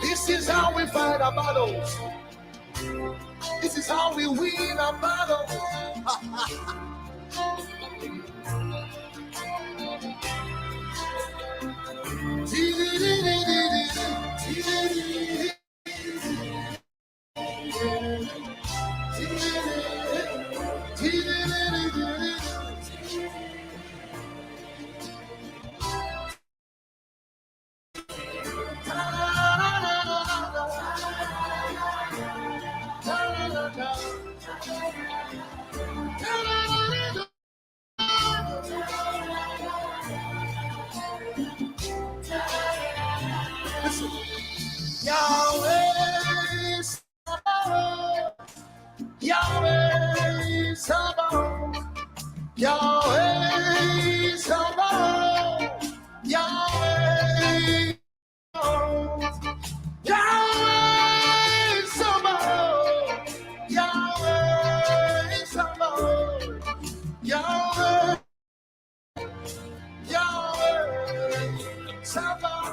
This is how we fight our battles. This is how we win our battles. Yahweh Sabaoth, Yahweh Sabaoth, Yahweh Sabaoth, Yahweh Sabaoth, Yahweh Sabaoth, Yahweh Sabaoth, Yahweh, Yahweh Sabaoth.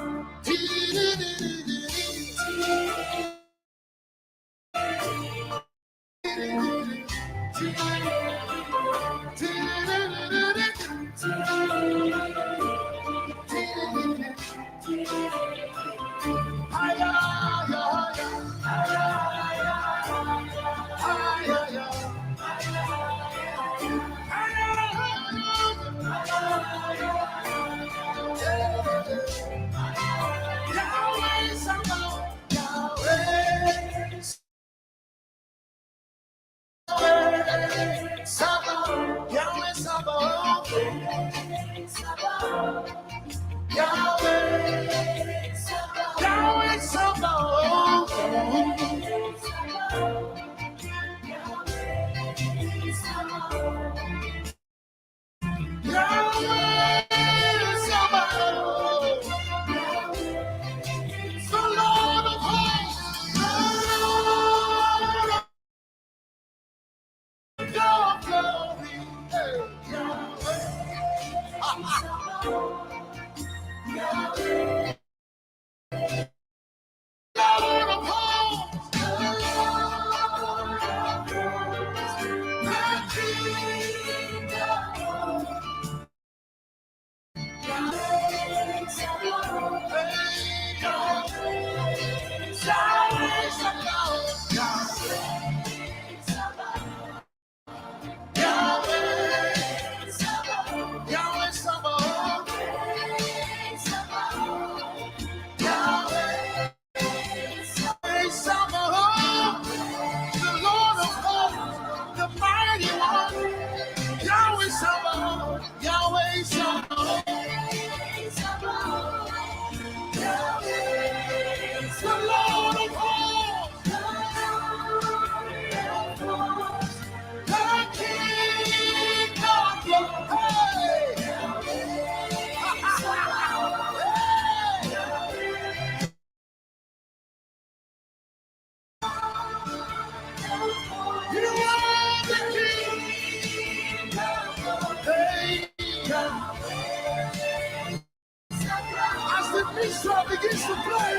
Begins to play.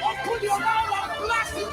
Open your mouth and blast it.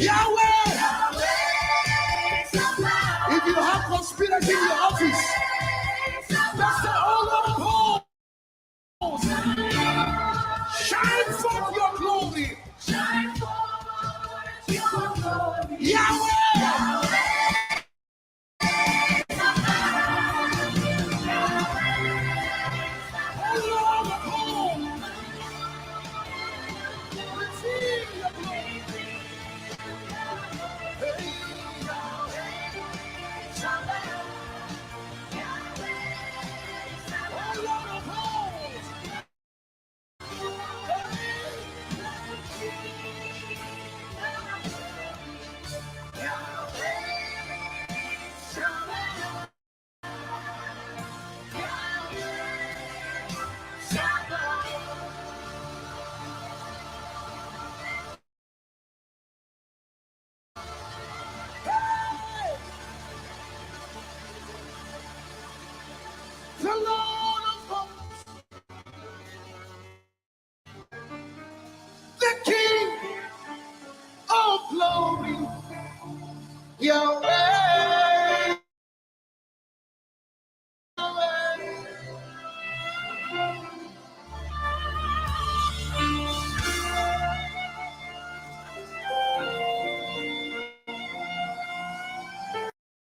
Yahweh. If you have conspiracy in your office, that's the all Lord of hosts. Shine forth your glory. Yahweh. Oh Lord of hosts. Receive your glory. Hey, oh Lord of hosts. The Lord of hosts, the King of glory, Yahweh.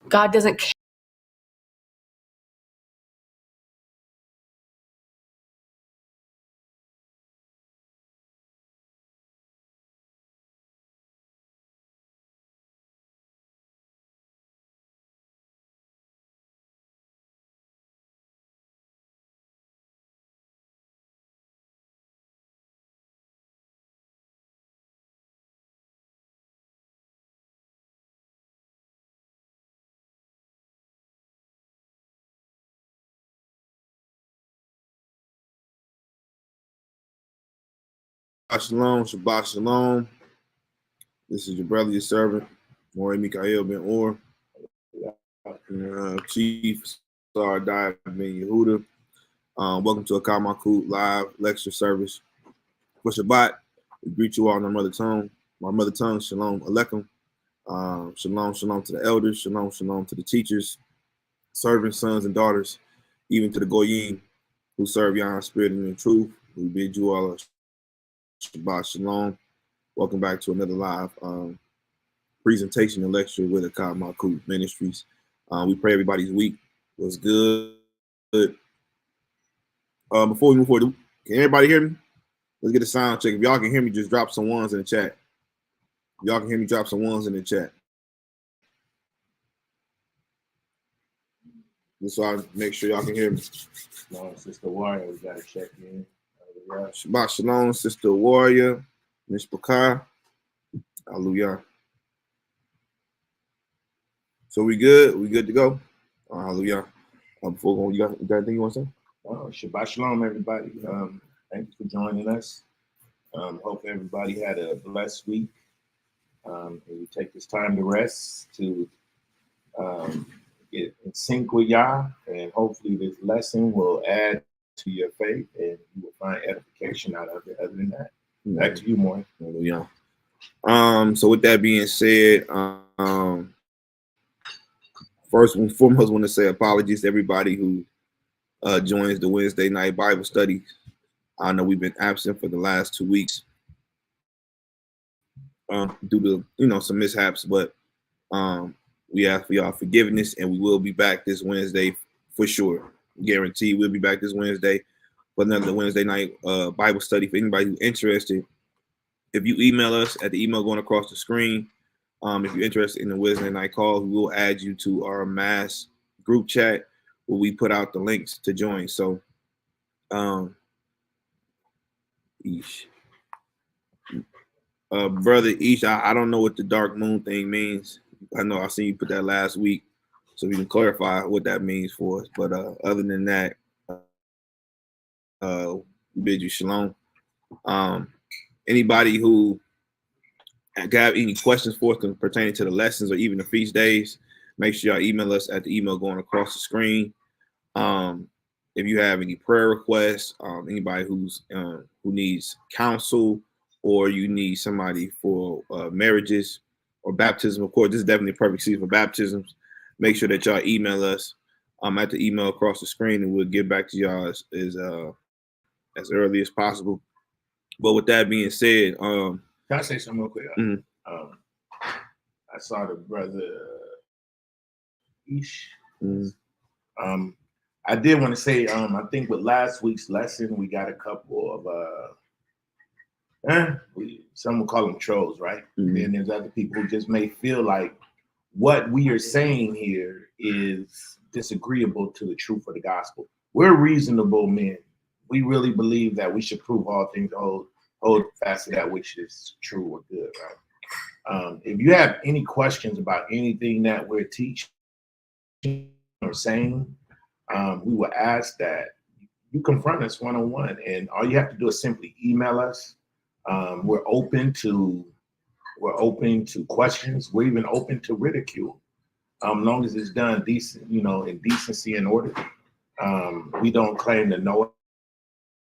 God doesn't care. Shalom, Shabbat Shalom. This is your brother, your servant, Maury Mikael Ben Or, Chief Sar Dive Ben Yehuda. Welcome to Echad Malkut live lecture service for Shabbat. We greet you all in our mother tongue. My mother tongue, Shalom Aleichem. Shalom, shalom to the elders. Shalom, shalom to the teachers, servants, sons, and daughters, even to the Goyim who serve Yah in spirit and in truth. We bid you all a Shabbat Shalom. Welcome back to another live presentation and lecture with Echad Malkut Ministries. We pray everybody's week was good. Before we move forward, can everybody hear me? Let's get a sound check. If y'all can hear me, just drop some ones in the chat. If y'all can hear me, drop some ones in the chat. Just so I make sure y'all can hear me. Sister Warrior, we gotta check in. Shabbat Shalom, Sister Warrior, Miss Bakar. Hallelujah. So we good? We good to go? Hallelujah. Before going, you got anything you want to say? Shabbat Shalom, everybody. Thank you for joining us. Hope everybody had a blessed week. And you take this time to rest, to get in sync with Yah, and hopefully this lesson will add to your faith and you will find edification out of it. Other than that, back to you, Moy. Hallelujah. So with that being said, first and foremost, I want to say apologies to everybody who joins the Wednesday night Bible study. I know we've been absent for the last 2 weeks due to some mishaps, but we ask for y'all forgiveness, and we will be back this Wednesday for sure. Guarantee we'll be back this Wednesday for another Wednesday night Bible study. For anybody who's interested, if you email us at the email going across the screen, if you're interested in the Wednesday night call, we will add you to our mass group chat where we put out the links to join. So, brother Ish, I don't know what the dark moon thing means. I know I seen you put that last week, so we can clarify what that means for us. But other than that, bid you shalom. Anybody who have any questions for us pertaining to the lessons or even the feast days, make sure y'all email us at the email going across the screen. If you have any prayer requests, anybody who needs counsel, or you need somebody for marriages, or baptism. Of course, this is definitely a perfect season for baptisms. Make sure that y'all email us at the email across the screen, and we'll get back to y'all as early as possible. But with that being said, can I say something real quick? Mm-hmm. I saw the brother Ish. Mm-hmm. I did want to say, I think with last week's lesson, we got a couple of some will call them trolls, right? Mm-hmm. Then there's other people who just may feel like what we are saying here is disagreeable to the truth of the gospel. We're reasonable men. We really believe that we should prove all things, hold fast to that which is true or good, right? If you have any questions about anything that we're teaching or saying, we will ask that you confront us one-on-one, and all you have to do is simply email us. We're open to questions. We're even open to ridicule, long as it's done decent, in decency and order. We don't claim to know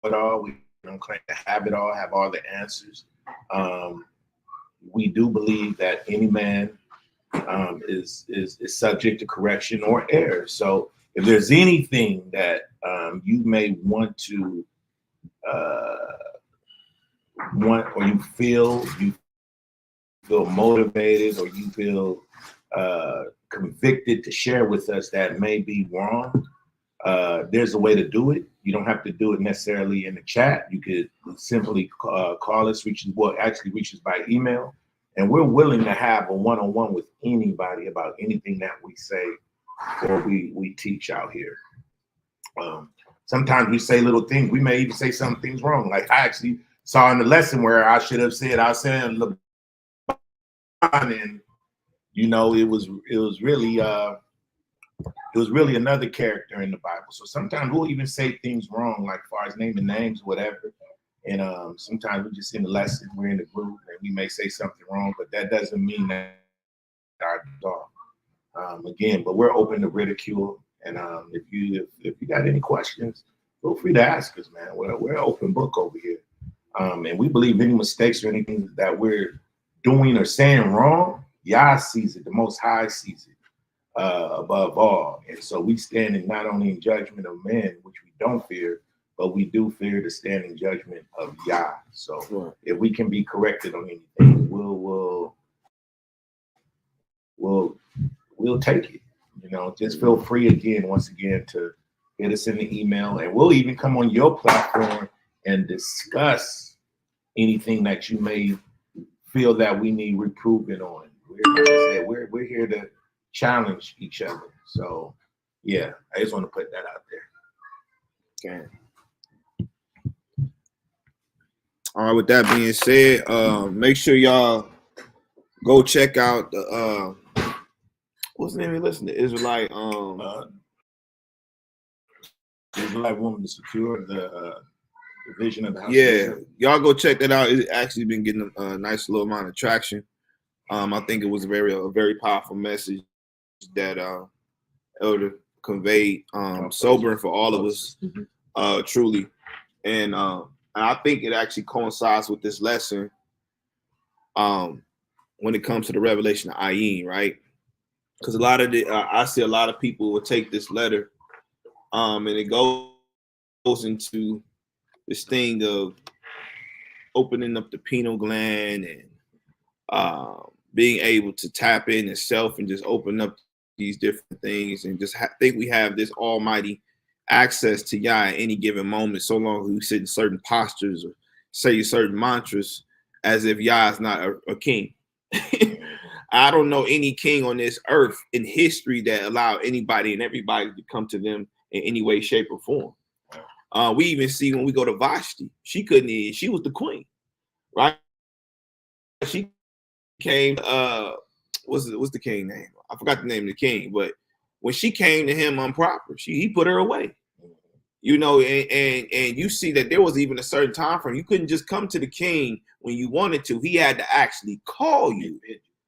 it all. We don't claim to have it all, have all the answers. We do believe that any man is subject to correction or error. So if there's anything that you may want to or you feel motivated, or you feel convicted to share with us that may be wrong, there's a way to do it. You don't have to do it necessarily in the chat. You could simply call us, reach us by email, and we're willing to have a one-on-one with anybody about anything that we say or we teach out here. Sometimes we say little things. We may even say some things wrong. Like I actually saw in the lesson where I should have said, I was saying LeBron, and it was really another character in the Bible. So sometimes we'll even say things wrong, like as far as naming names, whatever. And sometimes we just in the lesson, we're in the group, and we may say something wrong, but that doesn't mean that our dog. Again, but we're open to ridicule. And if you got any questions, feel free to ask us, man. We're an open book over here. And we believe any mistakes or anything that we're doing or saying wrong, Yah sees it, the Most High sees it above all. And so we stand in not only in judgment of men, which we don't fear, but we do fear the standing judgment of Yah. So if we can be corrected on anything, we'll take it. Just feel free once again to hit us in the email, and we'll even come on your platform and discuss anything that you may feel that we need reproving on. We're here to challenge each other. So yeah, I just want to put that out there. Okay. All right, with that being said, make sure y'all go check out the what's the name you listen to? Israelite Israelite woman to secure the vision of the house. Yeah, y'all go check that out. It's actually been getting a nice little amount of traction. I think it was a very powerful message that Elder conveyed, sobering for all of us, truly. And I think it actually coincides with this lesson when it comes to the Revelation of Ayin, right? Because I see a lot of people will take this letter and it goes into this thing of opening up the pineal gland and being able to tap in itself and just open up these different things and just think we have this almighty access to Yah at any given moment, so long as we sit in certain postures or say certain mantras as if Yah is not a king. I don't know any king on this earth in history that allowed anybody and everybody to come to them in any way, shape, or form. We even see when we go to Vashti, she was the queen, right? She came, what's the king name? I forgot the name of the king, but when she came to him improper, he put her away. And you see that there was even a certain time frame. You couldn't just come to the king when you wanted to. He had to actually call you.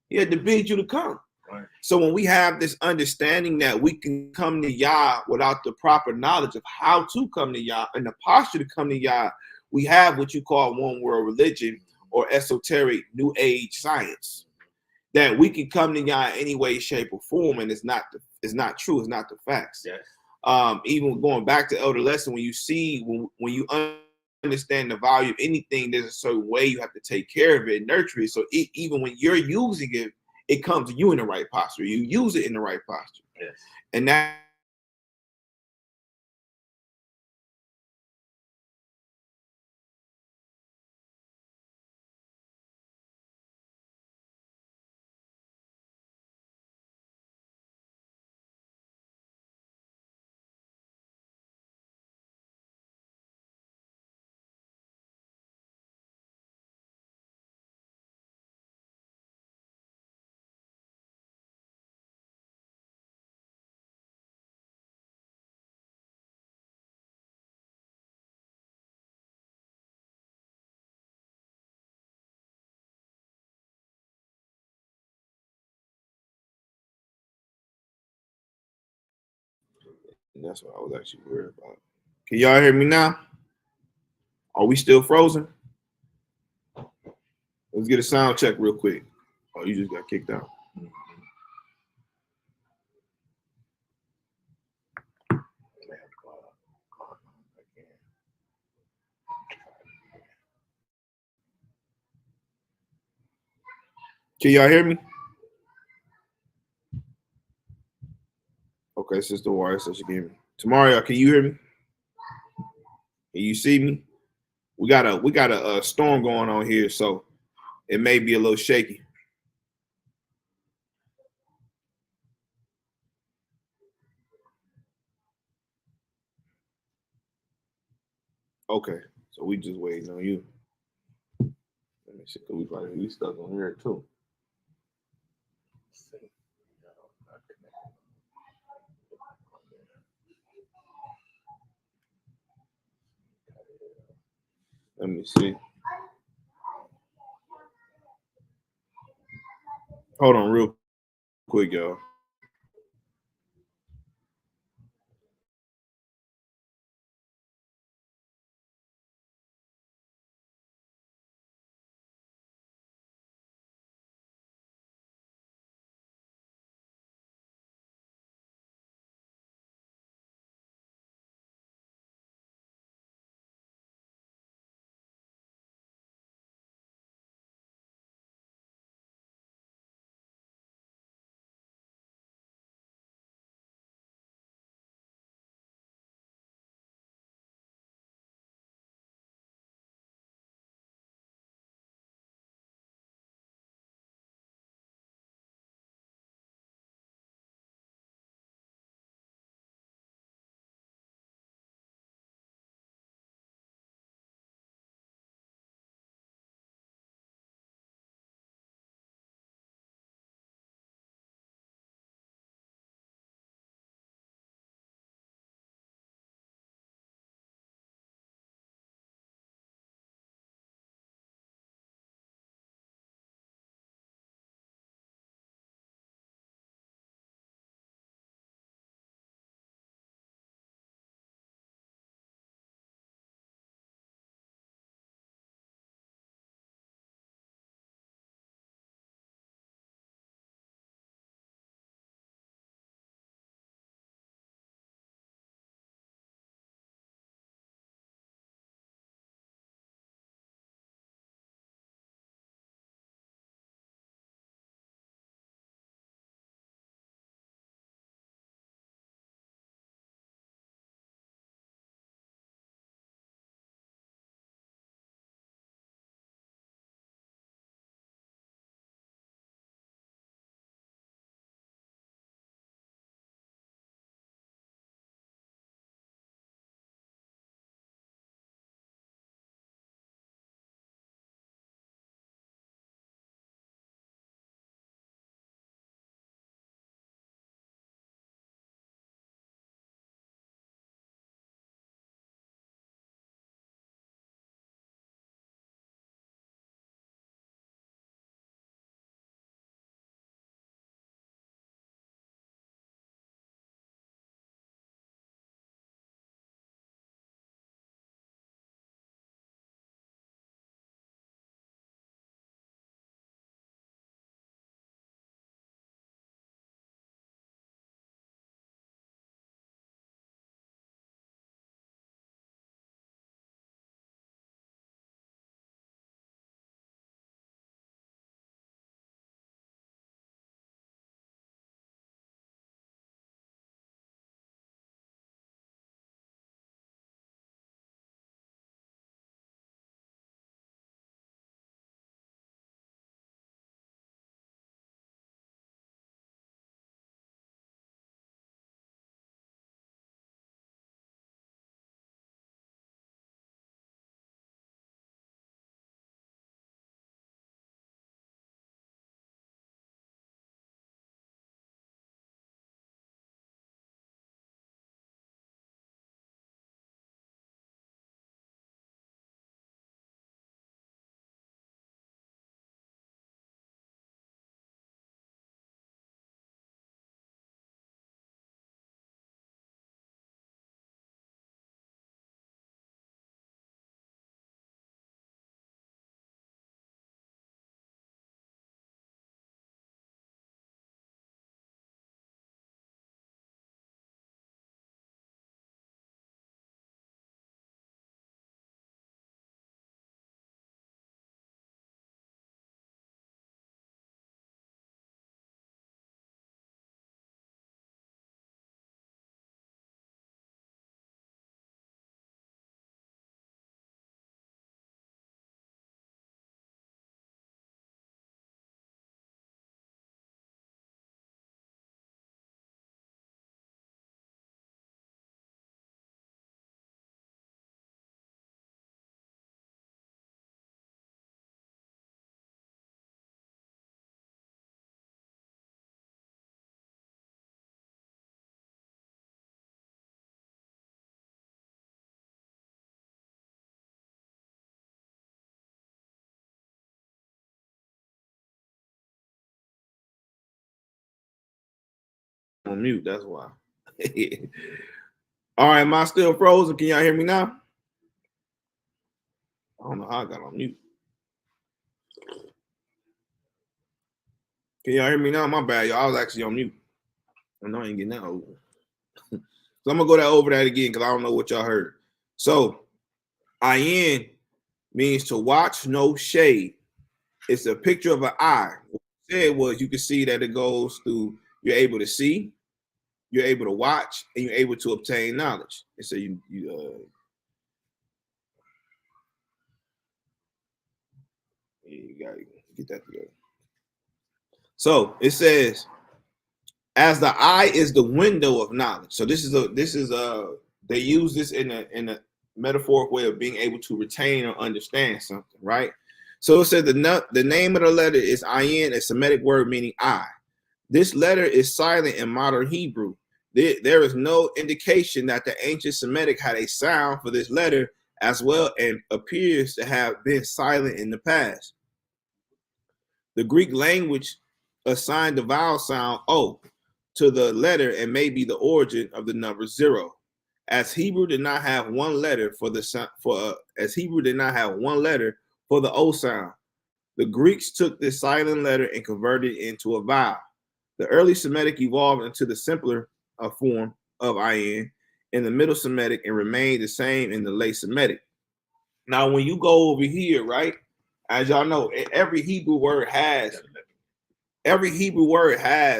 He had to bid you to come. Right. So when we have this understanding that we can come to Yah without the proper knowledge of how to come to Yah and the posture to come to Yah, we have what you call one world religion or esoteric new age science. that we can come to God any way, shape, or form, and it's not true. It's not the facts. Yes. Even going back to elder lesson, when you see when you understand the value of anything, there's a certain way you have to take care of it and nurture it. So even when you're using it, it comes to you in the right posture. You use it in the right posture. Yes. And that that's what I was actually worried about. Can y'all hear me now? Are we still frozen? Let's get a sound check real quick. Oh, you just got kicked out. Can y'all hear me? Okay, Sister Wire says she can hear me. Tamaria, can you hear me? Can you see me? We got a storm going on here, so it may be a little shaky. Okay, so we just waiting on you. Let me see, cause we stuck on here too. Let me see. Hold on real quick, y'all. on mute. That's why. All right, am I still frozen? Can y'all hear me now? I don't know how I got on mute. Can y'all hear me now? My bad, y'all. I was actually on mute. I know I ain't getting that over. So I'm gonna go over that again because I don't know what y'all heard. So Ayin means to watch, no shade. It's a picture of an eye. What it said was you can see that it goes through, you're able to see, you're able to watch, and you're able to obtain knowledge. And so you gotta get that together. So it says, as the eye is the window of knowledge. So this is they use this in a metaphorical way of being able to retain or understand something, right? So it said the name of the letter is Ayin, a Semitic word meaning eye. This letter is silent in modern Hebrew. There is no indication that the ancient Semitic had a sound for this letter as well, and appears to have been silent in the past. The Greek language assigned the vowel sound O to the letter and may be the origin of the number 0. As Hebrew did not have one letter for the O sound, the Greeks took this silent letter and converted it into a vowel. The early Semitic evolved into the simpler form of Ayin in the Middle Semitic and remained the same in the late Semitic. Now, when you go over here, right, as y'all know, every Hebrew word has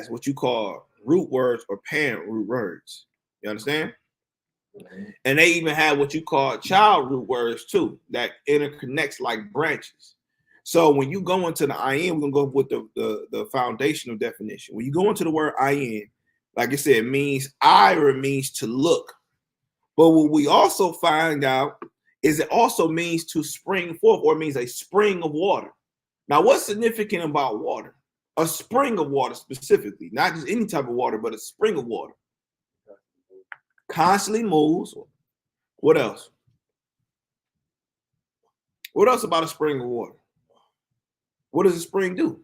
what you call root words or parent root words. You understand? And they even have what you call child root words too, that interconnects like branches. So when you go into the Ayin, we're gonna go with the foundational definition. When you go into the word Ayin, like I said, it means eye or it means to look. But what we also find out is it also means to spring forth, or it means a spring of water. Now, what's significant about water? A spring of water specifically, not just any type of water, but a spring of water. Constantly moves. What else? What else about a spring of water? What does a spring do?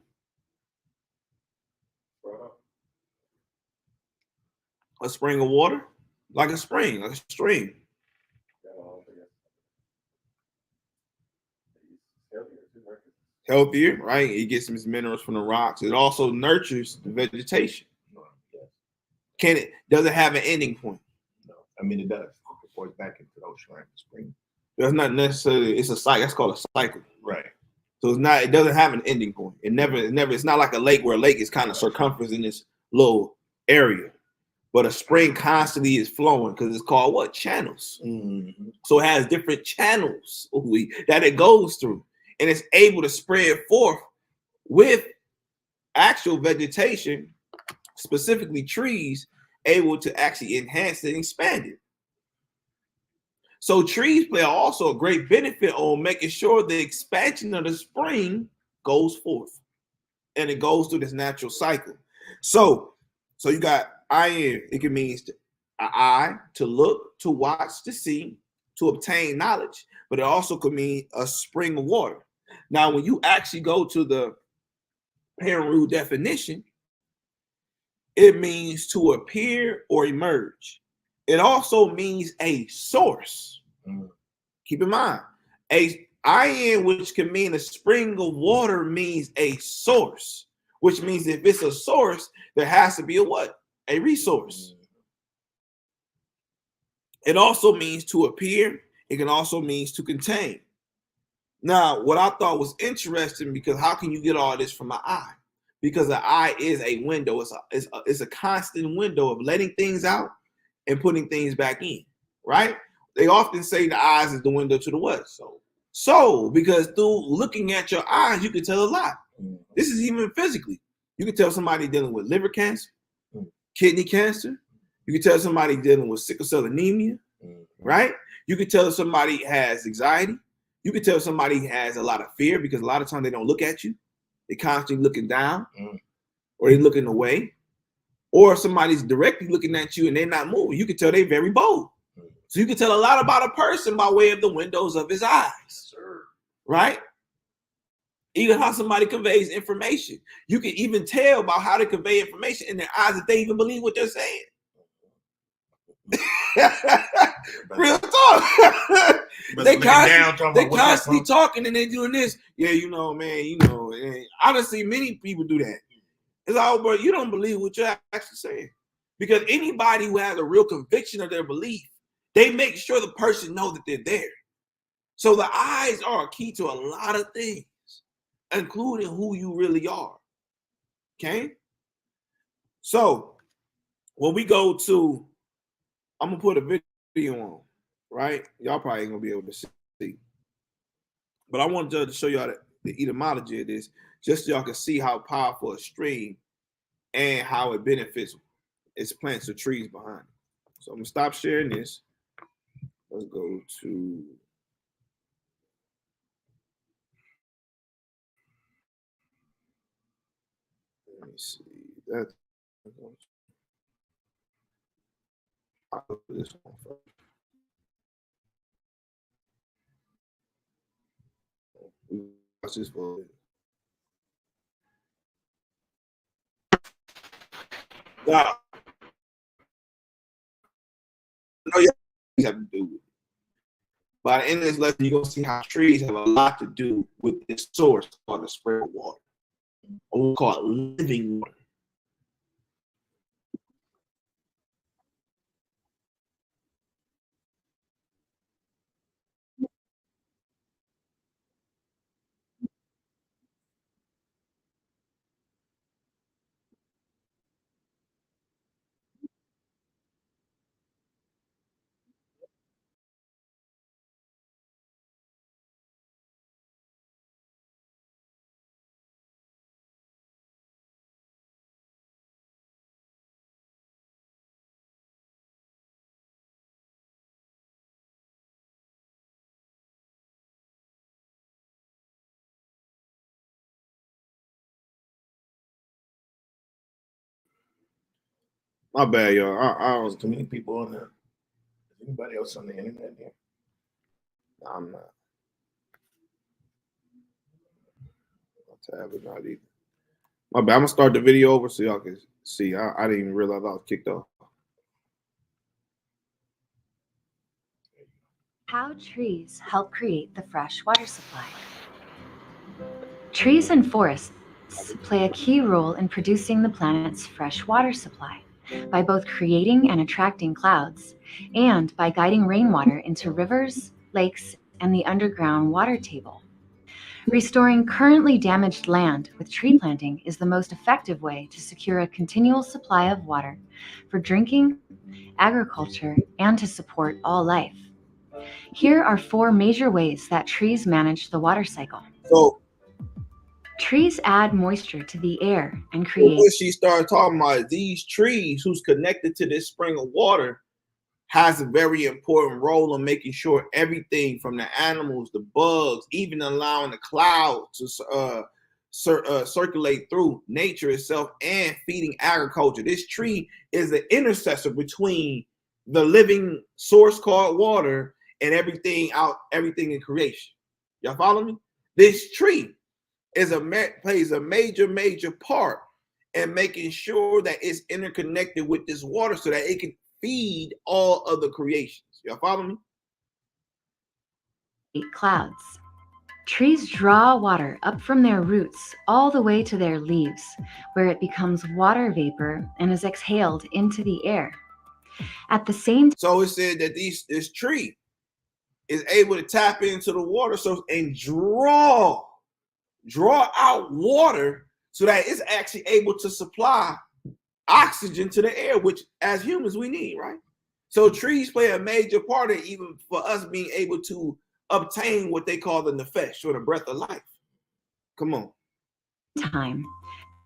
A spring of water? Like a spring, like a stream. Healthier, right? It gets some minerals from the rocks. It also nurtures the vegetation. Does it have an ending point? No. I mean, it does. It pours back into the ocean, right? The spring. That's not necessarily, it's a cycle. That's called a cycle. Right. So it doesn't have an ending point. It's not like a lake where a lake is kind of circumference in this little area. But a spring constantly is flowing because it's called what? Channels. Mm-hmm. So it has different channels that it goes through. And it's able to spread forth with actual vegetation, specifically trees, able to actually enhance it and expand it. So trees play also a great benefit on making sure the expansion of the spring goes forth. And it goes through this natural cycle. So you got Ayin, it can mean an eye, to look, to watch, to see, to obtain knowledge, but it also could mean a spring of water. Now, when you actually go to the parent root definition, it means to appear or emerge. It also means a source. Keep in mind, a Ayin, which can mean a spring of water, means a source, which means if it's a source, there has to be a what? A resource. It also means to appear. It can also mean to contain. Now, what I thought was interesting, because how can you get all this from an eye? Because the eye is a window. It's a constant window of letting things out and putting things back in, right? They often say the eyes is the window to the what? So because through looking at your eyes, you can tell a lot. This is even physically. You can tell somebody dealing with liver cancer, kidney cancer. You can tell somebody dealing with sickle cell anemia, right? You can tell somebody has anxiety. You can tell somebody has a lot of fear because a lot of times they don't look at you. They're constantly looking down or they're looking away. Or somebody's directly looking at you and they're not moving. You can tell they're very bold. So you can tell a lot about a person by way of the windows of his eyes, right? Even how somebody conveys information. You can even tell by how they convey information in their eyes that they even believe what they're saying. Real talk. They constantly talking and they doing this. Yeah, you know, man, you know. And honestly, many people do that. It's all, bro, you don't believe what you're actually saying. Because anybody who has a real conviction of their belief, they make sure the person knows that they're there. So the eyes are a key to a lot of things, including who you really are. Okay? So when we go to, I'm going to put a video on, right? Y'all probably ain't going to be able to see. But I wanted to show y'all the etymology of this, just so y'all can see how powerful a stream and how it benefits its plants or trees behind it. So I'm going to stop sharing this. Let's go to... Let me see. That's I'll put this one first. Watch this for a minute. Now, I know you have to do with it. By the end of this lesson, you're going to see how trees have a lot to do with this source called the spring of water. Or we call it living water. My bad, y'all. I was too many people on there. Is anybody else on the internet here? No, I'm not. My tab is not either. My bad. I'm gonna start the video over so y'all can see. I didn't even realize I was kicked off. How trees help create the fresh water supply. Trees and forests play a key role in producing the planet's fresh water supply by both creating and attracting clouds, and by guiding rainwater into rivers, lakes, and the underground water table. Restoring currently damaged land with tree planting is the most effective way to secure a continual supply of water for drinking, agriculture, and to support all life. Here are 4 major ways that trees manage the water cycle. So trees add moisture to the air and create... What she started talking about, these trees who's connected to this spring of water has a very important role in making sure everything from the animals, the bugs, even allowing the clouds to circulate through nature itself and feeding agriculture. This tree is an intercessor between the living source called water and everything in creation. Y'all follow me? This tree plays a major part in making sure that it's interconnected with this water so that it can feed all other creations. Y'all follow me? Clouds. Trees draw water up from their roots all the way to their leaves, where it becomes water vapor and is exhaled into the air. At the same time, so it said that this tree is able to tap into the water and draw out water so that it's actually able to supply oxygen to the air, which as humans we need, right? So trees play a major part in even for us being able to obtain what they call the nefesh, or the breath of life. Come on.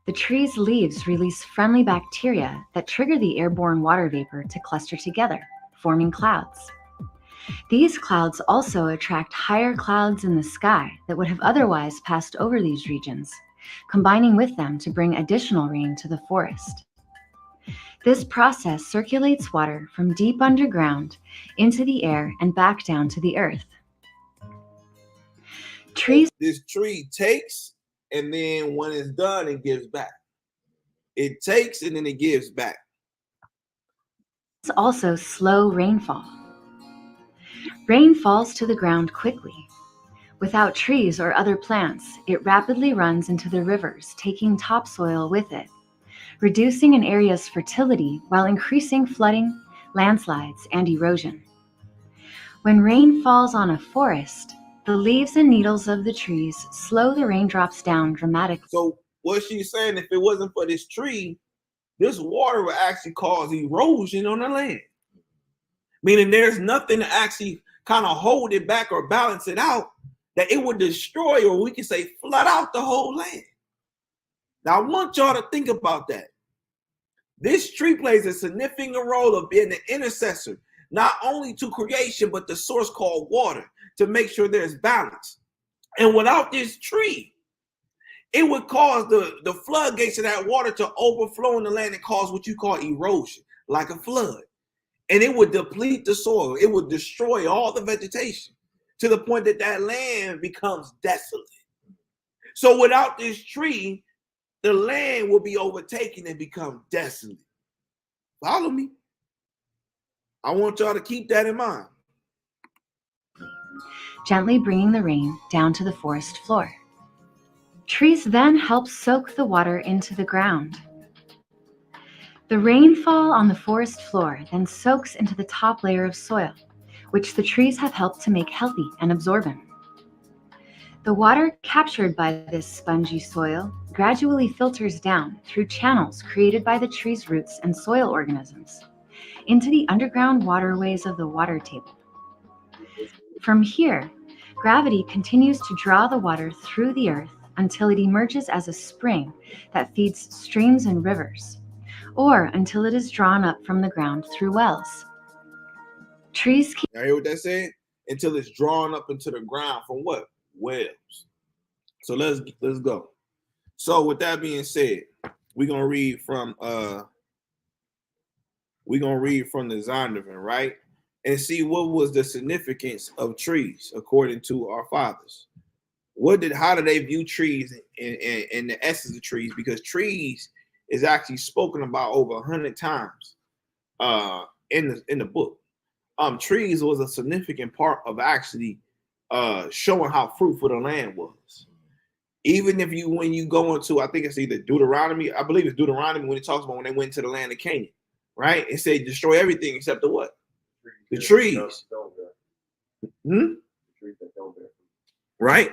The tree's leaves release friendly bacteria that trigger the airborne water vapor to cluster together, forming clouds. These clouds also attract higher clouds in the sky that would have otherwise passed over these regions, combining with them to bring additional rain to the forest. This process circulates water from deep underground into the air and back down to the earth. This tree takes and then when it's done, it gives back. It takes and then it gives back. It's also slow rainfall. Rain falls to the ground quickly. Without trees or other plants, it rapidly runs into the rivers, taking topsoil with it, reducing an area's fertility while increasing flooding, landslides, and erosion. When rain falls on a forest, the leaves and needles of the trees slow the raindrops down dramatically. So what she's saying, if it wasn't for this tree, this water would actually cause erosion on the land. Meaning there's nothing to actually kind of hold it back or balance it out, that it would destroy, or we can say flood out the whole land. Now I want y'all to think about that. This tree plays a significant role of being an intercessor, not only to creation, but the source called water, to make sure there's balance. And without this tree, it would cause the floodgates of that water to overflow in the land and cause what you call erosion, like a flood. And it would deplete the soil. It would destroy all the vegetation to the point that that land becomes desolate. So without this tree, the land will be overtaken and become desolate. Follow me? I want y'all to keep that in mind. Gently bringing the rain down to the forest floor. Trees then help soak the water into the ground. The rainfall on the forest floor then soaks into the top layer of soil, which the trees have helped to make healthy and absorbent. The water captured by this spongy soil gradually filters down through channels created by the tree's roots and soil organisms into the underground waterways of the water table. From here, gravity continues to draw the water through the earth until it emerges as a spring that feeds streams and rivers, or until it is drawn up from the ground through wells. Trees keep... You hear what that said? Until it's drawn up into the ground from what? Wells. So let's go. So with that being said, we're gonna read from the Zondervan, right? And see what was the significance of trees according to our fathers. How do they view trees and the essence of trees? Because trees is actually spoken about over 100 times in the book. Trees was a significant part of actually showing how fruitful the land was. Even when you go into, I think it's either Deuteronomy, I believe it's Deuteronomy, when it talks about when they went to the land of Canaan, right? It said destroy everything except the what? The trees. Right?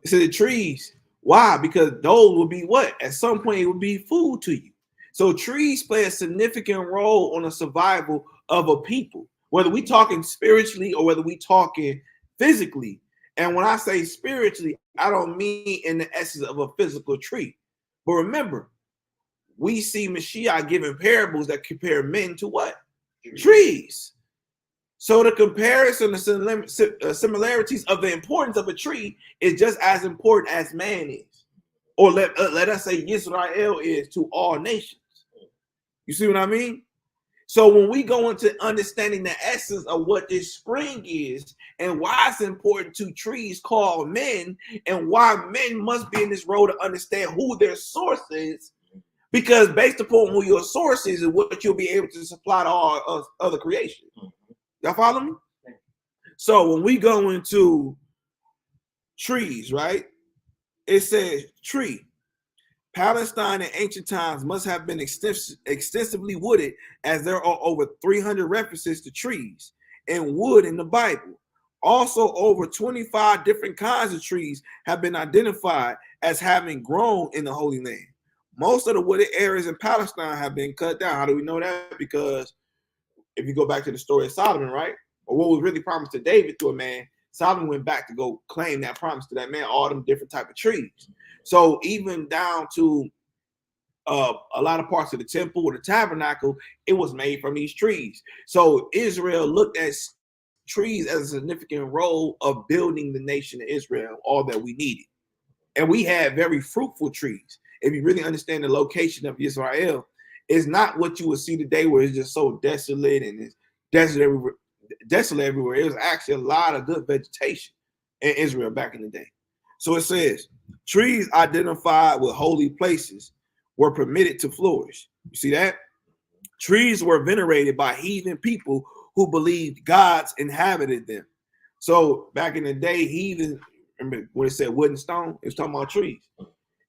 It said the trees. Why? Because those will be what? At some point, it will be food to you. So trees play a significant role on the survival of a people, whether we talking spiritually or whether we talking physically. And when I say spiritually, I don't mean in the essence of a physical tree. But remember, we see Mashiach giving parables that compare men to what? Trees. So the comparison, the similarities of the importance of a tree is just as important as man is. Or let us say Israel is to all nations. You see what I mean? So when we go into understanding the essence of what this spring is and why it's important to trees called men and why men must be in this role to understand who their source is, because based upon who your source is what you'll be able to supply to all other creation. Y'all follow me? So when we go into trees, right? It says tree. Palestine in ancient times must have been extensively wooded, as there are over 300 references to trees and wood in the Bible. Also, over 25 different kinds of trees have been identified as having grown in the Holy Land. Most of the wooded areas in Palestine have been cut down. How do we know that? Because if you go back to the story of Solomon, right? Or what was really promised to David through a man, Solomon went back to go claim that promise to that man, all them different type of trees. So even down to a lot of parts of the temple or the tabernacle, it was made from these trees. So Israel looked at trees as a significant role of building the nation of Israel, all that we needed. And we had very fruitful trees. If you really understand the location of Israel, it's not what you would see today where it's just so desolate and it's desolate everywhere. It was actually a lot of good vegetation in Israel back in the day. So it says, trees identified with holy places were permitted to flourish. You see that? Trees were venerated by heathen people who believed gods inhabited them. So back in the day, heathen, remember when it said wood and stone, it was talking about trees.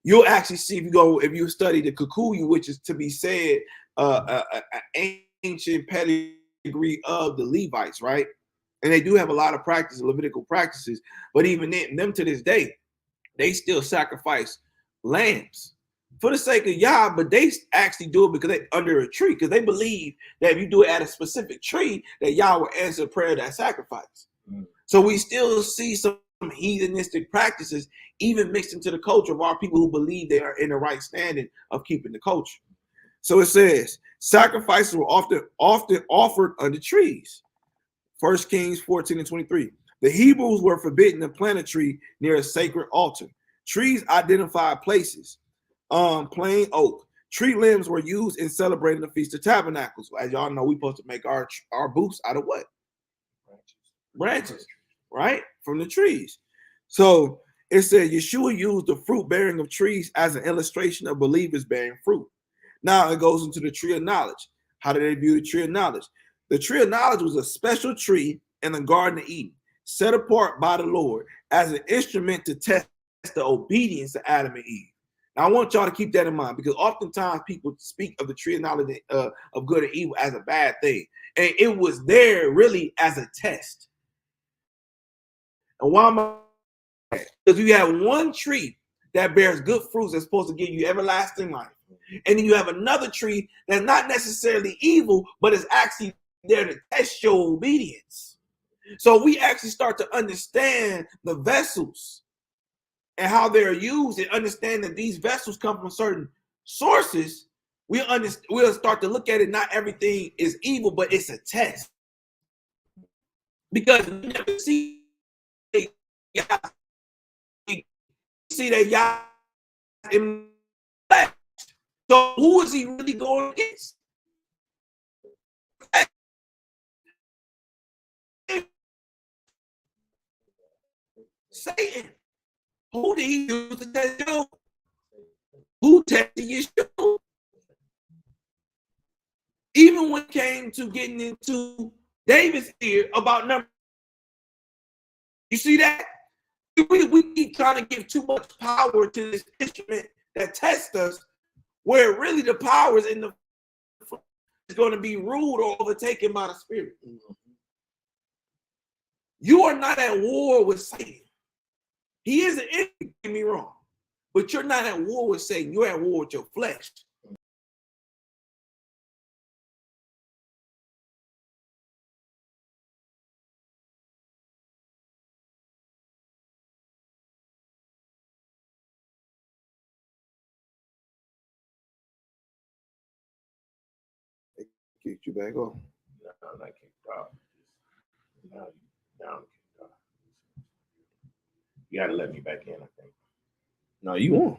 You'll actually see if you study the Kikuyu, which is to be said an ancient pedigree of the Levites, right? And they do have a lot of practice, Levitical practices, but even them to this day, they still sacrifice lambs for the sake of Yah, but they actually do it because they're under a tree, because they believe that if you do it at a specific tree, that Yah will answer prayer that sacrifice. So we still see some heathenistic practices even mixed into the culture of our people who believe they are in the right standing of keeping the culture. So it says sacrifices were often offered under trees. 1 Kings 14:23. The Hebrews were forbidden to plant a tree near a sacred altar. Trees identified places. Plain oak. Tree limbs were used in celebrating the Feast of Tabernacles. As y'all know, we're supposed to make our booths out of what? Branches, right? From the trees. So it said Yeshua used the fruit bearing of trees as an illustration of believers bearing fruit. Now it goes into the tree of knowledge. How did they view the tree of knowledge? The tree of knowledge was a special tree in the Garden of Eden, set apart by the Lord as an instrument to test the obedience of Adam and Eve. Now I want y'all to keep that in mind, because oftentimes people speak of the tree of knowledge of good and evil as a bad thing. And it was there really as a test. And why am I? Because you have one tree that bears good fruits that's supposed to give you everlasting life. And then you have another tree that's not necessarily evil, but is actually there to test your obedience. So we actually start to understand the vessels and how they're used, and understand that these vessels come from certain sources. We'll start to look at it. Not everything is evil, but it's a test. Because we never see that Yah in flesh. So who is he really going against? Satan. Who did he use to test you? Who tested Yeshua? Even when it came to getting into David's ear about number, you see that? We keep trying to give too much power to this instrument that tests us, where really the power is in the is going to be ruled or overtaken by the Spirit. You are not at war with Satan. He is an enemy, don't get me wrong, but you're not at war with Satan. You're at war with your flesh. They kicked you back off. No, not kicked off. Now I'm kicked off. You got to let me back in, I think. No, you on.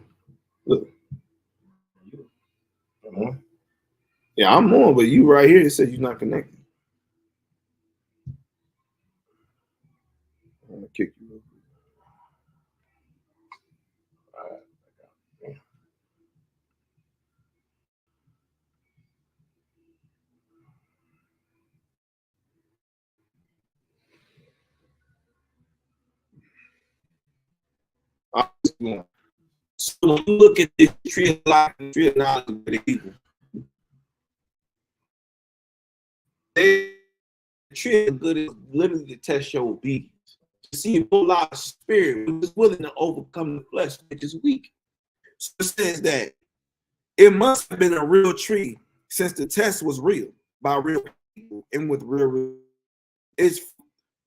Look. I'm on? Yeah, I'm on, but you right here, it says you're not connected. I'm gonna kick you. All right. Yeah. So when you look at this tree of life and tree of knowledge of the evil, the tree of good is literally to test your obedience. To see a whole lot of spirit, which is willing to overcome the flesh, which is weak. So it says that it must have been a real tree, since the test was real by real people and with real. It's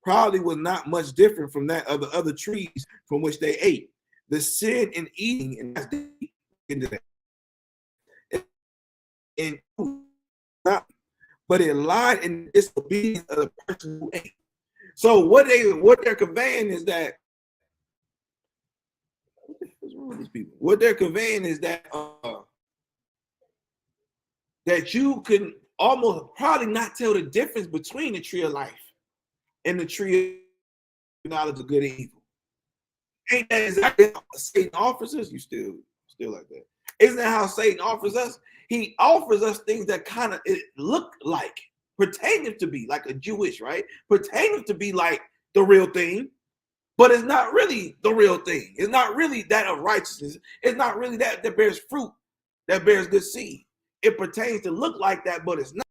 probably was not much different from that of the other trees from which they ate. The sin in eating, and that's deep into that. And not, but it lied in the disobedience of the person who ate. So what they're conveying is that what's wrong with these people? What they're conveying is that that you can almost probably not tell the difference between the tree of life and the tree of knowledge of good and evil. Ain't that exactly how Satan offers us? You still like that. Isn't that how Satan offers us? He offers us things that kind of look like, pertaining to be like a Jewish, right? Pertaining to be like the real thing, but it's not really the real thing. It's not really that of righteousness. It's not really that bears fruit, that bears good seed. It pertains to look like that, but it's not.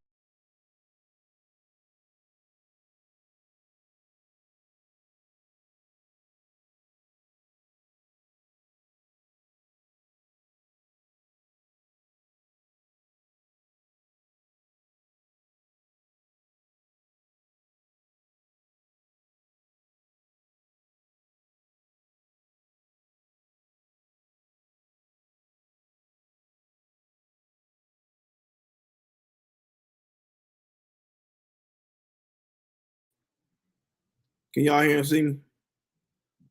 Can y'all hear and see me?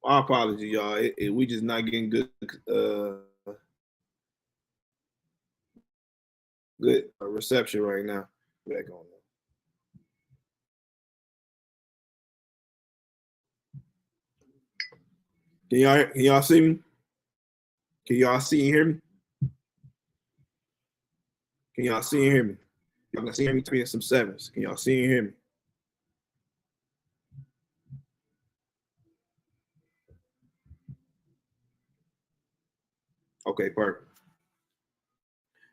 My apology, y'all. We just not getting good reception right now. Back on there. Can y'all see me? Can y'all see and hear me? Can y'all see and hear me? Y'all can see and hear me 3 and some 7s. Can y'all see and hear me? Okay, perfect.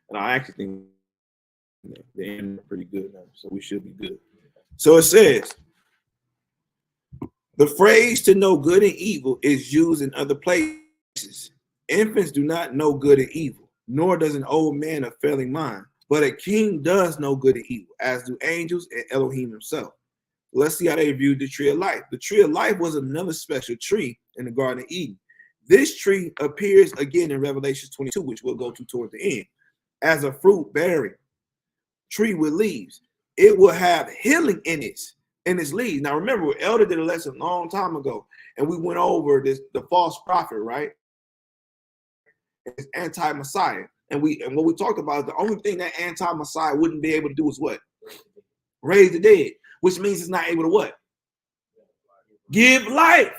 And I actually think the end is pretty good now, so we should be good. So it says, the phrase to know good and evil is used in other places. Infants do not know good and evil, nor does an old man of failing mind. But a king does know good and evil, as do angels and Elohim himself. Let's see how they viewed the tree of life. The tree of life was another special tree in the Garden of Eden. This tree appears again in Revelation 22, which we'll go to toward the end, as a fruit-bearing tree with leaves. It will have healing in its leaves. Now remember, Elder did a lesson a long time ago, and we went over the false prophet, right? It's anti-Messiah. And what we talked about, the only thing that anti-Messiah wouldn't be able to do is what? Raise the dead, which means it's not able to what? Give life.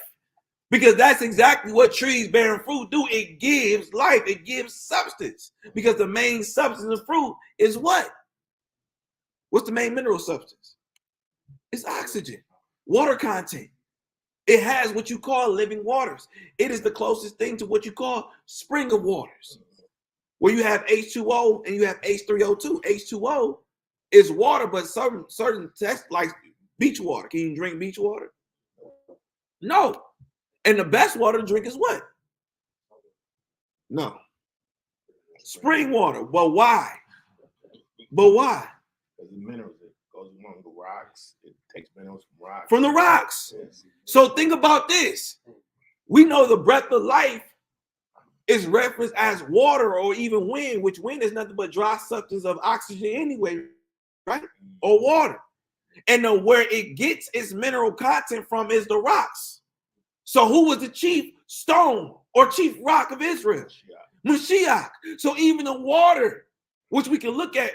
Because that's exactly what trees bearing fruit do. It gives life. It gives substance. Because the main substance of fruit is what? What's the main mineral substance? It's oxygen, water content. It has what you call living waters. It is the closest thing to what you call spring of waters, where you have H2O and you have H3O2. H2O is water, but certain tests like beach water. Can you drink beach water? No. And the best water to drink is what? No. Spring water. But why? Because the minerals, it goes among the rocks. It takes minerals from rocks. From the rocks. Yes. So think about this. We know the breath of life is referenced as water or even wind, which wind is nothing but dry substance of oxygen anyway, right? Or water. And where it gets its mineral content from is the rocks. So who was the chief stone or chief rock of Israel? Mashiach. So even the water, which we can look at,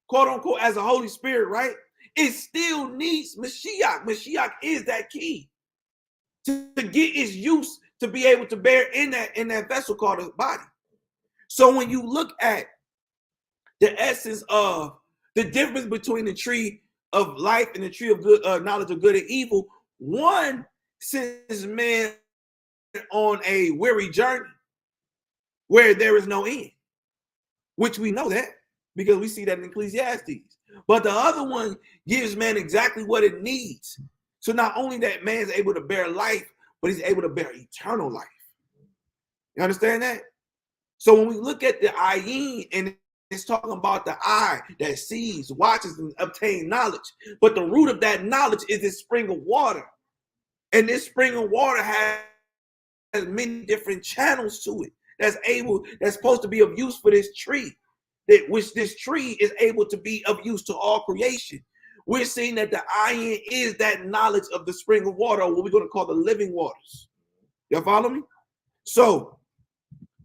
quote unquote, as a Holy Spirit, right? It still needs Mashiach. Mashiach is that key to get its use to be able to bear in that vessel called a body. So when you look at the essence of the difference between the tree of life and the tree of good knowledge of good and evil, one sends man on a weary journey where there is no end, which we know that because we see that in Ecclesiastes. But the other one gives man exactly what it needs. So not only that man's able to bear life, but he's able to bear eternal life. You understand that? So when we look at the Ayin, and it's talking about the eye that sees, watches, and obtains knowledge. But the root of that knowledge is this spring of water. And this spring of water has many different channels to it that's supposed to be of use for this tree, which this tree is able to be of use to all creation. We're seeing that the Ayin is that knowledge of the spring of water, or what we're going to call the living waters. Y'all follow me? So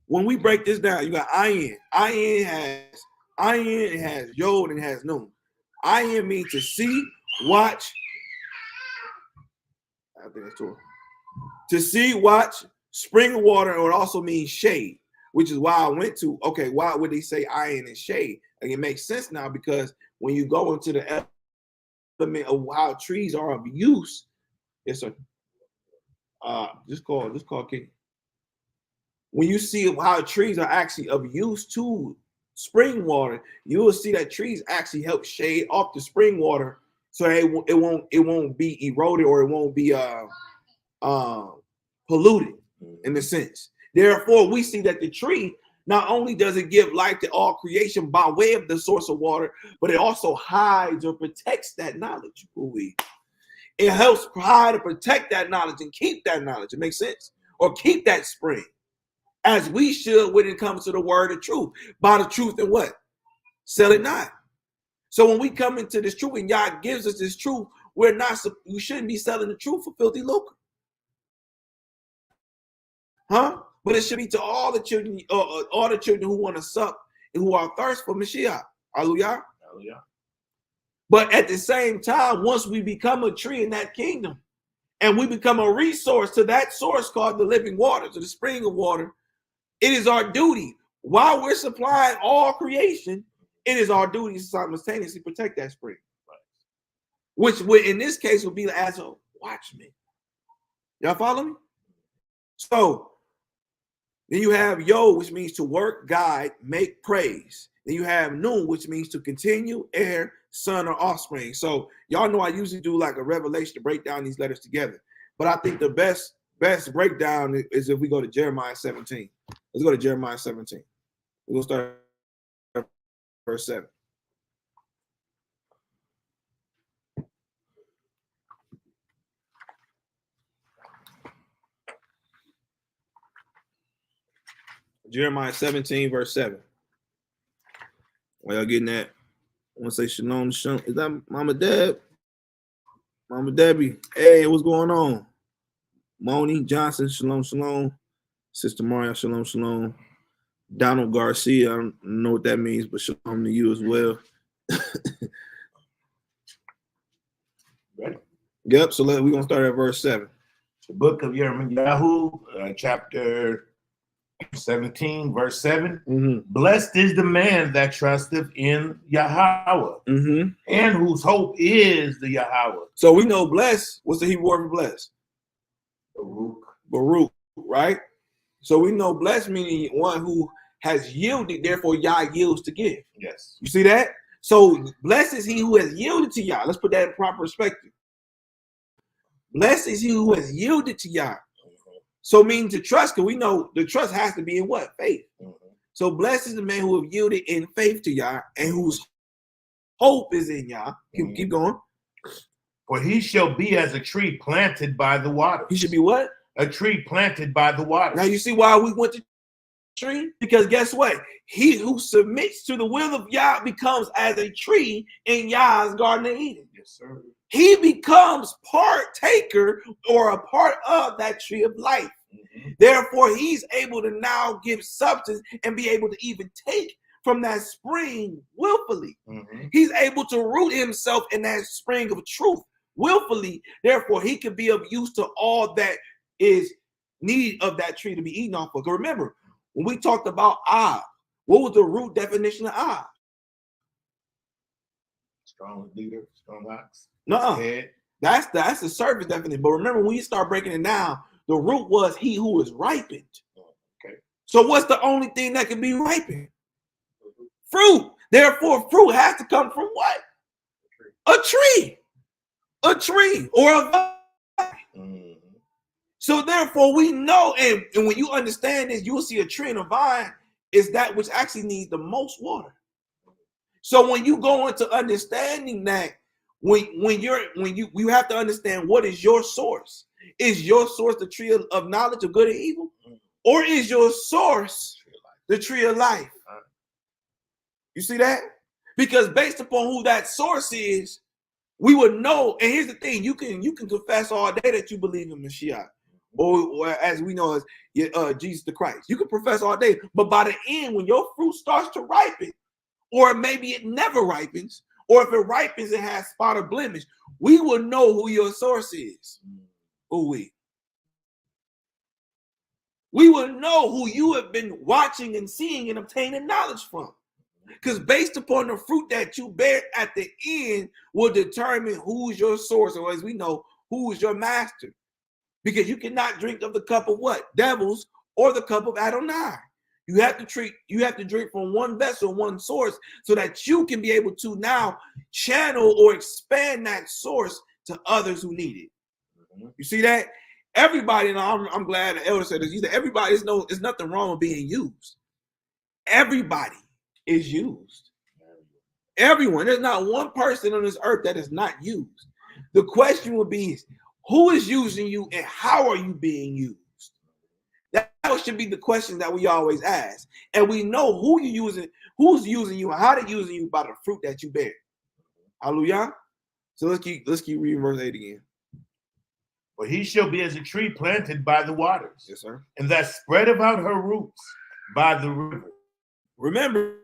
when we break this down, you got Ayin. Ayin has Yod and has Nun. Ayin means to see, watch. I think that's true. To see, watch, Spring water, or it also means shade, which is why I went to, okay, why would they say ayin and shade? And it makes sense now, because when you go into the element of how trees are of use, it's a just call King. When you see how trees are actually of use to spring water, you will see that trees actually help shade off the spring water, so it won't be eroded, or it won't be polluted in a sense. Therefore, we see that the tree, not only does it give life to all creation by way of the source of water, but it also hides or protects that knowledge. It helps hide and protect that knowledge and keep that knowledge. It makes sense? Or keep that spring, as we should when it comes to the word of truth. By the truth and what? Sell it not. So when we come into this truth and God gives us this truth, we shouldn't be selling the truth for filthy lucre. Huh? But it should be to all the children who want to suck and who are thirst for Mashiach. Hallelujah. Hallelujah. But at the same time, once we become a tree in that kingdom, and we become a resource to that source called the living water, to the spring of water, it is our duty, while we're supplying all creation, it is our duty to simultaneously protect that spring. Which would, in this case, would be as a watchman. Y'all follow me? So then you have Yod, which means to work, guide, make, praise. Then you have Nun, which means to continue, heir, son, or offspring. So y'all know I usually do like a revelation to break down these letters together. But I think the best breakdown is if we go to Jeremiah 17. Let's go to Jeremiah 17. We're going to start at verse 7. Jeremiah 17, verse 7. While y'all getting that, I want to say shalom. Is that Mama Deb? Mama Debbie. Hey, what's going on? Moni Johnson, shalom, shalom. Sister Maria, shalom, shalom. Donald Garcia, I don't know what that means, but shalom to you as well. Ready? Yep, so we're going to start at verse 7. The book of Yirmiyahu, chapter 17, verse 7. Mm-hmm. Blessed is the man that trusteth in Yahweh, Mm-hmm. and whose hope is the Yahweh. So we know blessed. What's the Hebrew word for blessed? Baruch, right? So we know blessed meaning one who has yielded, therefore Yah yields to give. Yes. You see that? So blessed is he who has yielded to Yah. Let's put that in proper perspective. Blessed is he who has yielded to Yah. So meaning to trust, because we know the trust has to be in what? Faith. So blessed is the man who have yielded in faith to Yah and whose hope is in Yah. Keep going. For he shall be as a tree planted by the water. He should be what? A tree planted by the water. Now you see why we went to tree? Because guess what? He who submits to the will of Yah becomes as a tree in Yah's Garden of Eden. Yes, sir. He becomes partaker or a part of that tree of life. Therefore, he's able to now give substance and be able to even take from that spring willfully. He's able to root himself in that spring of truth willfully. Therefore, he can be of use to all that is need of that tree to be eaten off of. Because remember, when we talked about Ab, what was the root definition of Ab? Strong leader, strong ox. No, that's the surface definition. But remember, when you start breaking it down, the root was he who is ripened. Okay. So what's the only thing that can be ripened? Fruit. Therefore, fruit has to come from what? A tree. A tree or a vine. So therefore, we know, and when you understand this, you will see a tree and a vine is that which actually needs the most water. So when you go into understanding that, you have to understand what is your source. Is your source the tree of knowledge of good and evil? Or is your source the tree of life? You see that? Because based upon who that source is, we would know. And here's the thing: you can confess all day that you believe in Mashiach, or as we know as Jesus the Christ. You can profess all day, but by the end, when your fruit starts to ripen, or maybe it never ripens, or if it ripens, it has spot or blemish, we will know who your source is. We will know who you have been watching and seeing and obtaining knowledge from. Because based upon the fruit that you bear at the end will determine who's your source, or as we know, who is your master. Because you cannot drink of the cup of what? Devils, or the cup of Adonai. You have to drink from one vessel, one source, so that you can be able to now channel or expand that source to others who need it. You see that? Everybody, and I'm glad the elder said this. He said everybody there's nothing wrong with being used. Everybody is used. Everyone. There's not one person on this earth that is not used. The question would be, who is using you and how are you being used? That should be the question that we always ask. And we know who you're using, who's using you, and how they're using you by the fruit that you bear. Hallelujah. So let's keep reading verse 8 again. For he shall be as a tree planted by the waters. Yes, sir. And that spreadeth out her roots by the river. Remember,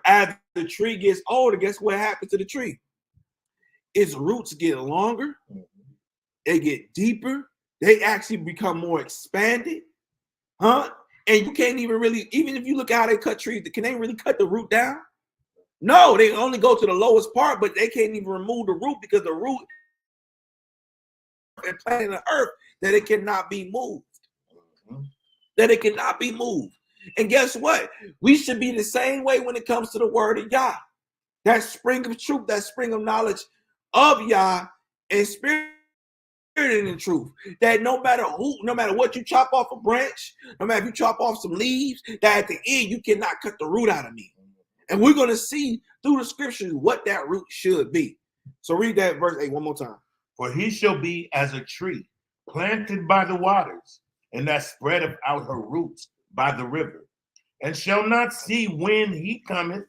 as the tree gets older, guess what happens to the tree? Its roots get longer, they get deeper, they actually become more expanded. And you can't even really, even if you look at how they cut trees, can they really cut the root down? No, they only go to the lowest part, but they can't even remove the root because the root is planted in the earth that it cannot be moved. That it cannot be moved. And guess what? We should be the same way when it comes to the word of Yah. That spring of truth, that spring of knowledge of Yah and spirit and in truth. That no matter what you chop off a branch, no matter if you chop off some leaves, that at the end you cannot cut the root out of me. And we're going to see through the scriptures what that root should be. So read that verse 8 one more time. For he shall be as a tree planted by the waters, and that spreadeth out her roots by the river, and shall not see when he cometh,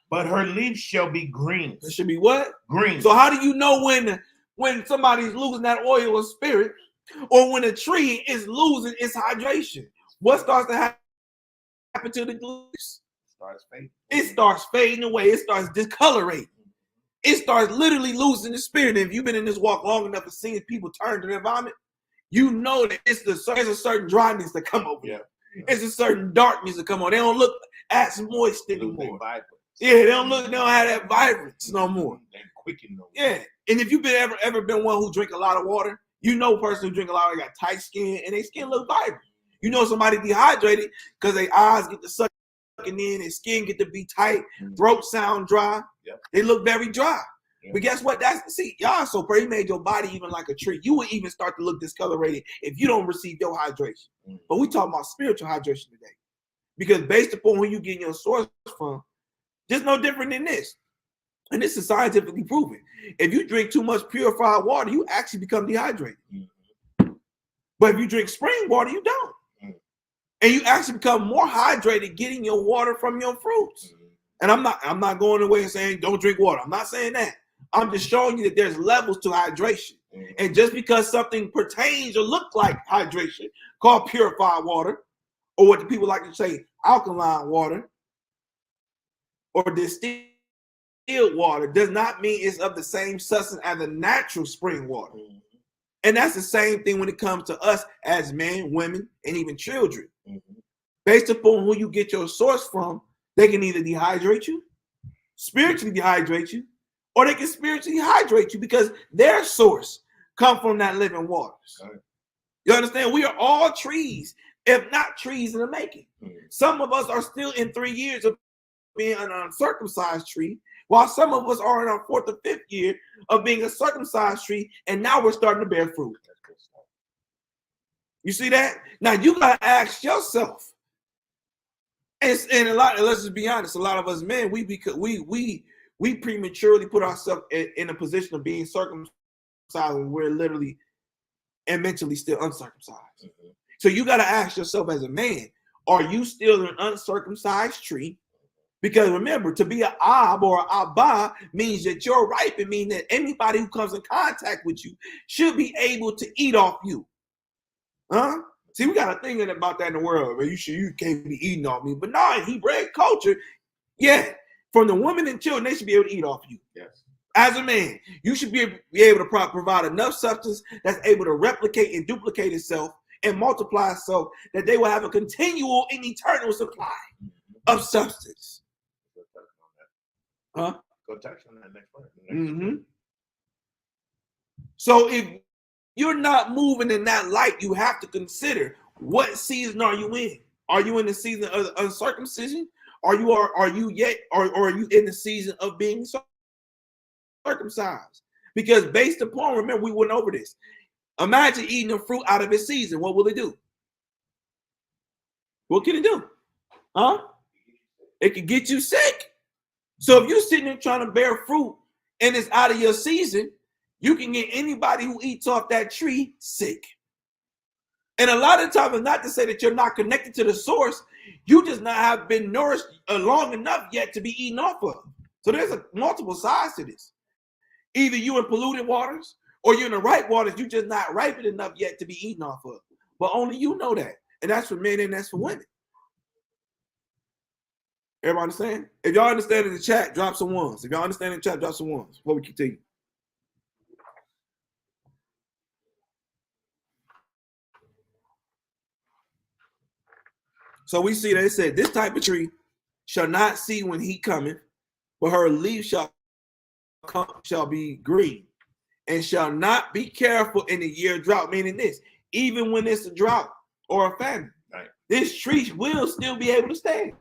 but her leaf shall be green. It should be what? Green. So how do you know when somebody's losing that oil of spirit, or when a tree is losing its hydration? What starts to happen to the leaves? It starts fading away. It starts discolorating. It starts literally losing the spirit. And if you've been in this walk long enough and seen people turn to their vomit, you know that there's a certain dryness that come over them. It's a certain darkness that come on. They don't look as moist anymore. They don't have that vibrance no more. Yeah. And if you've been ever been one who drink a lot of water, you know a person who drink a lot of water got tight skin and their skin look vibrant. You know somebody dehydrated because their eyes get to sucking in, their skin get to be tight, throat sound dry. They look very dry. But guess what? Y'all so pray, he made your body even like a tree. You would even start to look discolorated if you don't receive your hydration. But we talking about spiritual hydration today. Because based upon who you getting your source from, there's no different than this. And this is scientifically proven. If you drink too much purified water, you actually become dehydrated. But if you drink spring water, you don't. And you actually become more hydrated getting your water from your fruits. And I'm not going away and saying don't drink water. I'm not saying that. I'm just showing you that there's levels to hydration. And just because something pertains or looks like hydration, called purified water, or what the people like to say, alkaline water, or distilled water, does not mean it's of the same substance as the natural spring water. And that's the same thing when it comes to us as men, women, and even children. Based upon who you get your source from, they can either dehydrate you, spiritually dehydrate you, or they can spiritually hydrate you because their source come from that living waters. You understand? We are all trees, if not trees in the making. Some of us are still in 3 years of being an uncircumcised tree, while some of us are in our 4th or 5th year of being a circumcised tree, and now we're starting to bear fruit. You see that? Now you gotta ask yourself. And let's just be honest, a lot of us men, we prematurely put ourselves in a position of being circumcised when we're literally and mentally still uncircumcised. So you got to ask yourself as a man, are you still an uncircumcised tree? Because remember, to be an ab or an abba means that you're ripe. It means that anybody who comes in contact with you should be able to eat off you. See, we got a thing about that in the world, where you can't be eating off me. But no, in Hebraic culture, from the women and children, they should be able to eat off you. Yes. As a man, you should be able to provide enough substance that's able to replicate and duplicate itself and multiply so that they will have a continual and eternal supply of substance. Huh? Go touch on that next part. Mm-hmm. So if you're not moving in that light, you have to consider what season are you in. Are you in the season of uncircumcision? Are you in the season of being circumcised? Because based upon, remember, we went over this. Imagine eating a fruit out of its season. What will it do? What can it do? Huh? It can get you sick. So if you're sitting there trying to bear fruit and it's out of your season, you can get anybody who eats off that tree sick. And a lot of times, not to say that you're not connected to the source, you just not have been nourished long enough yet to be eaten off of. So there's multiple sides to this. Either you in polluted waters or you're in the right waters, you just not ripened enough yet to be eaten off of. But only you know that. And that's for men and that's for women. Everybody understand? If y'all understand in the chat, drop some ones. If y'all understand in the chat, drop some ones before we continue. So we see that it said, this type of tree shall not see when he cometh, but her leaves shall be green, and shall not be careful in the year of drought. Meaning this, even when it's a drought or a famine, right, this tree will still be able to stand.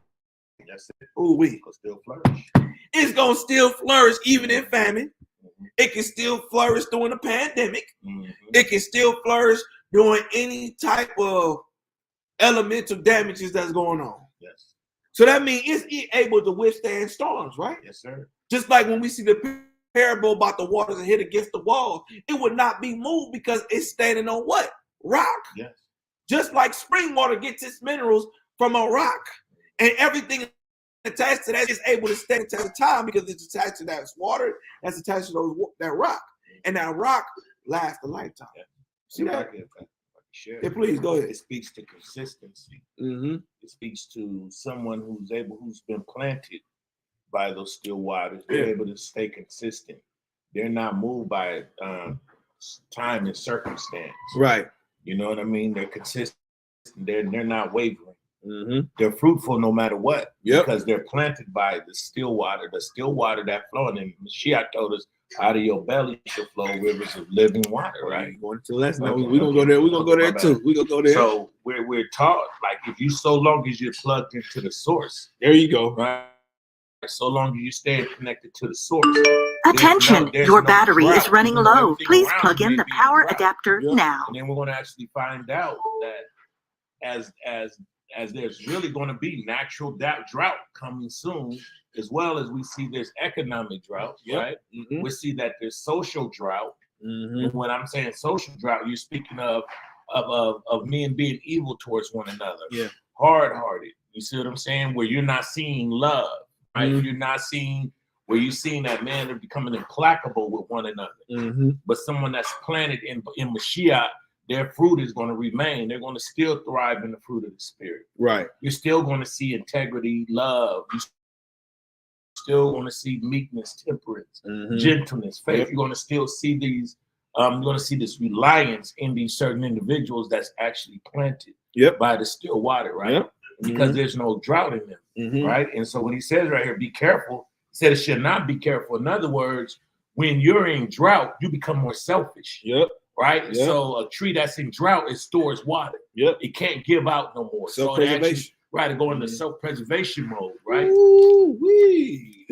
That's it. Ooh, It'll still flourish. It's gonna still flourish even in famine. Mm-hmm. It can still flourish during the pandemic. Mm-hmm. It can still flourish during any type of elemental damages that's going on. Yes. So that means it's able to withstand storms, right? Yes, sir. Just like when we see the parable about the waters that hit against the wall, it would not be moved because it's standing on what? Rock. Yes. Just like spring water gets its minerals from a rock, and everything attached to that is able to stand the test of time because it's attached to that water, that's attached to that rock, and that rock lasts a lifetime. Yeah. See that? Yeah, please go ahead. It speaks to consistency. Mm-hmm. It speaks to someone who's been planted by those still waters. They're able to stay consistent. They're not moved by time and circumstance. Right. You know what I mean? They're consistent. They're not wavering. Mm-hmm. They're fruitful no matter what. Yep. Because they're planted by the still water that flowing. And Mashiach told us, out of your belly shall flow rivers of living water, right? Going to let's know. We're gonna go there. We're gonna go there too. We're gonna go there. So we're taught, like, if you so long as you're plugged into the source. There you go. Right. So long as you stay connected to the source. Attention, your battery is running low. Please plug in the power adapter now. And then we're going to actually find out that as there's really going to be natural drought coming soon, as well as we see there's economic drought, right? Mm-hmm. We see that there's social drought. Mm-hmm. And when I'm saying social drought, you're speaking of men being evil towards one another. Yeah. Hard-hearted. You see what I'm saying? Where you're not seeing love. Right? Mm-hmm. You're not seeing where you're seeing that man are becoming implacable with one another. Mm-hmm. But someone that's planted in Mashiach, their fruit is going to remain. They're going to still thrive in the fruit of the Spirit. Right. You're still going to see integrity, love. You're still going to see meekness, temperance, gentleness, faith. Yep. You're going to still see these. You're going to see this reliance in these certain individuals that's actually planted by the still water, right? Yep. Because there's no drought in them, right? And so when he says right here, be careful, he said it should not be careful. In other words, when you're in drought, you become more selfish, right? Yep. So a tree that's in drought, it stores water. It can't give out no more. Self-preservation. So it go into self-preservation mode, right? Ooh-wee.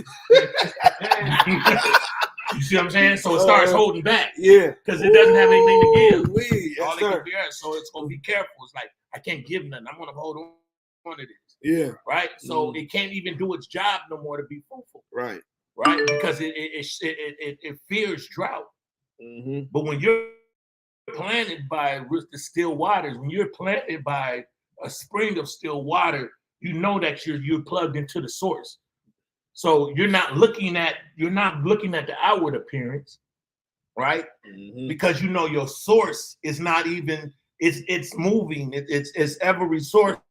You see what I'm saying? So it starts holding back. Yeah. Because it doesn't have anything to give. Yes, all it can be, so it's going to be careful. It's like, I can't give nothing. I'm going to hold on to this. Yeah. Right? So it can't even do its job no more to be fruitful. Right. Right? Because it fears drought. Mm-hmm. But when you're planted by the still waters, when you're planted by a spring of still water, you know that you're plugged into the source. So you're not looking at the outward appearance, right? Mm-hmm. Because you know your source is not even it's moving. It's ever resourceful.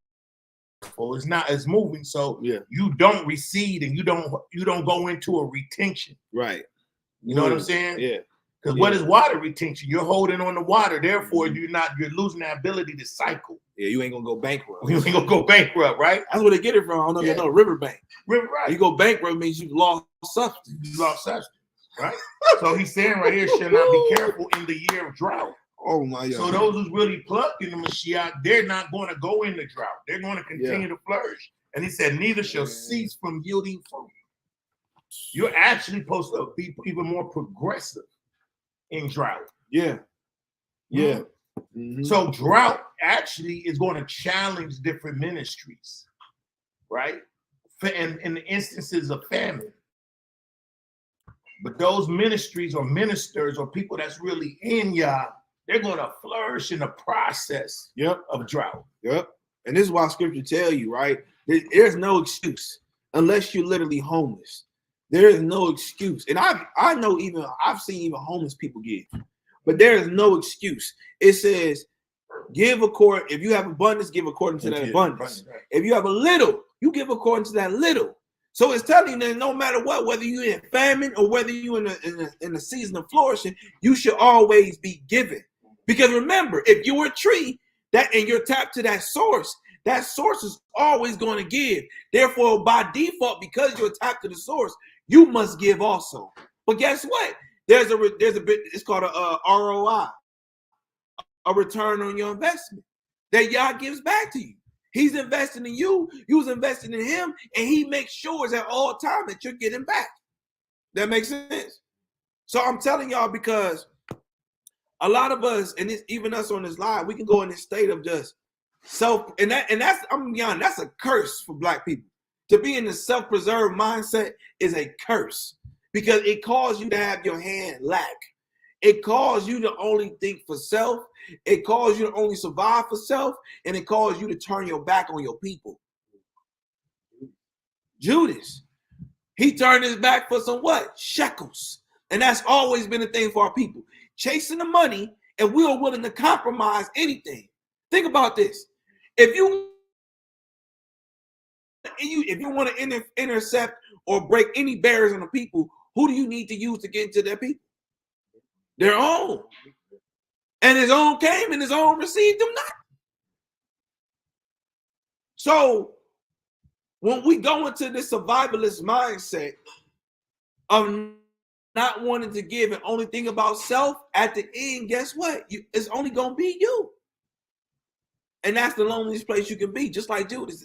It's moving. So you don't recede and you don't go into a retention. Right. You know what I'm saying? Yeah. Because what is water retention? You're holding on to water. Therefore, you're losing the ability to cycle. Yeah, you ain't gonna go bankrupt. You ain't gonna go bankrupt, right? That's where they get it from. I don't know if you know riverbank. Right. You go bankrupt means you lost substance. You lost substance, right? So he's saying right here, shall not be careful in the year of drought. Oh my God. So those who's really plugged in the Mashiach, they're not going to go in the drought. They're going to continue to flourish. And he said, neither shall cease from yielding fruit. You're actually supposed to be even more progressive in drought. Yeah. Yeah. Mm-hmm. So drought actually is going to challenge different ministries, right? And in the instances of famine. But those ministries or ministers or people that's really in Yah, they're going to flourish in the process of drought. Yep. And this is why Scripture tell you, right? There's no excuse unless you're literally homeless. There is no excuse. And I know I've seen even homeless people give. But there is no excuse. It says, give according, if you have abundance, give according to that abundance. Right. If you have a little, you give according to that little. So it's telling you that no matter what, whether you're in famine or whether you're in a season of flourishing, you should always be giving. Because remember, if you're a tree and you're tapped to that source is always going to give. Therefore, by default, because you're tapped to the source, you must give also. But guess what? There's a bit, it's called a ROI, a return on your investment that Yah gives back to you. He's investing in you, you was investing in him, and he makes sure at all times that you're getting back. That makes sense? So I'm telling y'all, because a lot of us, and even us on this live, we can go in this state of just self, and that's I'm beyond, that's a curse for Black people. To be in the self-preserved mindset is a curse because it causes you to have your hand lack. It causes you to only think for self. It causes you to only survive for self, and it causes you to turn your back on your people. Judas, he turned his back for some what? Shekels. And that's always been a thing for our people. Chasing the money, and we are willing to compromise anything. Think about this. If you want to intercept or break any barriers on the people, who do you need to use to get into their people? Their own. And his own came and his own received them not. So when we go into this survivalist mindset of not wanting to give and only think about self, at the end, guess what? It's only going to be you. And that's the loneliest place you can be, just like Judas.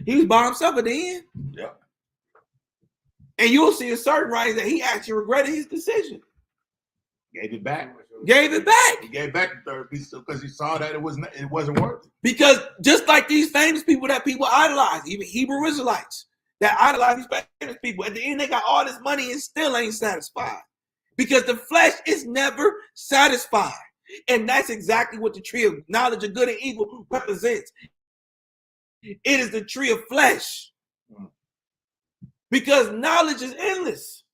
He was by himself at the end. Yeah. And you'll see a certain right that he actually regretted his decision. Gave it back. Gave it back. He gave back the third piece because he saw that it wasn't worth it. Because just like these famous people that people idolize, even Hebrew Israelites that idolize these famous people, at the end they got all this money and still ain't satisfied. Because the flesh is never satisfied. And that's exactly what the tree of knowledge of good and evil represents. It is the tree of flesh. Because knowledge is endless.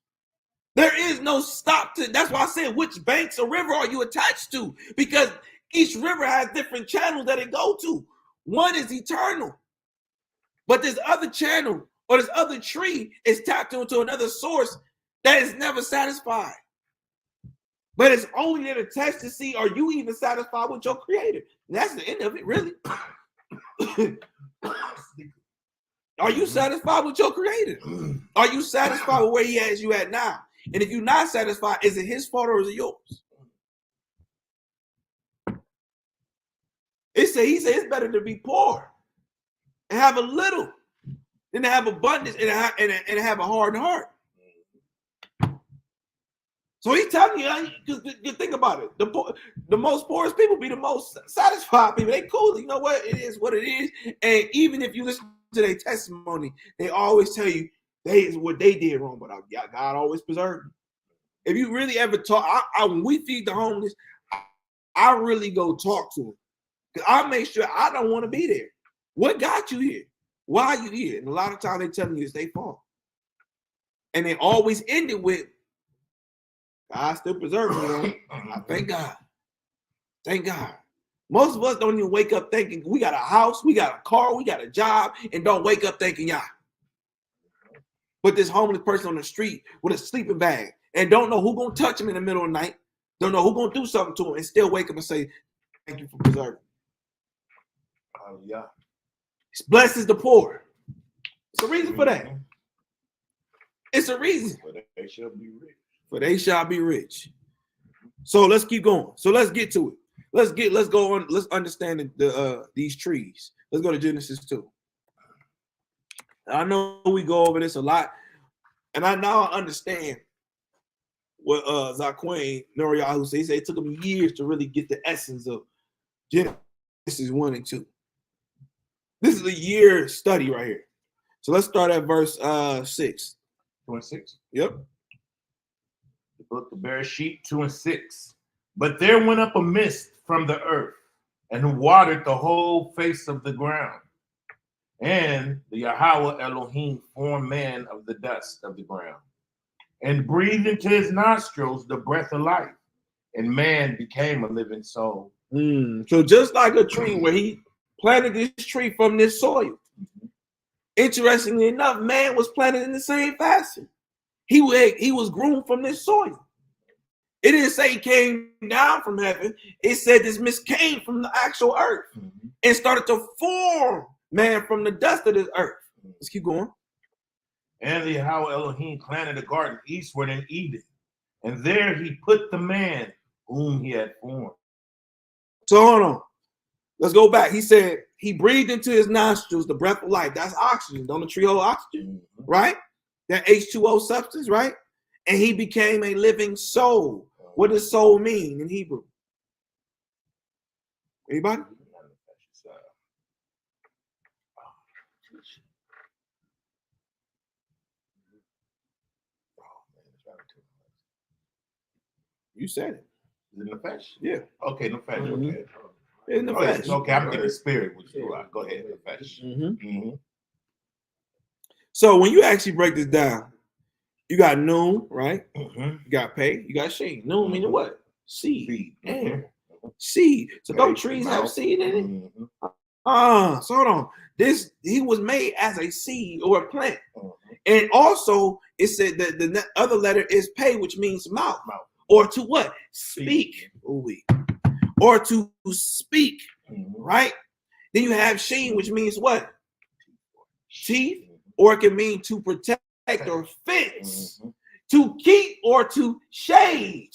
There is no stop to. That's why I said, which banks or river are you attached to? Because each river has different channels that it go to. One is eternal. But this other channel or this other tree is tapped into another source that is never satisfied. But it's only there to test to see, are you even satisfied with your creator? And that's the end of it, really. Are you satisfied with your creator? Are you satisfied with where he has you at now? And if you're not satisfied, is it his fault or is it yours? He said it's better to be poor and have a little than to have abundance and have a hardened heart. So he's telling you, you think about it. The most poorest people be the most satisfied people. They cool. You know what? It is what it is. And even if you listen to their testimony, they always tell you what they did wrong, but God always preserved them. If you really ever talk, when we feed the homeless, I really go talk to them. Because I make sure I don't want to be there. What got you here? Why are you here? And a lot of times they tell me it's their fault. And they always end it with, God still preserved me. I thank God. Thank God. Most of us don't even wake up thinking we got a house, we got a car, we got a job, and don't wake up thinking Yah. But this homeless person on the street with a sleeping bag and don't know who gonna touch him in the middle of the night, don't know who gonna do something to him, and still wake up and say, thank you for preserving. Hallelujah. Blesses the poor. It's a reason for that. It's a reason. For they shall be rich. For they shall be rich. So let's keep going. So let's get to it. Let's go on. Let's understand these trees. Let's go to Genesis 2. I know we go over this a lot, and I now understand what Zaquin Noriyahu said. He said it took him years to really get the essence of Genesis 1 and 2. This is a year study right here. So let's start at verse 6. 2 and 6. Yep. The book of Bereshit 2 and 6. But there went up a mist from the earth, and watered the whole face of the ground. And the Yahweh Elohim formed man of the dust of the ground, and breathed into his nostrils the breath of life, and man became a living soul. So just like a tree, where he planted this tree from this soil. Interestingly enough, man was planted in the same fashion. He was groomed from this soil. It didn't say he came down from heaven. It said this mist came from the actual earth and started to form man from the dust of this earth. Let's keep going. And the Yahweh Elohim planted a garden eastward in Eden, and there he put the man whom he had formed. So hold on. Let's go back. He said he breathed into his nostrils the breath of life. That's oxygen. Don't the tree hold oxygen? Right? That H2O substance, right? And he became a living soul. What does soul mean in Hebrew? Anybody? You said it. Is it nefesh? Yeah. Okay, nefesh. Okay. In the flesh. Okay, I'm getting the spirit. Go ahead, nefesh. So when you actually break this down, you got noon, right? You got pay, you got sheen. Noon meaning what? Seed. Seed. So don't trees have seed in it? So hold on. He was made as a seed or a plant. And also it said that the other letter is pay, which means mouth. Or to what? Speak. Or to speak. Right? Then you have sheen, which means what? Teeth. Or it can mean to protect or fence, to keep or to shade.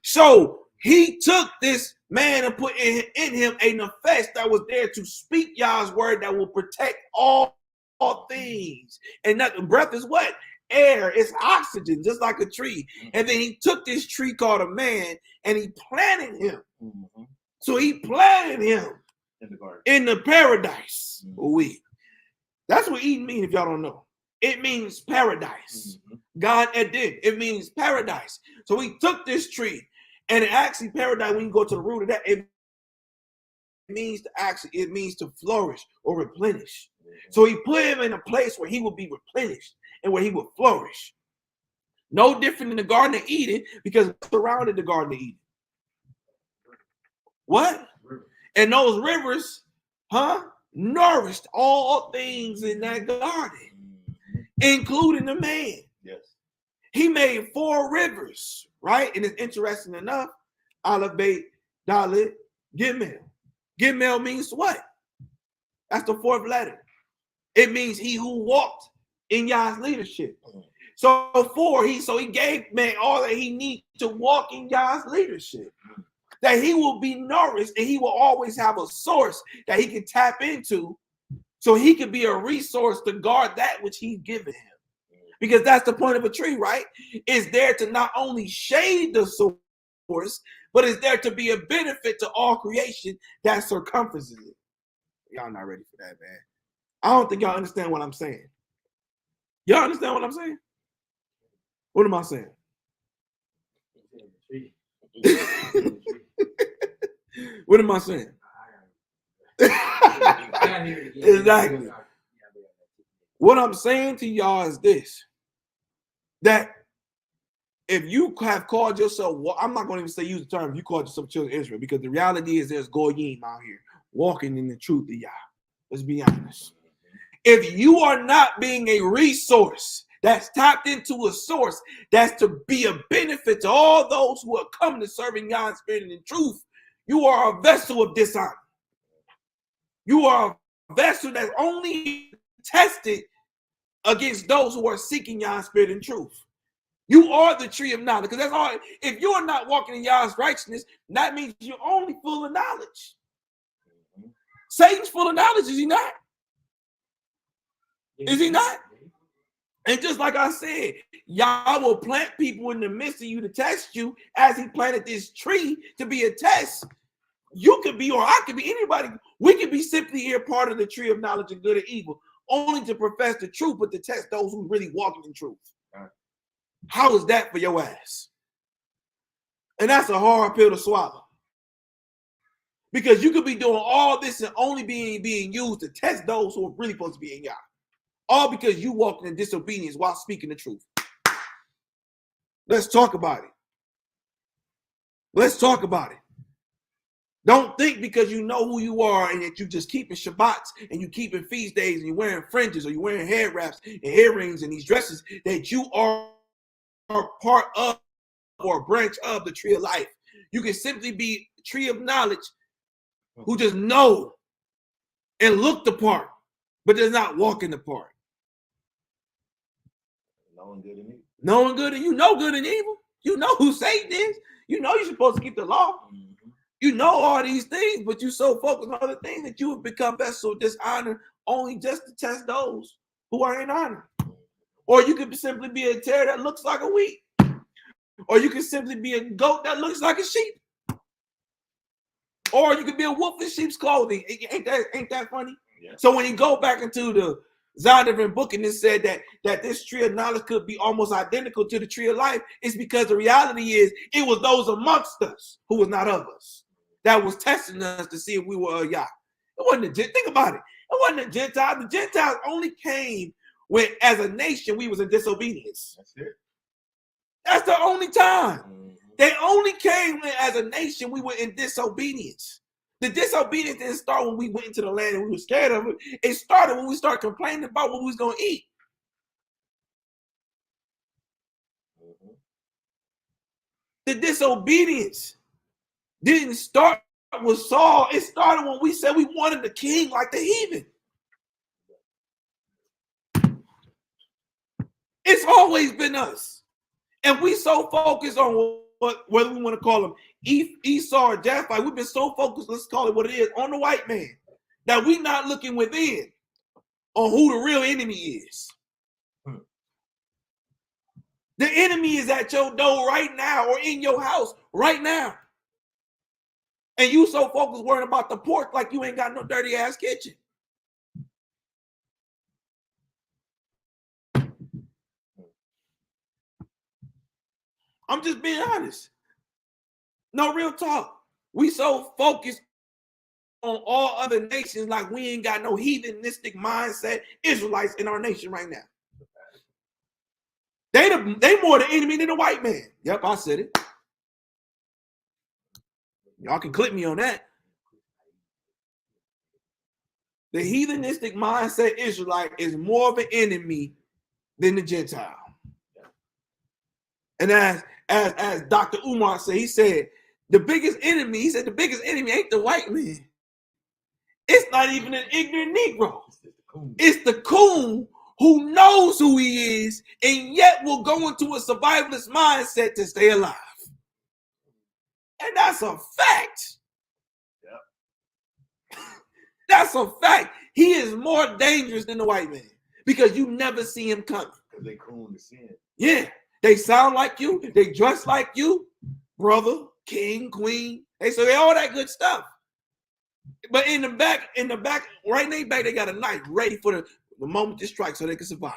So he took this man and put in him a nefesh that was there to speak Yah's word that will protect all things. And that breath is what? Air. It's oxygen, just like a tree. And then he took this tree called a man and he planted him. So he planted him in the garden, in the paradise. That's what Eden means, if y'all don't know. It means paradise. God Eden. It means paradise. So he took this tree, and it actually paradise, when you go to the root of that, it means to flourish or replenish. So he put him in a place where he would be replenished and where he would flourish. No different than the Garden of Eden, because it surrounded the Garden of Eden. What? And those rivers, nourished all things in that garden, including the man. Yes. He made 4 rivers, right? And it's interesting enough. Aleph, Beit, Dalet, Gimel. Gimel means what? That's the 4th letter. It means he who walked in Yah's leadership. So 4, he gave man all that he needs to walk in Yah's leadership. That he will be nourished and he will always have a source that he can tap into, so he can be a resource to guard that which he's given him. Because that's the point of a tree, right? It's there to not only shade the source, but it's there to be a benefit to all creation that circumferences it. Y'all not ready for that, man. I don't think y'all understand what I'm saying. Y'all understand what I'm saying? What am I saying? What am I saying? Exactly. What I'm saying to y'all is this: that if you have called yourself, I'm not going to even say use the term, you called yourself children of Israel, because the reality is there's Goyim out here walking in the truth of Yah. Let's be honest. If you are not being a resource that's tapped into a source that's to be a benefit to all those who are coming to serving God in spirit and in truth, you are a vessel of dishonor. You are a vessel that's only tested against those who are seeking God's spirit and truth. You are the tree of knowledge, because that's all. If you're not walking in God's righteousness, that means you're only full of knowledge. Satan's full of knowledge, is he not? Is he not? And just like I said, Yah will plant people in the midst of you to test you, as he planted this tree to be a test. You could be, or I could be, anybody. We could be simply here part of the tree of knowledge of good and evil, only to profess the truth, but to test those who really walking in truth. How is that for your ass? And that's a hard pill to swallow. Because you could be doing all this and only being used to test those who are really supposed to be in Yah. All because you walking in disobedience while speaking the truth. Let's talk about it. Let's talk about it. Don't think because you know who you are and that you just keeping Shabbats and you keeping feast days and you're wearing fringes or you're wearing hair wraps and earrings and these dresses that you are part of or a branch of the tree of life. You can simply be a tree of knowledge who just know and look the part, but does not walk in the part. Knowing good and evil. Knowing good and you know good and evil. You know who Satan is. You know you're supposed to keep the law. You know all these things, but you're so focused on other things that you have become vessel of dishonor only just to test those who are in honor. Or you could simply be a tear that looks like a wheat. Or you could simply be a goat that looks like a sheep. Or you could be a wolf in sheep's clothing. Ain't that funny? Yeah. So when you go back into the Zondervan book and it said that this tree of knowledge could be almost identical to the tree of life, it's because the reality is it was those amongst us who was not of us that was testing us to see if we were Yah. It wasn't think about it. It wasn't the Gentiles. The Gentiles only came when, as a nation, we was in disobedience. That's it. That's the only time. They only came when, as a nation, we were in disobedience. The disobedience didn't start when we went into the land and we were scared of it. It started when we started complaining about what we was going to eat. The disobedience didn't start with Saul. It started when we said we wanted the king like the heathen. It's always been us. And we so focused on whether we want to call him Esau or Japheth, we've been so focused, let's call it what it is, on the white man, that we're not looking within on who the real enemy is. The enemy is at your door right now or in your house right now. And you so focused worrying about the pork like you ain't got no dirty ass kitchen. I'm just being honest. No, real talk. We so focused on all other nations like we ain't got no heathenistic mindset Israelites in our nation right now. They more the enemy than the white man. Yep, I said it. Y'all can clip me on that. The heathenistic mindset Israelite is more of an enemy than the Gentile. And as Dr. Umar said, he said, the biggest enemy ain't the white man. It's not even an ignorant Negro. It's the coon who knows who he is and yet will go into a survivalist mindset to stay alive. And that's a fact. Yep. That's a fact. He is more dangerous than the white man because you never see him coming. Because they coon to sin. Yeah. They sound like you. They dress like you. Brother, king, queen. They say all that good stuff. But in the back, right in their back, they got a knife ready for the moment it strikes so they can survive.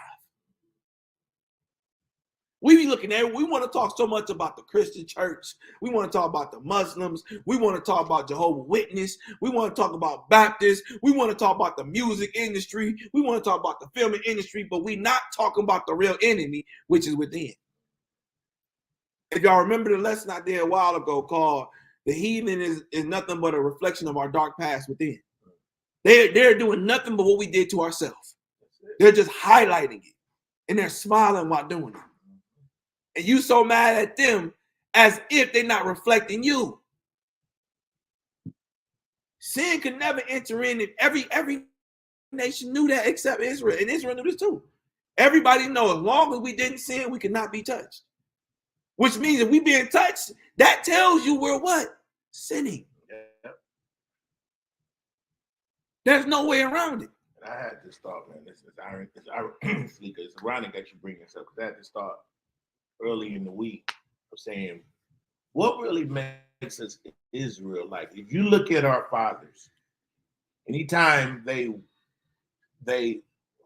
We be looking at it. We want to talk so much about the Christian church. We want to talk about the Muslims. We want to talk about Jehovah's Witness. We want to talk about Baptists. We want to talk about the music industry. We want to talk about the film industry, but we're not talking about the real enemy, which is within. If y'all remember the lesson I did a while ago called The Heathen is nothing but a reflection of our dark past within. They're doing nothing but what we did to ourselves. They're just highlighting it. and they're smiling while doing it. And you so mad at them as if they're not reflecting you. Sin could never enter in. Every nation knew that except Israel. And Israel knew this too. Everybody knows as long as we didn't sin, we cannot be touched. Which means if we being touched, that tells you we're what? Sinning. Yep. There's no way around it. I had this thought, man. It's ironic that you bring this up, because I had this thought early in the week of saying, what really makes us Israel-like? If you look at our fathers, anytime we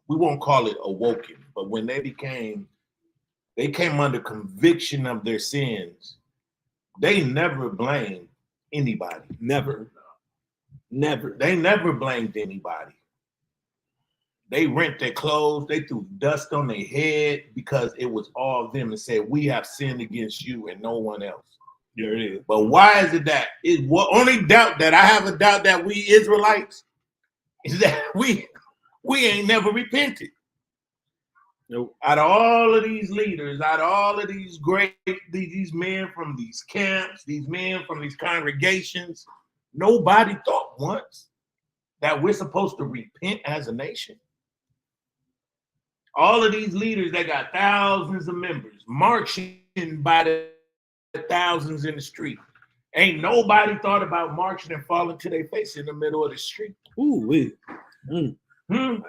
won't call it awoken, but when they came under conviction of their sins, they never blamed anybody. Never. They never blamed anybody. They rent their clothes. They threw dust on their head because it was all them and said, we have sinned against you and no one else. There it is. But why is it that? Only doubt that I have a doubt that we Israelites is that we ain't never repented. Nope. Out of all of these leaders, out of all of these these men from these camps, these men from these congregations, nobody thought once that we're supposed to repent as a nation. All of these leaders that got thousands of members marching by the thousands in the street. Ain't nobody thought about marching and falling to their face in the middle of the street. Ooh, wait.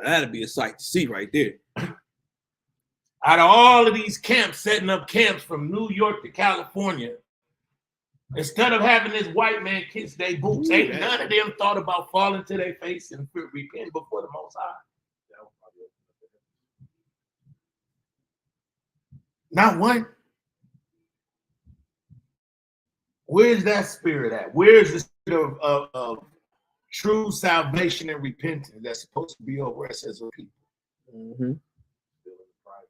That'd be a sight to see right there. Out of all of these camps, setting up camps from New York to California, instead of having this white man kiss their boots, ain't none of them thought about falling to their face and repent before the Most High. Not one. Where's that spirit at? Where's the spirit of true salvation and repentance that's supposed to be over us as a people? Mm-hmm.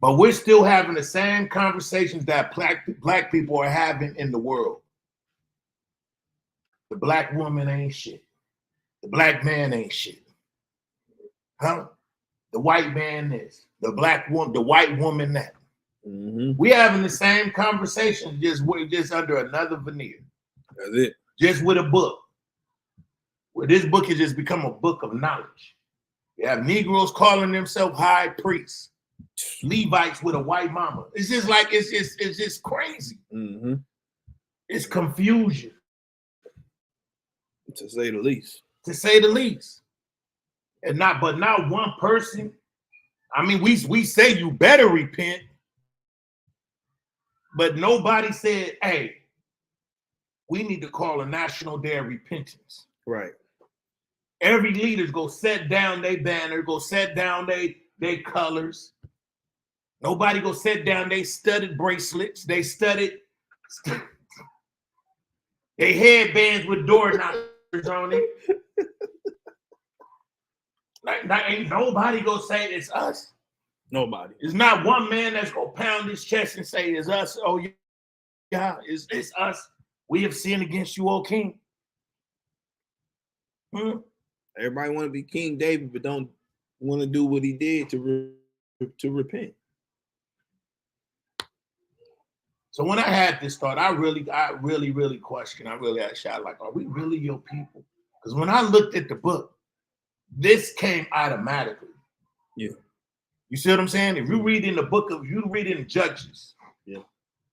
But we're still having the same conversations that black people are having in the world. The black woman ain't shit. The black man ain't shit. Huh? The white man is. The white woman that. Mm-hmm. We having the same conversation, just under another veneer. That's it. Just with a book. Well, this book has just become a book of knowledge. You have Negroes calling themselves high priests, Levites with a white mama. It's just like it's just crazy. Mm-hmm. It's confusion, to say the least. To say the least. And not one person. I mean, we say you better repent. But nobody said, hey, we need to call a national day of repentance. Right. Every leader's go set down their banner, go set down their colors. Nobody go set down they studded bracelets. They studded they headbands with door knockers on it. Like ain't nobody go say it's us. Nobody. It's not one man that's gonna pound his chest and say it's us. Oh yeah, it's us. We have sinned against you, O King. Everybody want to be King David, but don't want to do what he did to repent. So when I had this thought, I really questioned. I really had a shot like, are we really your people? Because when I looked at the book, this came automatically. Yeah. You see what I'm saying? If you read in the book of, you read in Judges. Yeah.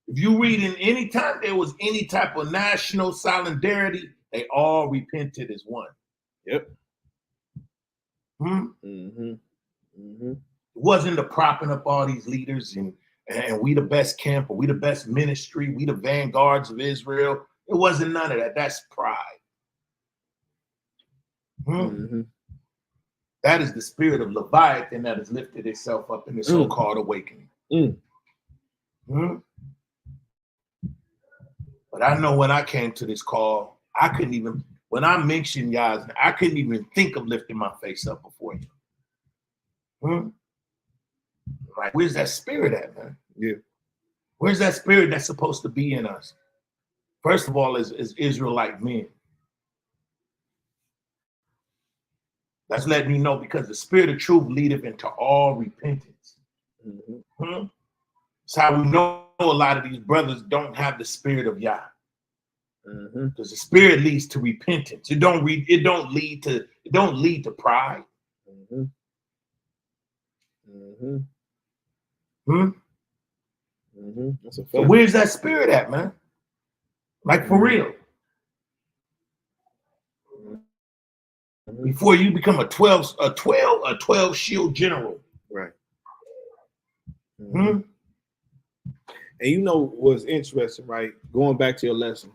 If you read in any time there was any type of national solidarity, they all repented as one. Yep. Mm-hmm. It wasn't the propping up all these leaders and we the best camp or we the best ministry, we the vanguards of Israel. It wasn't none of that. That's pride. That is the spirit of Leviathan that has lifted itself up in the so-called awakening. But I know when I came to this call, I couldn't even, when I mentioned y'all, I couldn't even think of lifting my face up before you. Like, where's that spirit at, man? Yeah. Where's that spirit that's supposed to be in us? First of all, is Israelite men. That's letting me know, because the spirit of truth leadeth into all repentance. Mm-hmm. That's how we know a lot of these brothers don't have the spirit of Yah. Because the spirit leads to repentance. It don't lead to pride. That's a fact. So where's that spirit at, man? Like for real. Before you become a 12 shield general. Right. And you know what's interesting, right? Going back to your lesson.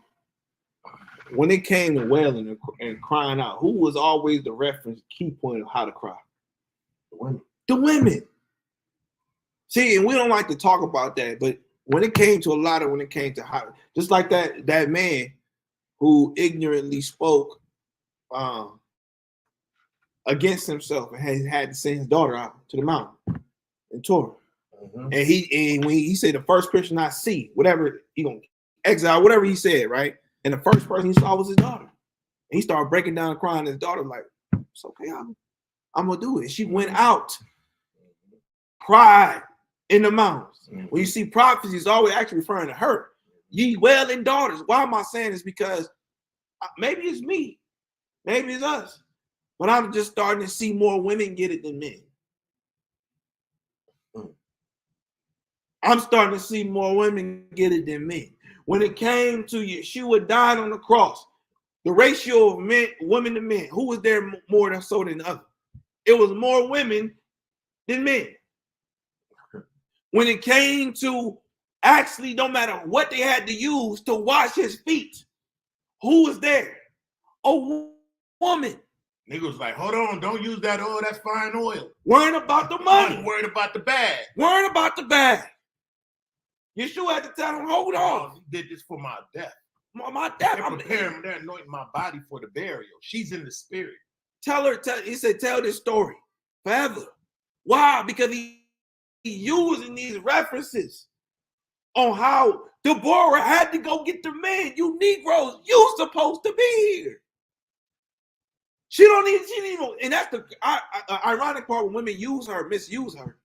When it came to wailing and crying out, who was always the reference key point of how to cry? The women. See, and we don't like to talk about that, but when it came to how, just like that man who ignorantly spoke against himself and had to send his daughter out to the mountain and Torah. And when he said the first Christian I see, whatever he gonna exile, whatever he said, right? And the first person he saw was his daughter. And he started breaking down and crying. His daughter like, it's okay, I'm gonna do it. She went out, cried in the mountains. When you see prophecy, it's always actually referring to her. Ye wailing daughters. Why am I saying this? Because maybe it's me, maybe it's us, but I'm just starting to see more women get it than men. I'm starting to see more women get it than men. When it came to Yeshua dying on the cross, the ratio of women to men, who was there more than so than the other? It was more women than men. When it came to actually, no matter what they had to use to wash his feet, who was there? A woman. Nigga was like, hold on, don't use that oil, that's fine oil. Worrying about the money. Worried about the bag. Worrying about the bag. Yeshua had to tell him, hold on. He did this for my death. My death. I'm preparing, they're anointing my body for the burial. She's in the spirit. He said, tell this story forever. Why? Because he using these references on how Deborah had to go get the men. You Negroes, you supposed to be here. She didn't even, and that's the ironic part when women misuse her.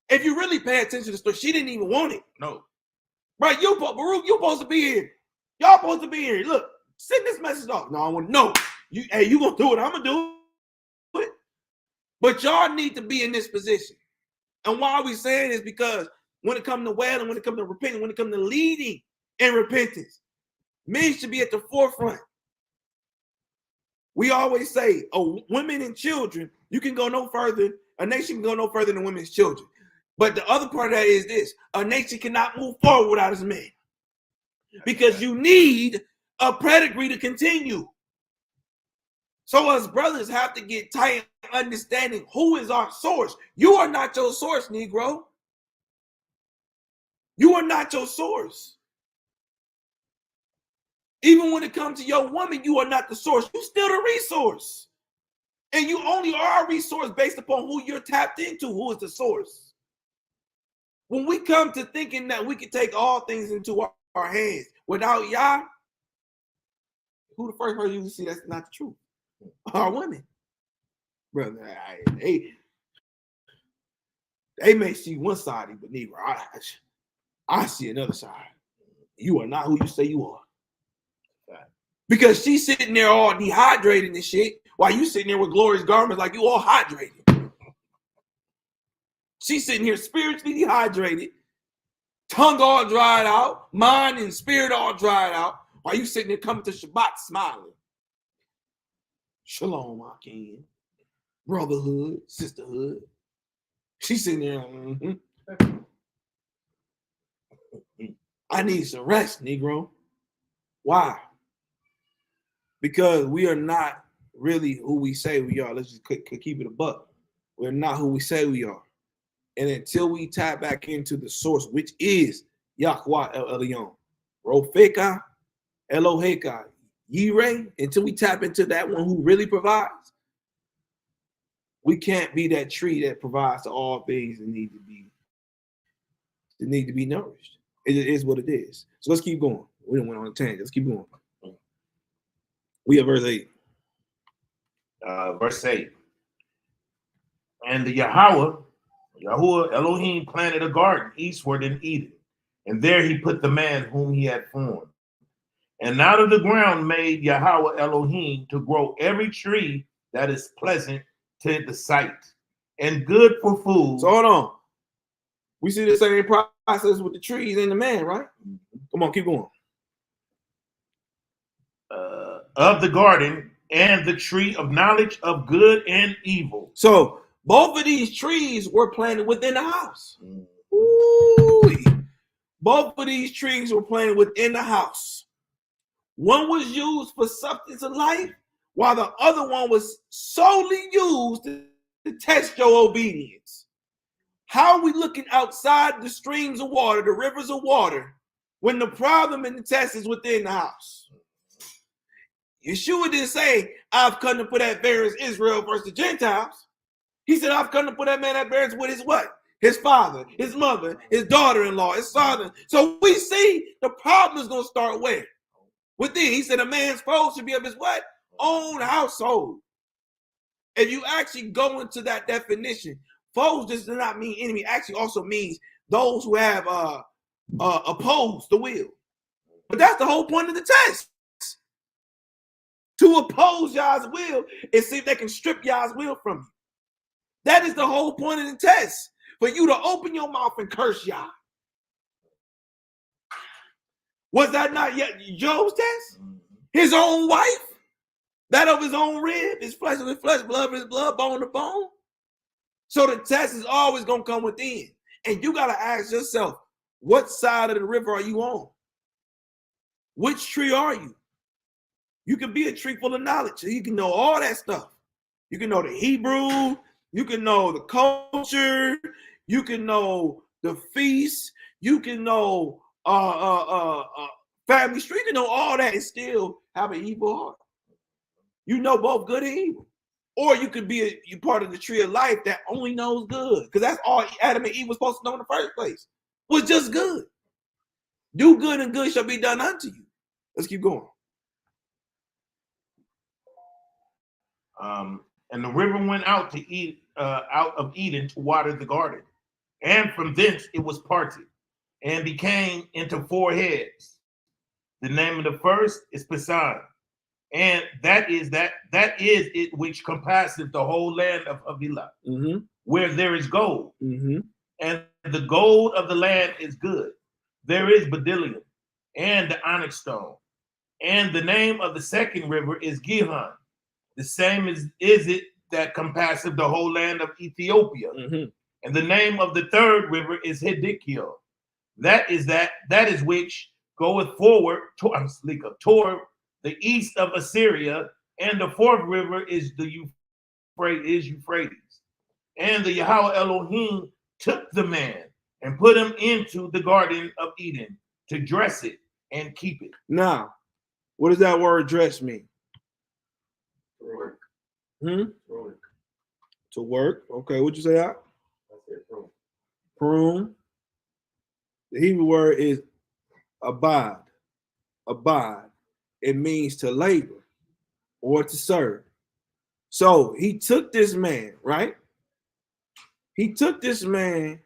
If you really pay attention to the story, she didn't even want it. No. Right, Baruch, you supposed to be here. Y'all supposed to be here. Look, send this message off. No, I want to know. You gonna do it, I'm gonna do it. But y'all need to be in this position. And why are we saying this? Because when it comes to wailing, when it comes to repenting, when it comes to leading in repentance, men should be at the forefront. We always say, women and children, you can go no further. A nation can go no further than women's children. But the other part of that is this: a nation cannot move forward without its men. Because you need a pedigree to continue. So us brothers have to get tight understanding who is our source. You are not your source, Negro. You are not your source. Even when it comes to your woman, you are not the source. You still the resource. And you only are a resource based upon who you're tapped into, who is the source. When we come to thinking that we can take all things into our hands without Yah, who the first person you see that's not the truth? Our women. Brother, they may see one side, but neither. I see another side. You are not who you say you are. Because she's sitting there all dehydrated and shit, while you sitting there with glorious garments like you all hydrated. She's sitting here spiritually dehydrated, tongue all dried out, mind and spirit all dried out, while you sitting there coming to Shabbat smiling. Shalom, Akin. Brotherhood, sisterhood. She's sitting there. I need some rest, Negro. Why? Because we are not really who we say we are. Let's just keep it a buck. We're not who we say we are. And until we tap back into the source, which is Yahweh El Elyon, Rofeka, Eloheka, Yireh, until we tap into that one who really provides, we can't be that tree that provides to all things that need to be nourished. It is what it is. So let's keep going. We don't went on a tangent. Let's keep going. We have verse 8. Verse 8. And the Yahweh, Yahuwah Elohim planted a garden eastward in Eden, and there he put the man whom he had formed. And out of the ground made Yahweh Elohim to grow every tree that is pleasant to the sight and good for food. So hold on. We see the same process with the trees and the man, right? Come on, keep going. Of the garden and the tree of knowledge of good and evil. So both of these trees were planted within the house. Ooh. Both of these trees were planted within the house. One was used for substance of life, while the other one was solely used to test your obedience. How are we looking outside the streams of water, the rivers of water, when the problem and the test is within the house? Yeshua didn't say, I've come to put at variance Israel versus the Gentiles. He said, I've come to put that man at variance with his what? His father, his mother, his daughter-in-law, his son. So we see the problem is going to start where? Within. He said a man's foe should be of his what? Own household. If you actually go into that definition, foes does not mean enemy. Actually also means those who have opposed the will. But that's the whole point of the test. To oppose Yah's will and see if they can strip Yah's will from you. That is the whole point of the test. For you to open your mouth and curse Yah. Was that not yet Job's test? His own wife? That of his own rib? His flesh of his flesh, blood of his blood, bone to bone? So the test is always going to come within. And you got to ask yourself, what side of the river are you on? Which tree are you? You can be a tree full of knowledge. So you can know all that stuff. You can know the Hebrew. You can know the culture. You can know the feast. You can know family street. You can know all that and still have an evil heart. You know both good and evil. Or you could be you part of the tree of life that only knows good. Because that's all Adam and Eve was supposed to know in the first place. Was just good. Do good and good shall be done unto you. Let's keep going. And the river went out of Eden to water the garden. And from thence it was parted and became into four heads. The name of the first is Pison. And that is it which compasseth the whole land of Havilah, where there is gold. And the gold of the land is good. There is bdellium and the onyx stone. And the name of the second river is Gihon. The same is it that compasseth the whole land of Ethiopia. And the name of the third river is Hiddekel. That is which goeth forward toward the east of Assyria. And the fourth river is the Euphrates. And the Yahweh Elohim took the man and put him into the garden of Eden to dress it and keep it. Now, what does that word dress mean? To work. Okay, what'd you say, Al? I said prune. Prune. The Hebrew word is abad. Abad. It means to labor or to serve. So he took this man, right? He took this man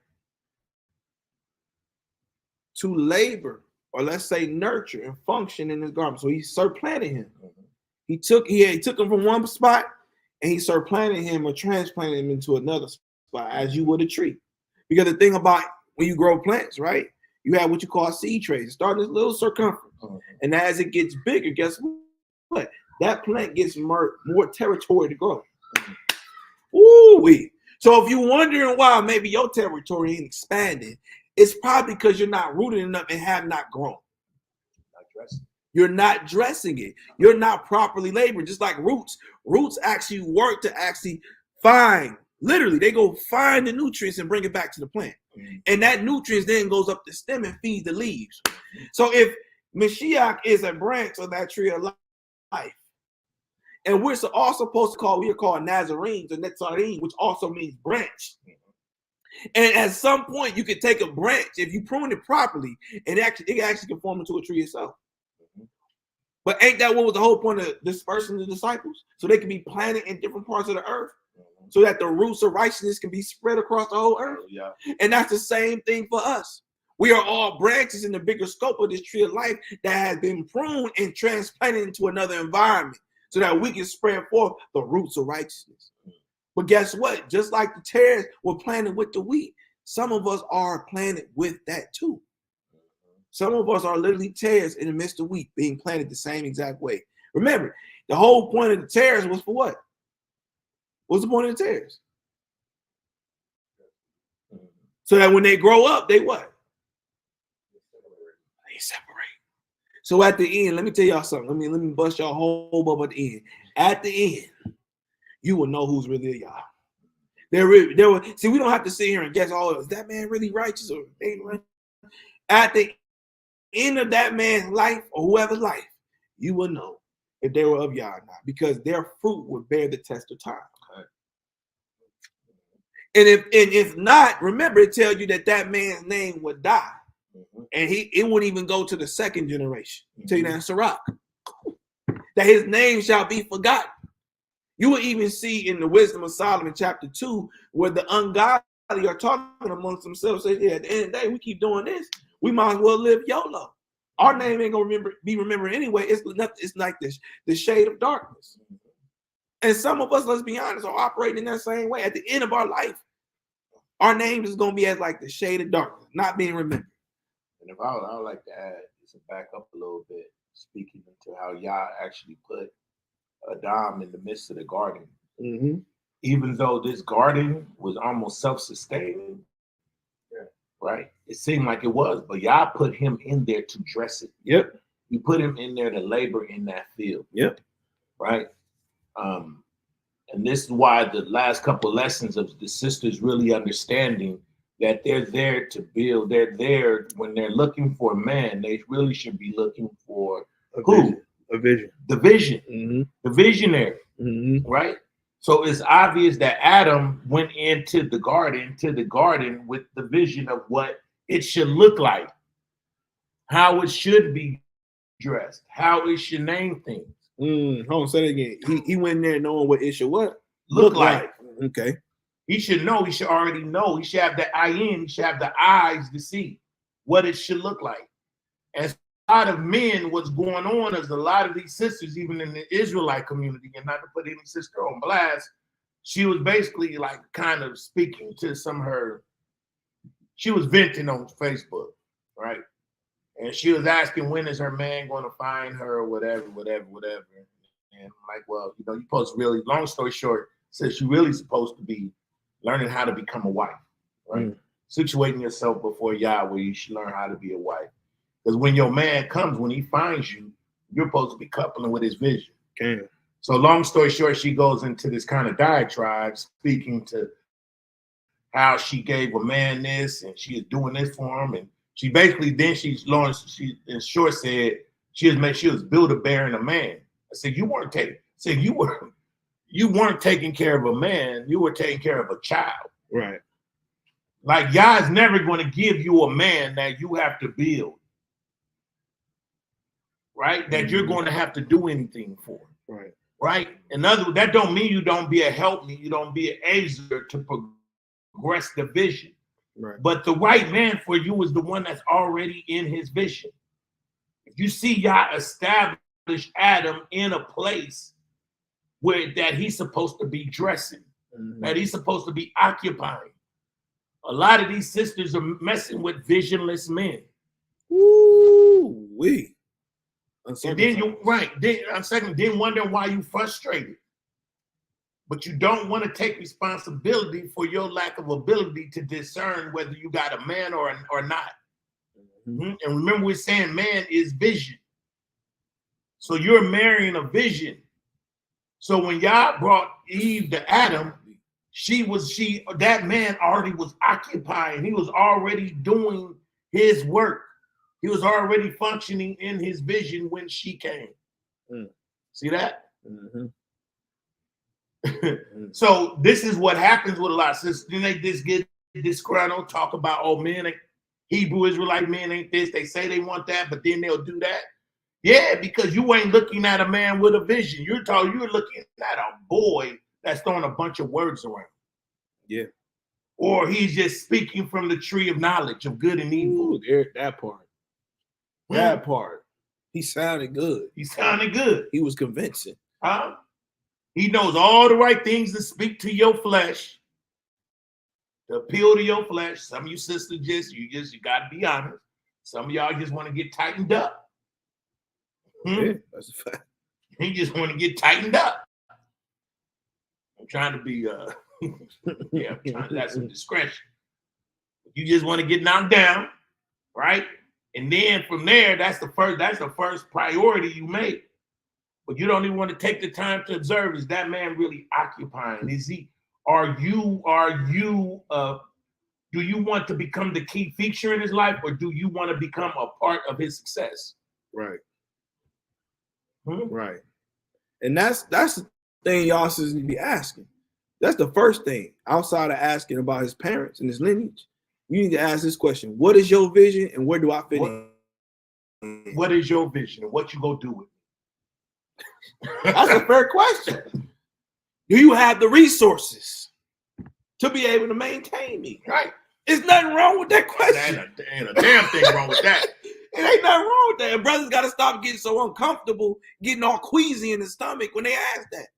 to labor, or let's say nurture and function in his garden. So he surplanted him. He took him from one spot and he surplanted him or transplanted him into another spot as you would a tree. Because the thing about when you grow plants, right? You have what you call seed trays. Start this little circumference. And as it gets bigger, guess what? That plant gets more territory to grow. Ooh-wee. So if you're wondering why maybe your territory ain't expanding, it's probably because you're not rooted enough and have not grown. You're not dressing it. You're not properly laboring, just like roots. Roots actually work to actually find, literally, they go find the nutrients and bring it back to the plant. And that nutrients then goes up the stem and feeds the leaves. So if Mashiach is a branch of that tree of life, and we're also supposed to call Nazarenes or Netzarim, which also means branch. And at some point, you can take a branch, if you prune it properly, and it actually can form into a tree itself. But ain't that what was the whole point of dispersing the disciples? So they can be planted in different parts of the earth. so that the roots of righteousness can be spread across the whole earth. Yeah. And that's the same thing for us. We are all branches in the bigger scope of this tree of life that has been pruned and transplanted into another environment so that we can spread forth the roots of righteousness. But guess what? Just like the tares were planted with the wheat, some of us are planted with that too. Some of us are literally tares in the midst of wheat being planted the same exact way. Remember, the whole point of the tares was for what? What's the point of the tares? So that when they grow up, they what? They separate. So at the end, let me tell y'all something. Let me bust y'all whole bubble at the end. At the end, you will know who's really y'all. See, we don't have to sit here and guess, oh, is that man really righteous or they right? At the end of that man's life or whoever's life, you will know if they were of Yah or not, because their fruit would bear the test of time. And if not, remember it tells you that man's name would die. And it wouldn't even go to the second generation. Tell you that in Sirach. That his name shall be forgotten. You will even see in the Wisdom of Solomon, chapter 2, where the ungodly are talking amongst themselves. Say, yeah, at the end of the day, we keep doing this. We might as well live YOLO. Our name ain't gonna be remembered anyway. It's like this, the shade of darkness. And some of us, let's be honest, are operating in that same way. At the end of our life, our name is gonna be as like the shade of darkness, not being remembered. And if I would like to add, just to back up a little bit, speaking into how Yah actually put Adam in the midst of the garden. Mm-hmm. Even though this garden was almost self-sustaining, right? It seemed like it was, but Yah put him in there to dress it. Yep. He put him in there to labor in that field. Yep. Right? And this is why the last couple lessons of the sisters really understanding that they're there to build. They're there when they're looking for a man. They really should be looking for A vision. The vision. Mm-hmm. The visionary. Mm-hmm. Right? So it's obvious that Adam went into the garden with the vision of what it should look like, how it should be dressed, how it should name things. Hold on, say that again. He went in there knowing what it should what? Look like. Okay. He should know. He should already know. He should have the Ayin. He should have the eyes to see what it should look like. And a lot of men, what's going on is a lot of these sisters, even in the Israelite community, and not to put any sister on blast, she was basically like kind of speaking to some of her, she was venting on Facebook, right? And she was asking, when is her man going to find her or whatever. And I'm like, well, you're supposed to really, long story short, says you're really supposed to be learning how to become a wife, right? Situating yourself before Yah where you should learn how to be a wife. Because when your man comes, when he finds you, you're supposed to be coupling with his vision. Okay. So long story short, she goes into this kind of diatribe, speaking to how she gave a man this and she is doing this for him. And she basically, then she in short said, she was builder bearing a man. I said, you weren't taking care of a man, you were taking care of a child. Right. Like Yah is never going to give you a man that you have to build. Right? That you're going to have to do anything for. Right. Right? In other words, that don't mean you don't be a helpmeet, you don't be an aider to progress the vision. Right. But the right man for you is the one that's already in his vision. If you see Yah establish Adam in a place where that he's supposed to be dressing, that he's supposed to be occupying. A lot of these sisters are messing with visionless men. Woo-wee. And then then wonder why you frustrated. But you don't want to take responsibility for your lack of ability to discern whether you got a man or not. And remember, we're saying man is vision. So you're marrying a vision. So when Yah brought Eve to Adam, that man already was occupying. He was already doing his work. He was already functioning in his vision when she came. See that? So this is what happens with a lot of sisters. Then they just get disgruntled, talk about, oh, men, Hebrew Israelite men ain't this. They say they want that, but then they'll do that. Yeah, because you ain't looking at a man with a vision. You're looking at a boy that's throwing a bunch of words around. Yeah. Or he's just speaking from the tree of knowledge of good and evil. Ooh, that part. That part. He sounded good. He sounded good. He was convincing. Huh? He knows all the right things to speak to your flesh, to appeal to your flesh. Some of you sisters you got to be honest. Some of y'all just want to get tightened up. Yeah, that's a fact. You just want to get tightened up. I'm trying to be, I'm trying to have some discretion. You just want to get knocked down, right? And then from there, that's the first priority you make. But you don't even want to take the time to observe, is that man really occupying? Do you want to become the key feature in his life, or do you want to become a part of his success? Right. Right. And that's the thing y'all should be asking. That's the first thing, outside of asking about his parents and his lineage. You need to ask this question: what is your vision, and where do I fit in? What is your vision, and what you gonna do with it? That's a fair question. Do you have the resources to be able to maintain me? Right. There's nothing wrong with that question. Ain't a damn thing wrong with that. It ain't nothing wrong with that. And brothers got to stop getting so uncomfortable, getting all queasy in the stomach when they ask that.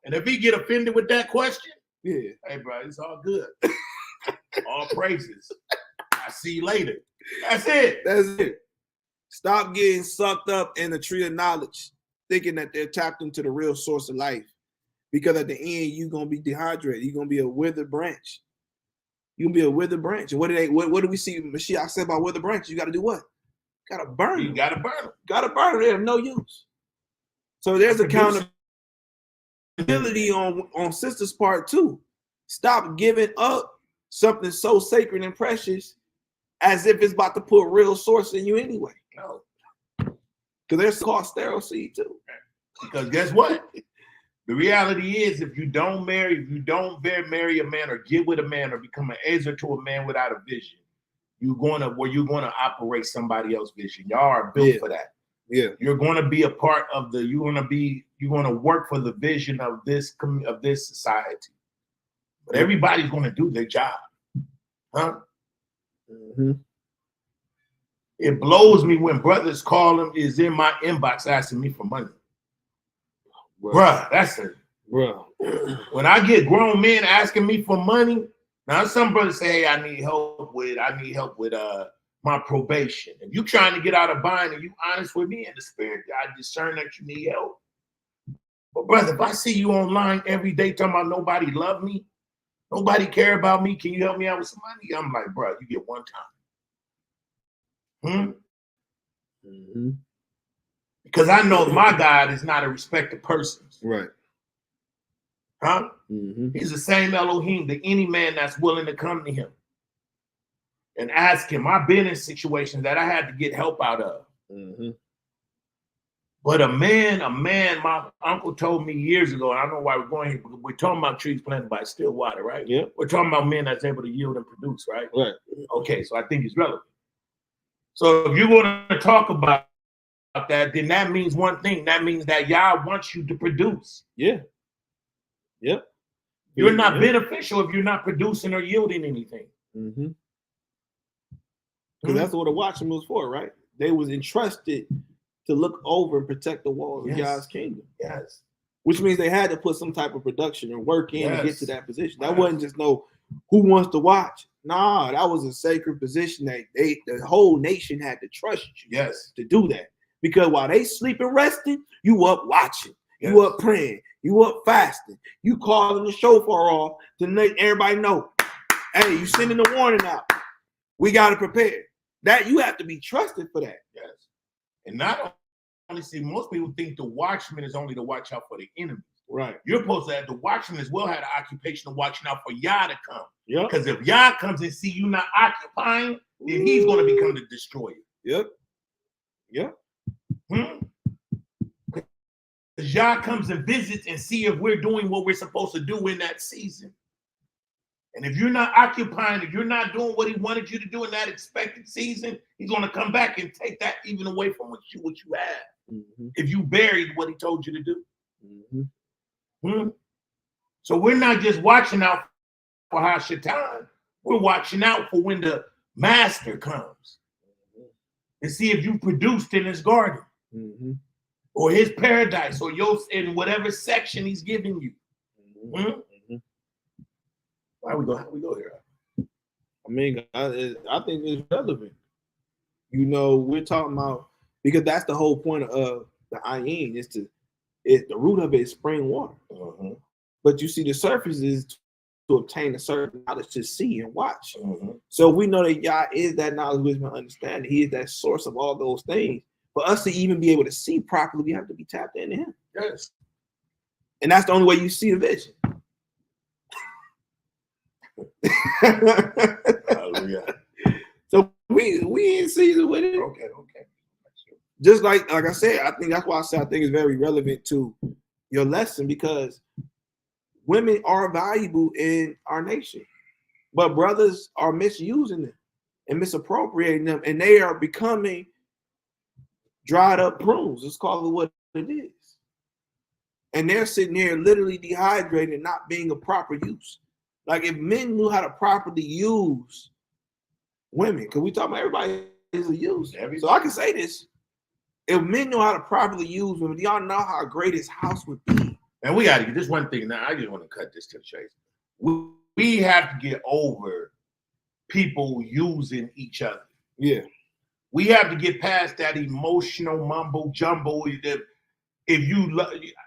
And if he get offended with that question, yeah, hey, bro, it's all good. All praises. I see you later. That's it. That's it. Stop getting sucked up in the tree of knowledge, thinking that they're tapped into the real source of life. Because at the end, you're going to be dehydrated. You're going to be a withered branch. You're going to be a withered branch. And what do we see Mashiach said about withered branches? You got to do what? You got to burn them. You got to burn them. Got to burn them. They have no use. So there's accountability on sister's part too. Stop giving up something so sacred and precious as if it's about to put real source in you anyway. No. Because there's called sterile seed too. Because guess what? The reality is, if you don't marry a man or get with a man or become an Ezer to a man without a vision, you're going to operate somebody else's vision. Y'all are built for that. Yeah. You're going to be a part of you're going to work for the vision of this society. But everybody's going to do their job. Huh? Mm-hmm. It blows me when brothers call him is in my inbox asking me for money. Bruh, that's it. Bruh. When I get grown men asking me for money, now some brothers say, hey, I need help with my probation. If you trying to get out of buying and you honest with me in the spirit, I discern that you need help. But brother, if I see you online every day talking about nobody love me, nobody care about me, can you help me out with some money? I'm like, bro, you get one time. Mm-hmm. Because I know my God is not a respecter of persons. Right. Huh? Mm-hmm. He's the same Elohim to any man that's willing to come to him and ask him. I've been in situations that I had to get help out of. Mm-hmm. But a man, my uncle told me years ago, and I don't know why we're going here, we're talking about trees planted by still water, right? Yeah. We're talking about men that's able to yield and produce, right? Right. Okay, so I think it's relevant. So if you're going to talk about that, then that means one thing. That means that Yah wants you to produce. Yeah. Yep. You're not beneficial if you're not producing or yielding anything. Mm-hmm. Because that's what a watchman was for, right? They was entrusted to look over and protect the walls of Yah's kingdom. Yes. Which means they had to put some type of production and work in to get to that position. That Yes. wasn't just who wants to watch. Nah, that was a sacred position that the whole nation had to trust you to do that. Because while they sleep and resting, you up watching, you up praying, you up fasting, you calling the shofar off to let everybody know, hey, you sending the warning out. We got to prepare. That you have to be trusted for that. Yes. And not only see, most people think the watchman is only to watch out for the enemy. Right. You're supposed to have the watchman as well had the occupation of watching out for Yah to come. Yeah. Because if Yah comes and see you not occupying, then he's going to become the destroyer. Yep. Yep. Because Yah comes and visits and see if we're doing what we're supposed to do in that season. And if you're not occupying, if you're not doing what he wanted you to do in that expected season, he's going to come back and take that even away from what you have. Mm-hmm. If you buried what he told you to do. Mm-hmm. So we're not just watching out for Hashatan. We're watching out for when the master comes to see if you produced in his garden or his paradise or your in whatever section he's giving you. How we go here? I mean, I think it's relevant. You know, we're talking about, because that's the whole point of the Ayin, is the root of it is spring water. But you see, the surface is to obtain a certain knowledge to see and watch. So we know that Yah is that knowledge, wisdom, and understanding. He is that source of all those things. For us to even be able to see properly, we have to be tapped into him. Yes. And that's the only way you see the vision. Hallelujah. So we in season with it. Okay. Just like I said, I think that's why I say I think it's very relevant to your lesson, because women are valuable in our nation, but brothers are misusing them and misappropriating them, and they are becoming dried up prunes. Let's call it what it is. And they're sitting here literally dehydrated, not being of proper use. Like, if men knew how to properly use women, because we talk about everybody is a user. So I can say this. If men know how to properly use women, do y'all know how great his house would be? And we got to get this one thing. Now, I just want to cut this to the chase. We have to get over people using each other. Yeah. We have to get past that emotional mumbo jumbo.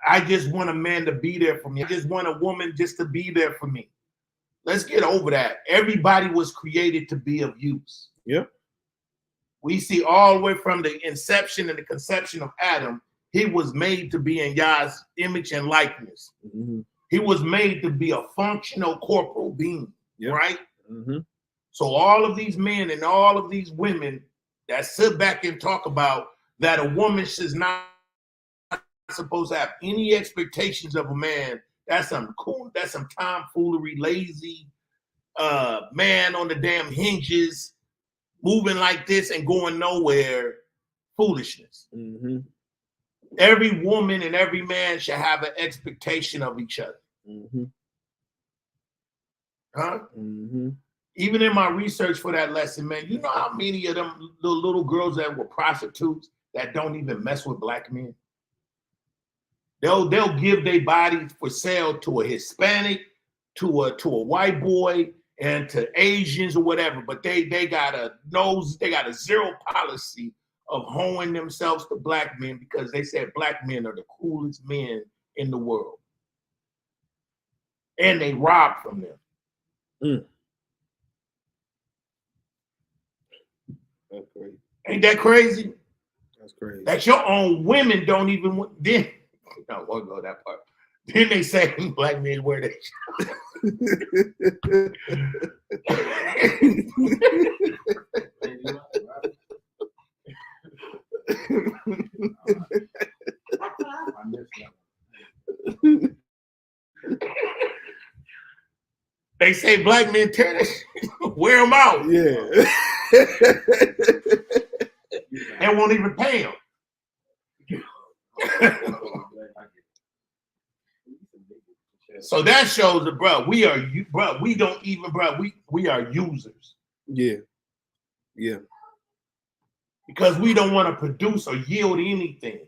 I just want a man to be there for me. I just want a woman just to be there for me. Let's get over that. Everybody was created to be of use. Yeah. We see all the way from the inception and the conception of Adam, he was made to be in Yah's image and likeness. He was made to be a functional corporal being, right? So all of these men and all of these women that sit back and talk about that a woman is not supposed to have any expectations of a man, that's some cool, that's some tomfoolery, lazy man on the damn hinges, moving like this and going nowhere foolishness. Every woman and every man should have an expectation of each other. Even in my research for that lesson, man, you know how many of them little girls that were prostitutes that don't even mess with black men? They'll give their bodies for sale to a Hispanic, to a white boy, and to Asians or whatever, but they got a zero policy of hoeing themselves to black men because they said black men are the coolest men in the world. And they rob from them. That's crazy. Ain't that crazy? That's crazy. That your own women don't even want, then I won't go that part. Then they say black men wear that They say black men tear that shit, wear them out. Yeah. And won't even pay them. So that shows that, bro, we are users. Yeah. Yeah. Because we don't want to produce or yield anything.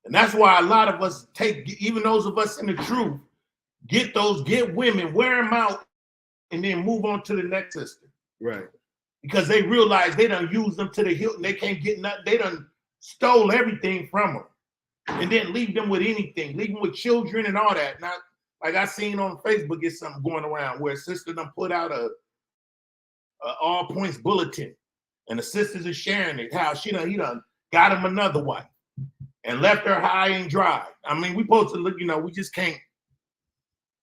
And that's why a lot of us even those of us in the truth, get women, wear them out, and then move on to the next sister. Right. Because they realize they done use them to the hilt and they can't get nothing. They done stole everything from them and didn't leave them with anything, leave them with children and all that. Now, like I seen on Facebook, get something going around where a sister done put out a all points bulletin, and the sisters are sharing it, how he done got him another wife and left her high and dry. I mean, we supposed to look, we just can't,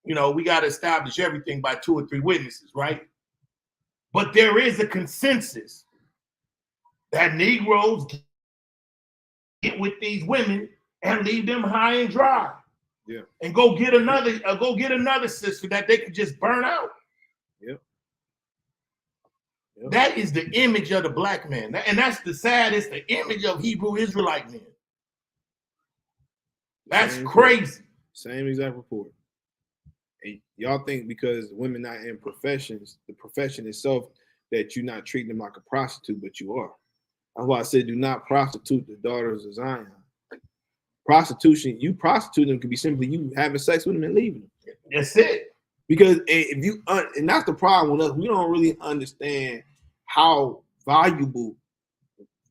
we got to establish everything by 2 or 3 witnesses, right? But there is a consensus that Negroes get with these women and leave them high and dry. Yeah. And go get another sister that they could just burn out. Yep. Yep. That is the image of the black man. And that's the saddest, the image of Hebrew Israelite men. That's crazy. Same exact report. And y'all think because women not in professions, the profession itself, that you're not treating them like a prostitute, but you are. That's why I said do not prostitute the daughters of Zion. Prostitution, you prostitute them could be simply you having sex with them and leaving them. That's it. Because if you and that's the problem with us, we don't really understand how valuable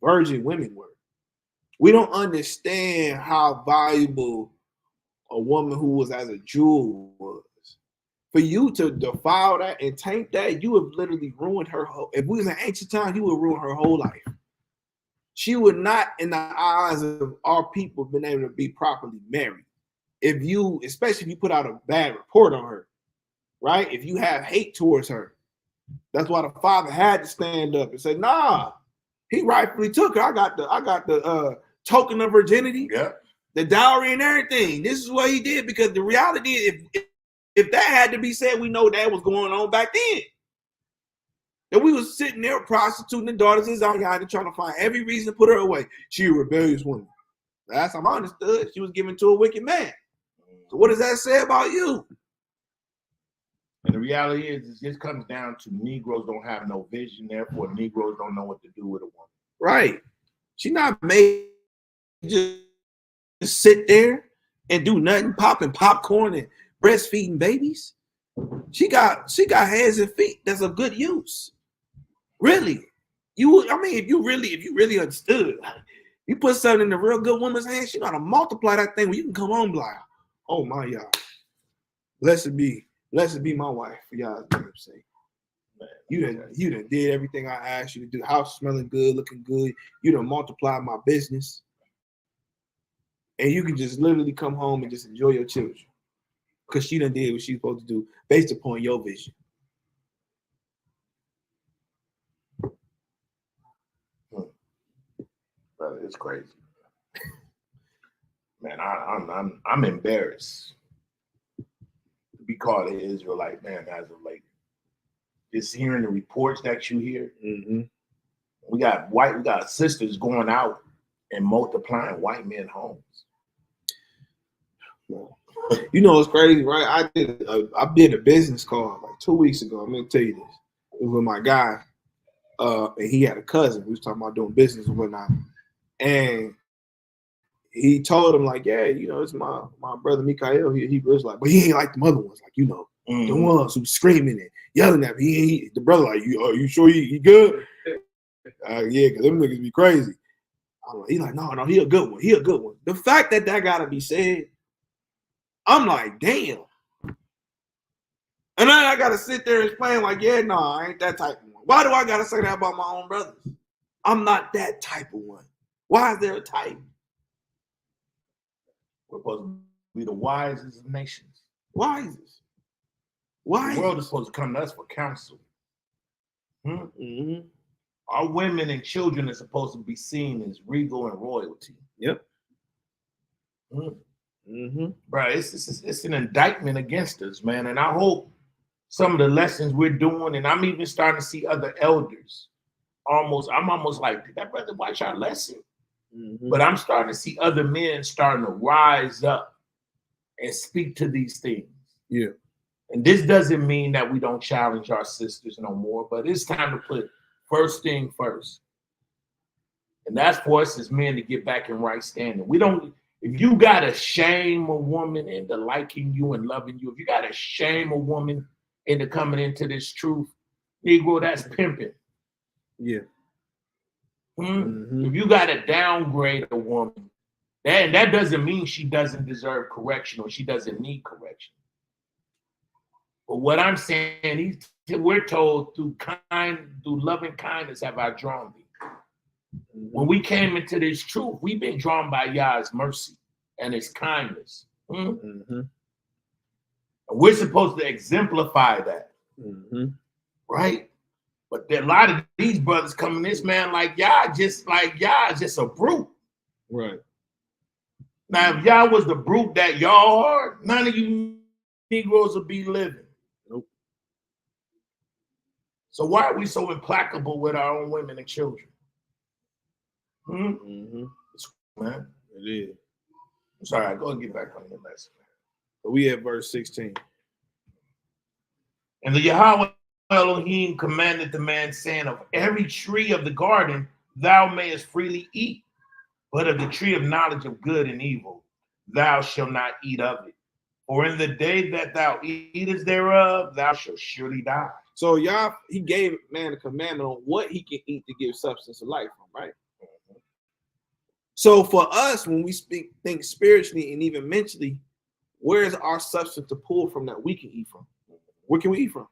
virgin women were. We don't understand how valuable a woman who was as a jewel was. For you to defile that and taint that, you have literally ruined her whole. If we was in ancient times, you would ruin her whole life. She would not, in the eyes of our people, been able to be properly married. If you, especially if you put out a bad report on her, right? If you have hate towards her, that's why the father had to stand up and say, "Nah, he rightfully took her. I got the token of virginity, the dowry and everything. This is what he did." Because the reality is, if that had to be said, we know that was going on back then. And we was sitting there prostituting the daughters of Zion and trying to find every reason to put her away. She a rebellious woman. That's how I understood. She was given to a wicked man. So what does that say about you? And the reality is, it just comes down to Negroes don't have no vision, therefore Negroes don't know what to do with a woman. Right. She's not made just sit there and do nothing, popping popcorn and breastfeeding babies. She got hands and feet that's of good use. Really. If you really understood, you put something in the real good woman's hands, she gotta multiply that thing where you can come home like, oh my y'all. Blessed be my wife for y'all's name's sake. You done did everything I asked you to do. House smelling good, looking good. You done multiplied my business. And you can just literally come home and just enjoy your children. Because she done did what she's supposed to do based upon your vision. Brother, it's crazy. Man, I'm embarrassed to be called an Israelite, man, as of late. Just hearing the reports that you hear. Mm-hmm. We got sisters going out and multiplying white men homes. You know it's crazy, right? I did a business call like 2 weeks ago. I'm gonna tell you this. It was with my guy, and he had a cousin. We was talking about doing business and whatnot. And he told him, like, yeah, it's my brother Mikael. He was like, but he ain't like the other ones, like, the ones who screaming and yelling at me. The brother like, you sure he good? Yeah, because them niggas be crazy. He's like, no, he a good one. He a good one. The fact that gotta be said, I'm like, damn. And then I gotta sit there and explain, like, yeah, no, I ain't that type of one. Why do I gotta say that about my own brothers? I'm not that type of one. Why is there a type? We're supposed to be the wisest of nations. Wisest. The world is supposed to come to us for counsel. Mm-hmm. Our women and children are supposed to be seen as regal and royalty. Yep. Mm-hmm. Bro, it's an indictment against us, man. And I hope some of the lessons we're doing, and I'm even starting to see other elders. I'm almost like, did that brother watch our lesson? Mm-hmm. But I'm starting to see other men starting to rise up and speak to these things. Yeah. And this doesn't mean that we don't challenge our sisters no more, but it's time to put first thing first. And that's for us as men to get back in right standing. If you got to shame a woman into liking you and loving you, if you got to shame a woman into coming into this truth, Negro, that's pimping. Yeah. Mm-hmm. If you got to downgrade a woman, that doesn't mean she doesn't deserve correction or she doesn't need correction. But what I'm saying, we're told through loving kindness have I drawn thee. Mm-hmm. When we came into this truth, we've been drawn by Yah's mercy and his kindness. Mm-hmm. And we're supposed to exemplify that. Mm-hmm. Right? But there are a lot of these brothers coming this man like Yah just a brute. Right. Now, if Yah was the brute that y'all are, none of you Negroes would be living. Nope. So why are we so implacable with our own women and children? Mm-hmm. Man. It is. Sorry, go and get back on your lesson. We at verse 16. And the Yahweh Elohim commanded the man, saying, of every tree of the garden thou mayest freely eat, but of the tree of knowledge of good and evil thou shalt not eat of it. For in the day that thou eatest thereof, thou shalt surely die. So Yah, he gave man a commandment on what he can eat to give substance of life from, right? So for us, when we think spiritually and even mentally, where is our substance to pull from that we can eat from? Where can we eat from?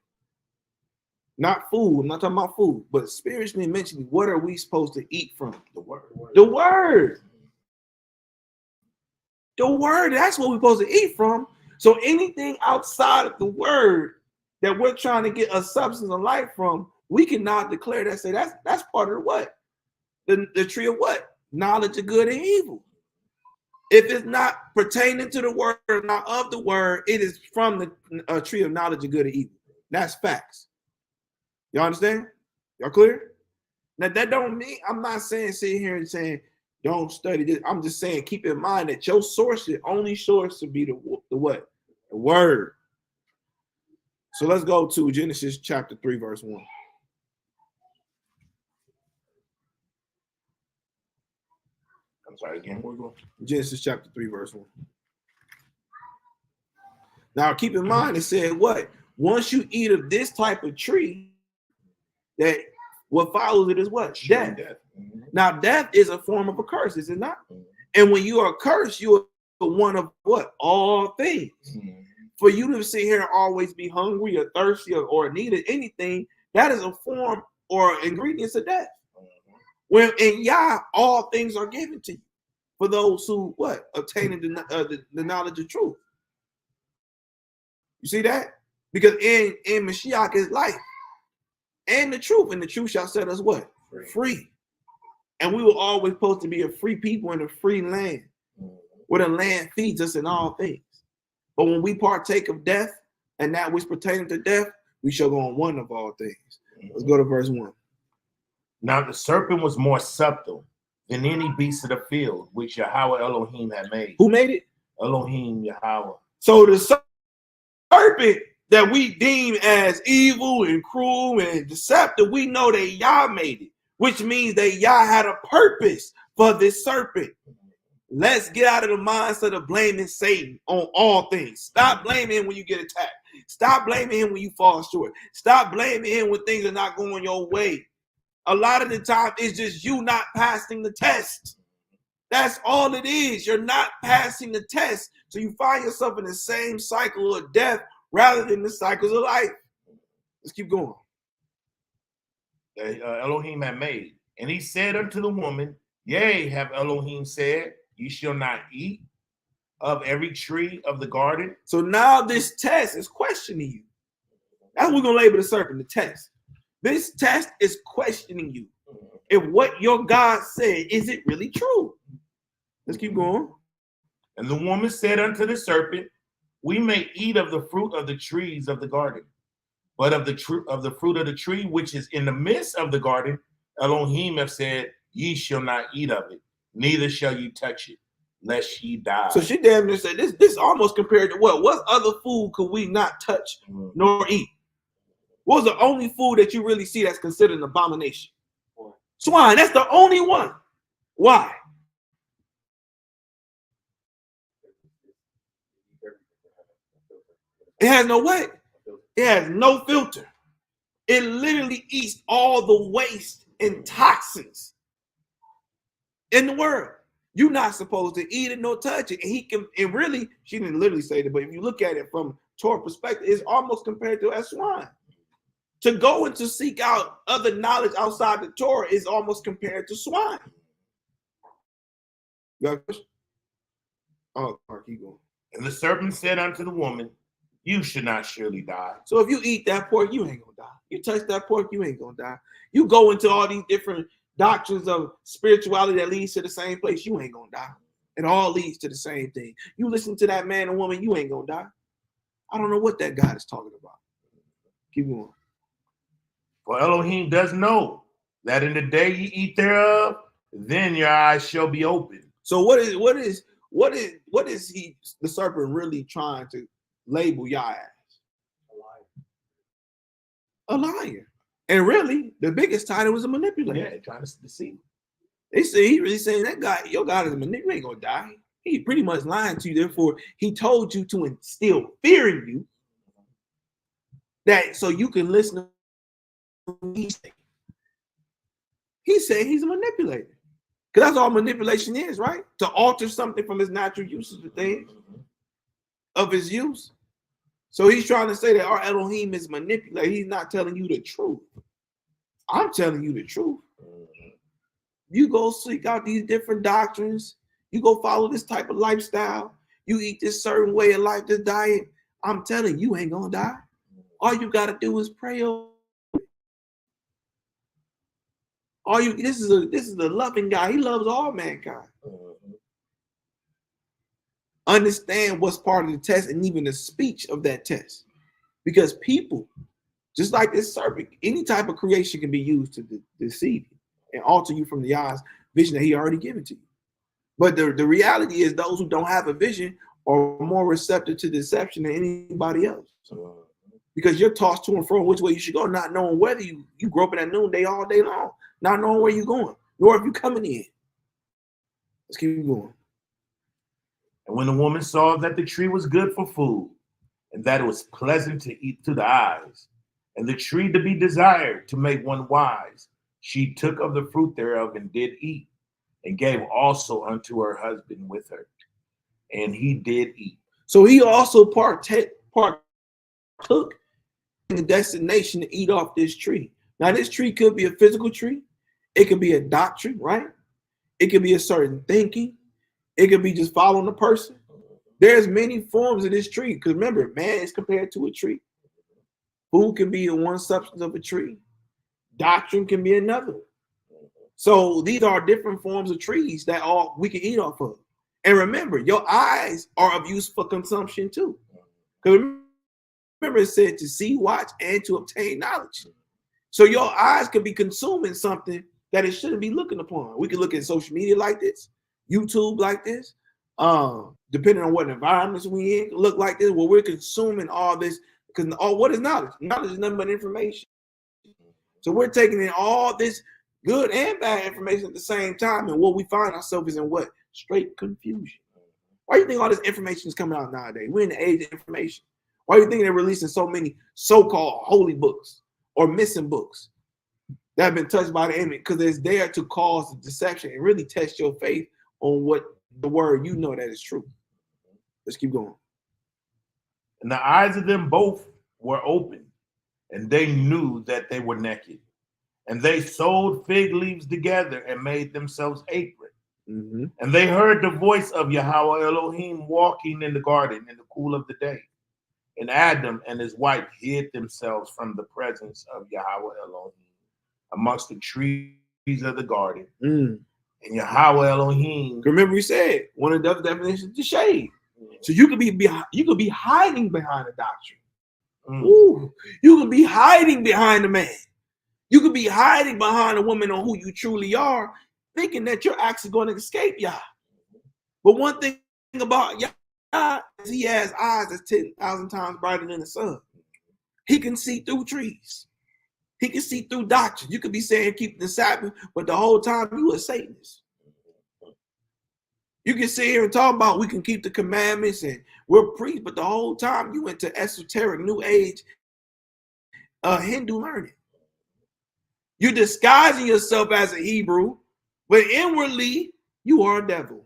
Not food. I'm not talking about food, but spiritually and mentally, what are we supposed to eat from? The word. The word. The word. That's what we're supposed to eat from. So anything outside of the word that we're trying to get a substance of life from, we can now declare that, say that's part of the what? The tree of what? Knowledge of good and evil. If it's not pertaining to the word, not of the word, it is from the tree of knowledge of good and evil. That's facts. Y'all understand? Y'all clear? Now that don't mean, I'm not saying sit here and saying don't study this. I'm just saying keep in mind that your source, the only source to be the what? The word. So let's go to Genesis chapter 3, verse 1. I'm sorry, again, we're going. Genesis chapter 3, verse 1. Now keep in mind, it said what? Once you eat of this type of tree, that what follows it is what? Death. Mm-hmm. Now, death is a form of a curse, is it not? Mm-hmm. And when you are cursed, you are one of what? All things. Mm-hmm. For you to sit here and always be hungry or thirsty or need of anything, that is a form or ingredients of death. Mm-hmm. When in Yah, all things are given to you for those who what? Obtaining the knowledge of truth. You see that? Because in Mashiach is life and the truth shall set us what? Free. And we were always supposed to be a free people in a free land, where the land feeds us in all things. But when we partake of death and that which pertaining to death, we shall go on one of all things. Let's go to verse 1. Now the serpent was more subtle than any beast of the field, which Yahweh Elohim had made. Who made it? Elohim Yahweh. So the serpent that we deem as evil and cruel and deceptive, we know that Yah made it, which means that Yah had a purpose for this serpent. Let's get out of the mindset of blaming Satan on all things. Stop blaming him when you get attacked. Stop blaming him when you fall short. Stop blaming him when things are not going your way. A lot of the time, it's just you not passing the test. That's all it is. You're not passing the test. So you find yourself in the same cycle of death rather than the cycles of life. Let's keep going. Elohim had made. And he said unto the woman, yea, have Elohim said, ye shall not eat of every tree of the garden. So now this test is questioning you. That's what we're going to label the serpent, the test. This test is questioning you. If what your God said, is it really true? Let's keep going. And the woman said unto the serpent, we may eat of the fruit of the trees of the garden, but of the fruit of the tree which is in the midst of the garden, Elohim have said, ye shall not eat of it, neither shall you touch it, lest ye die. So she damn near said, this almost compared to what? What other food could we not touch nor eat? What was the only food that you really see that's considered an abomination? Swine. That's the only one. Why? It has no what? It has no filter. It literally eats all the waste and toxins in the world. You're not supposed to eat it nor touch it. And he can, and really, she didn't literally say that, but if you look at it from Torah perspective, it's almost compared to a swine. To go and to seek out other knowledge outside the Torah is almost compared to swine. You got a question? Oh, keep going. And the serpent said unto the woman, you should not surely die. So if you eat that pork, you ain't gonna die. You touch that pork, you ain't gonna die. You go into all these different doctrines of spirituality that leads to the same place, you ain't gonna die. It all leads to the same thing. You listen to that man and woman, you ain't gonna die. I don't know what that God is talking about. Keep going. For Elohim does know that in the day ye eat thereof, then your eyes shall be open. So what is what is the serpent really trying to label Yah as? A liar. And really, the biggest title was a manipulator. Yeah, trying to deceive. They say he really saying that guy, your God is a manipulator, you ain't gonna die. He pretty much lying to you. Therefore, he told you to instill fear in you, that so you can listen to what he's saying. He said he's a manipulator. Because that's all manipulation is, right? To alter something from his natural usage of things, of his use. So he's trying to say that our Elohim is manipulated. He's not telling you the truth. I'm telling you the truth. You go seek out these different doctrines. You go follow this type of lifestyle. You eat this certain way of life, this diet. I'm telling you, you ain't gonna die. All you gotta do is pray. This is a loving God. He loves all mankind. Understand what's part of the test and even the speech of that test. Because people, just like this serpent, any type of creation can be used to deceive you and alter you from the Yah's vision that he already given to you. But the reality is those who don't have a vision are more receptive to deception than anybody else. Because you're tossed to and fro which way you should go, not knowing whether you grow up in that noonday all day long, not knowing where you're going, nor if you're coming in. Let's keep going. And when the woman saw that the tree was good for food, and that it was pleasant to eat to the eyes, and the tree to be desired to make one wise, she took of the fruit thereof and did eat, and gave also unto her husband with her, and he did eat. So he also partook in the destination to eat off this tree. Now, this tree could be a physical tree. It could be a doctrine, right? It could be a certain thinking. It could be just following a person. There's many forms of this tree. Because remember, man is compared to a tree. Food can be one substance of a tree. Doctrine can be another. So these are different forms of trees that all we can eat off of. And remember, your eyes are of use for consumption too. Because remember, it said to see, watch, and to obtain knowledge. So your eyes could be consuming something that it shouldn't be looking upon. We can look at social media like this, YouTube like this, depending on what environments we in, look like this, where we're consuming all this. Because what is knowledge? Knowledge is nothing but information. So we're taking in all this good and bad information at the same time, and what we find ourselves is in what? Straight confusion. Why do you think all this information is coming out nowadays? We're in the age of information. Why do you think they're releasing so many so-called holy books or missing books that have been touched by the enemy? Because it's there to cause deception and really test your faith on what the word you know that is true. Let's keep going. And the eyes of them both were open, and they knew that they were naked. And they sewed fig leaves together and made themselves aprons. Mm-hmm. And they heard the voice of Yahweh Elohim walking in the garden in the cool of the day. And Adam and his wife hid themselves from the presence of Yahweh Elohim amongst the trees of the garden. And Yahweh Elohim. Remember, we said one of the definitions is the shade. So you could be hiding behind a doctrine. Ooh, you could be hiding behind a man. You could be hiding behind a woman on who you truly are, thinking that you're actually going to escape Yah. But one thing about Yah is he has eyes that's 10,000 times brighter than the sun. He can see through trees. He can see through doctrine. You could be saying keep the Sabbath, but the whole time you a Satanist. You can sit here and talk about we can keep the commandments and we're priests, but the whole time you went to esoteric New Age Hindu learning. You're disguising yourself as a Hebrew, but inwardly you are a devil.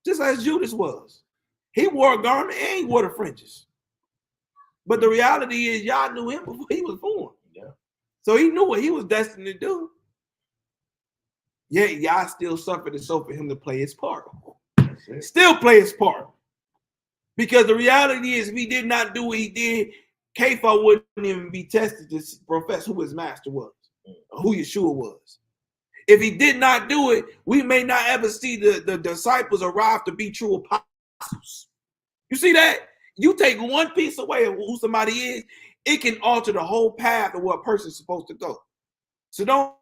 Just as Judas was. He wore a garment and he wore the fringes. But the reality is y'all knew him before he was born. Yeah. So he knew what he was destined to do. Yet y'all still suffered and so for him to play his part. Still play his part. Because the reality is if he did not do what he did, Kepha wouldn't even be tested to profess who his master was, or who Yeshua was. If he did not do it, we may not ever see the disciples arrive to be true apostles. You see that? You take one piece away of who somebody is, it can alter the whole path of where a person's supposed to go. So don't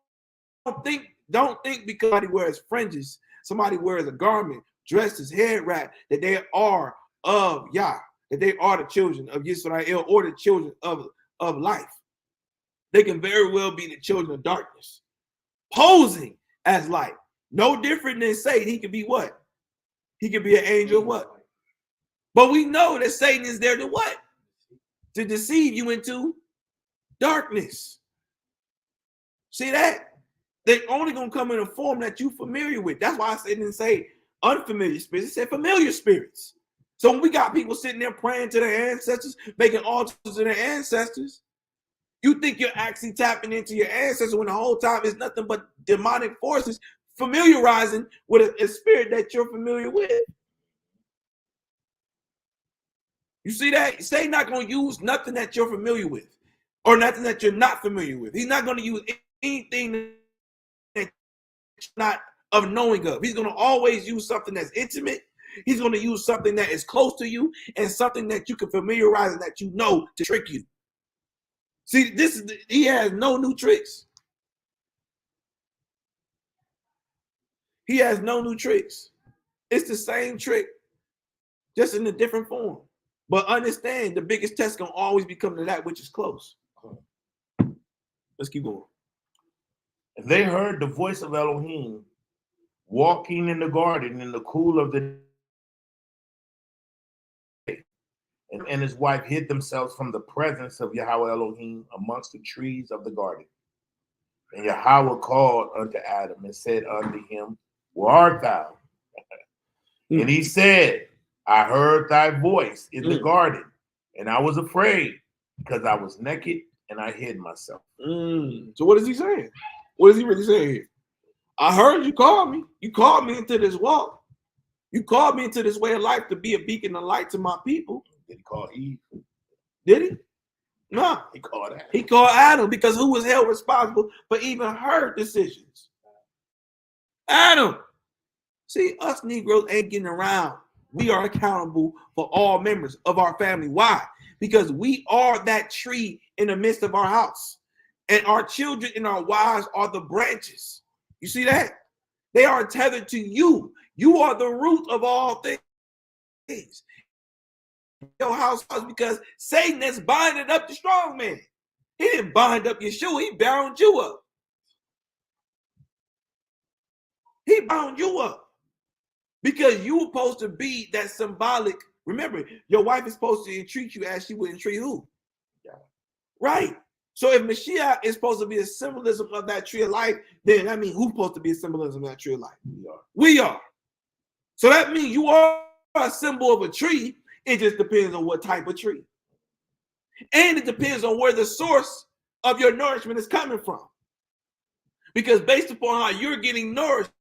think because somebody wears fringes, somebody wears a garment, dressed as head wrap, that they are of Yah, that they are the children of Yisrael or the children of life. They can very well be the children of darkness, posing as light. No different than Satan. He could be what? He could be an angel of what? But we know that Satan is there to what? To deceive you into darkness. See that? They're only going to come in a form that you're familiar with. That's why I didn't say unfamiliar spirits. It said familiar spirits. So when we got people sitting there praying to their ancestors, making altars to their ancestors, you think you're actually tapping into your ancestors when the whole time it's nothing but demonic forces familiarizing with a spirit that you're familiar with. You see that? Satan not going to use nothing that you're familiar with or nothing that you're not familiar with. He's not going to use anything that you're not of knowing of. He's going to always use something that's intimate. He's going to use something that is close to you and something that you can familiarize and that you know to trick you. See, he has no new tricks. He has no new tricks. It's the same trick, just in a different form. But understand, the biggest test can always be coming to that which is close. Let's keep going. They heard the voice of Elohim walking in the garden in the cool of the day. And his wife hid themselves from the presence of Yahweh Elohim amongst the trees of the garden. And Yahweh called unto Adam and said unto him, where art thou? And he said, I heard thy voice in the garden, and I was afraid because I was naked and I hid myself. So what is he saying? What is he really saying here? I heard you call me. You called me into this walk. You called me into this way of life to be a beacon of light to my people. Did he call Eve? Did he? No. He called Adam. He called Adam because who was held responsible for even her decisions? Adam. See, us Negroes ain't getting around. We are accountable for all members of our family. Why? Because we are that tree in the midst of our house. And our children and our wives are the branches. You see that? They are tethered to you. You are the root of all things. Your house because Satan is binding up the strong man. He didn't bind up Yeshua. He bound you up. He bound you up. Because you were supposed to be that symbolic. Remember, your wife is supposed to entreat you as she would entreat who? Yeah. Right. So if Mashiach is supposed to be a symbolism of that tree of life, then that means who's supposed to be a symbolism of that tree of life? We are. So that means you are a symbol of a tree. It just depends on what type of tree. And it depends on where the source of your nourishment is coming from. Because based upon how you're getting nourished,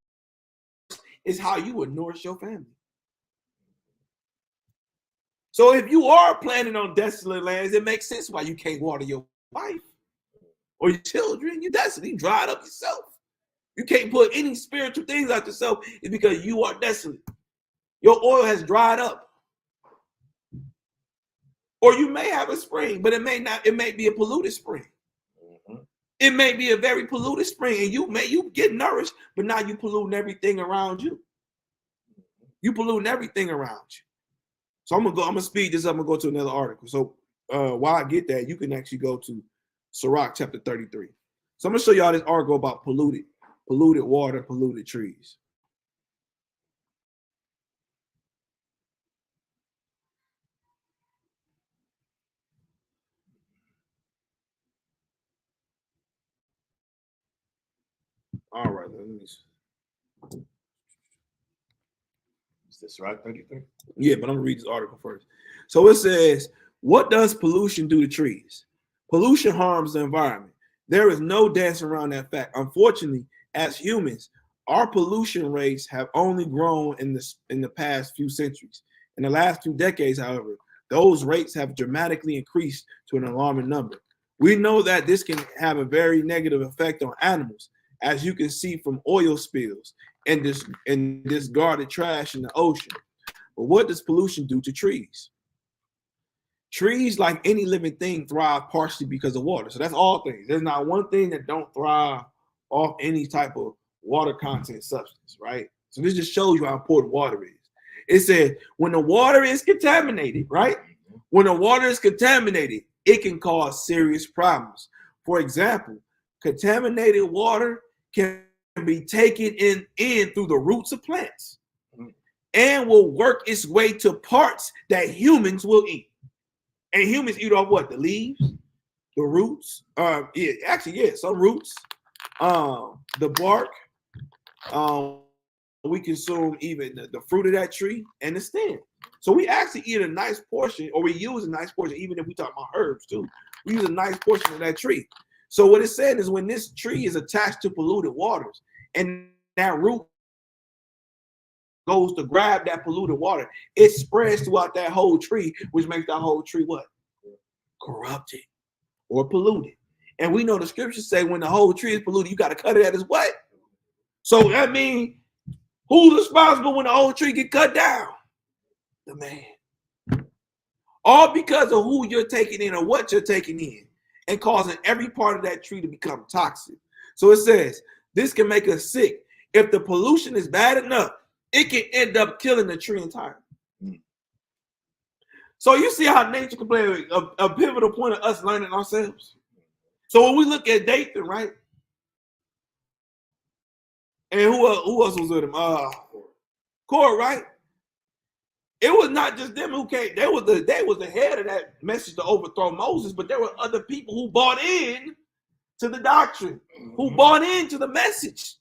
is how you would nourish your family. So if you are planning on desolate lands, it makes sense why you can't water your wife or your children. You're desolate. You dried up yourself. You can't put any spiritual things out yourself. It's because you are desolate. Your oil has dried up. Or you may have a spring, but it may not. It may be a polluted spring. It may be a very polluted spring, and you get nourished, but now you polluting everything around you. You polluting everything around you. So I'm gonna speed this up. I'm gonna go to another article. So while I get that, you can actually go to Sirach chapter 33. So I'm gonna show y'all this article about polluted water, polluted trees. All right, let me see. Is this right, 33? Yeah, but I'm gonna read this article first. So it says, what does pollution do to trees? Pollution harms the environment. There is no dancing around that fact. Unfortunately, as humans, our pollution rates have only grown in the past few centuries. In the last 2 decades, however, those rates have dramatically increased to an alarming number. We know that this can have a very negative effect on animals, as you can see from oil spills and discarded trash in the ocean. But what does pollution do to trees? Trees, like any living thing, thrive partially because of water. So that's all things. There's not one thing that don't thrive off any type of water content substance, right? So this just shows you how important water is. It said when the water is contaminated, right? When the water is contaminated, it can cause serious problems. For example, contaminated water can be taken in through the roots of plants and will work its way to parts that humans will eat. And humans eat off what? The leaves, the roots, some roots, the bark. We consume even the fruit of that tree and the stem. So we actually eat a nice portion, or we use a nice portion, even if we talk about herbs too. We use a nice portion of that tree. So what it said is when this tree is attached to polluted waters and that root goes to grab that polluted water, it spreads throughout that whole tree, which makes that whole tree what? Corrupted or polluted. And we know the scriptures say when the whole tree is polluted, you got to cut it at its what? So that means who's responsible when the whole tree get cut down? The man. All because of who you're taking in or what you're taking in and causing every part of that tree to become toxic. So it says this can make us sick. If the pollution is bad enough, it can end up killing the tree entirely. So you see how nature can play a pivotal point of us learning ourselves. So when we look at Dathan, right? And who else was with him? Korah, right? It was not just them who came. They was the head of that message to overthrow Moses, but there were other people who bought in to the doctrine, who bought into the message.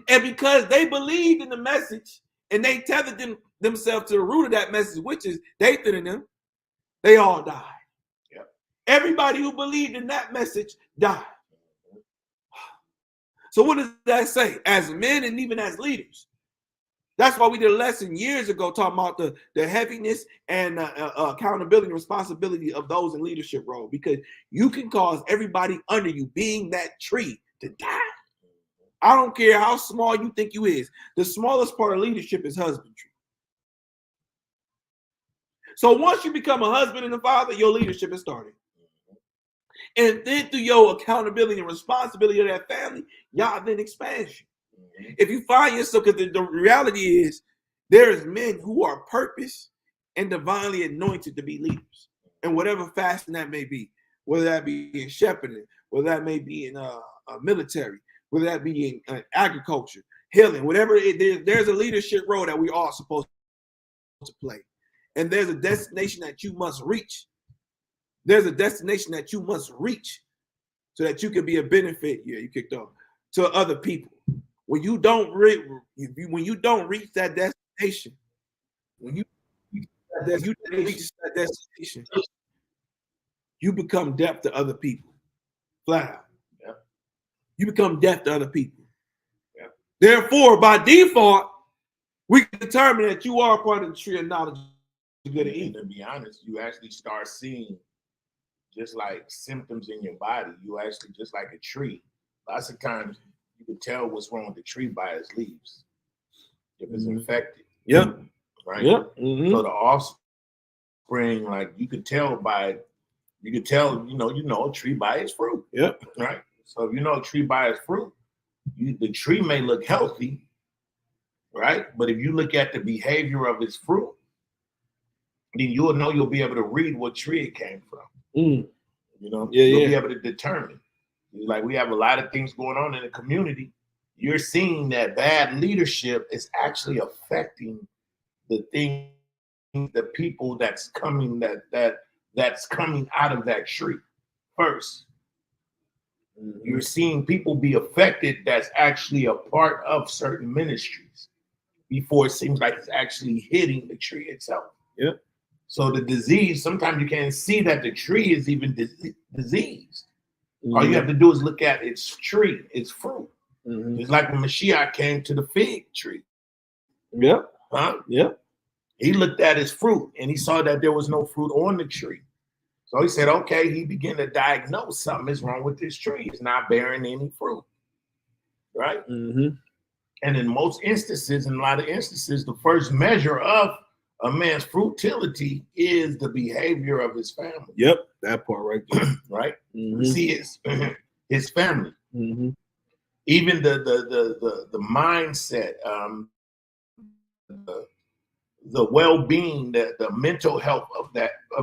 And because they believed in the message and they tethered themselves to the root of that message, which is Dathan and them, they all died. Yep. Everybody who believed in that message died. So what does that say? As men and even as leaders. That's why we did a lesson years ago talking about the heaviness and accountability and responsibility of those in leadership role, because you can cause everybody under you, being that tree, to die. I don't care how small you think you is. The smallest part of leadership is husbandry. So once you become a husband and a father, your leadership is started. And then through your accountability and responsibility of that family, y'all then expansion. If you find yourself, because the reality is there is men who are purpose and divinely anointed to be leaders in whatever fashion that may be, whether that be in shepherding, whether that may be in military, whether that be in agriculture, healing, whatever it is, there's a leadership role that we all supposed to play. And there's a destination that you must reach. There's a destination that you must reach so that you can be a benefit. Yeah, you kicked off to other people. When you don't reach that destination, when you reach that destination, you become deaf to other people. Flat out. Yeah. You become deaf to other people. Yeah. Therefore, by default, we can determine that you are part of the tree of knowledge of good and evil. To be honest, you actually start seeing just like symptoms in your body. You actually, just like a tree, lots of times you can tell what's wrong with the tree by its leaves. If it's infected. Yep. Right? Yep. So the offspring, like you could tell, a tree by its fruit. Yep. Right? So if you know a tree by its fruit, the tree may look healthy, right? But if you look at the behavior of its fruit, then you'll be able to read what tree it came from. You'll be able to determine. Like we have a lot of things going on in the community. You're seeing that bad leadership is actually affecting the people that's coming that's coming out of that tree first. You're seeing people be affected that's actually a part of certain ministries before it seems like it's actually hitting the tree itself. Yep. So the disease, sometimes you can't see that the tree is even diseased. All you have to do is look at its tree, its fruit. It's like when Mashiach came to the fig tree. Yep. Huh? Yep. He looked at his fruit and he saw that there was no fruit on the tree. So he said, okay, he began to diagnose something is wrong with this tree. It's not bearing any fruit. Right? And in most instances, in a lot of instances, the first measure of a man's frutility is the behavior of his family. Yep, that part right there. Right? See his family. Even the mindset. well-being, the mental health of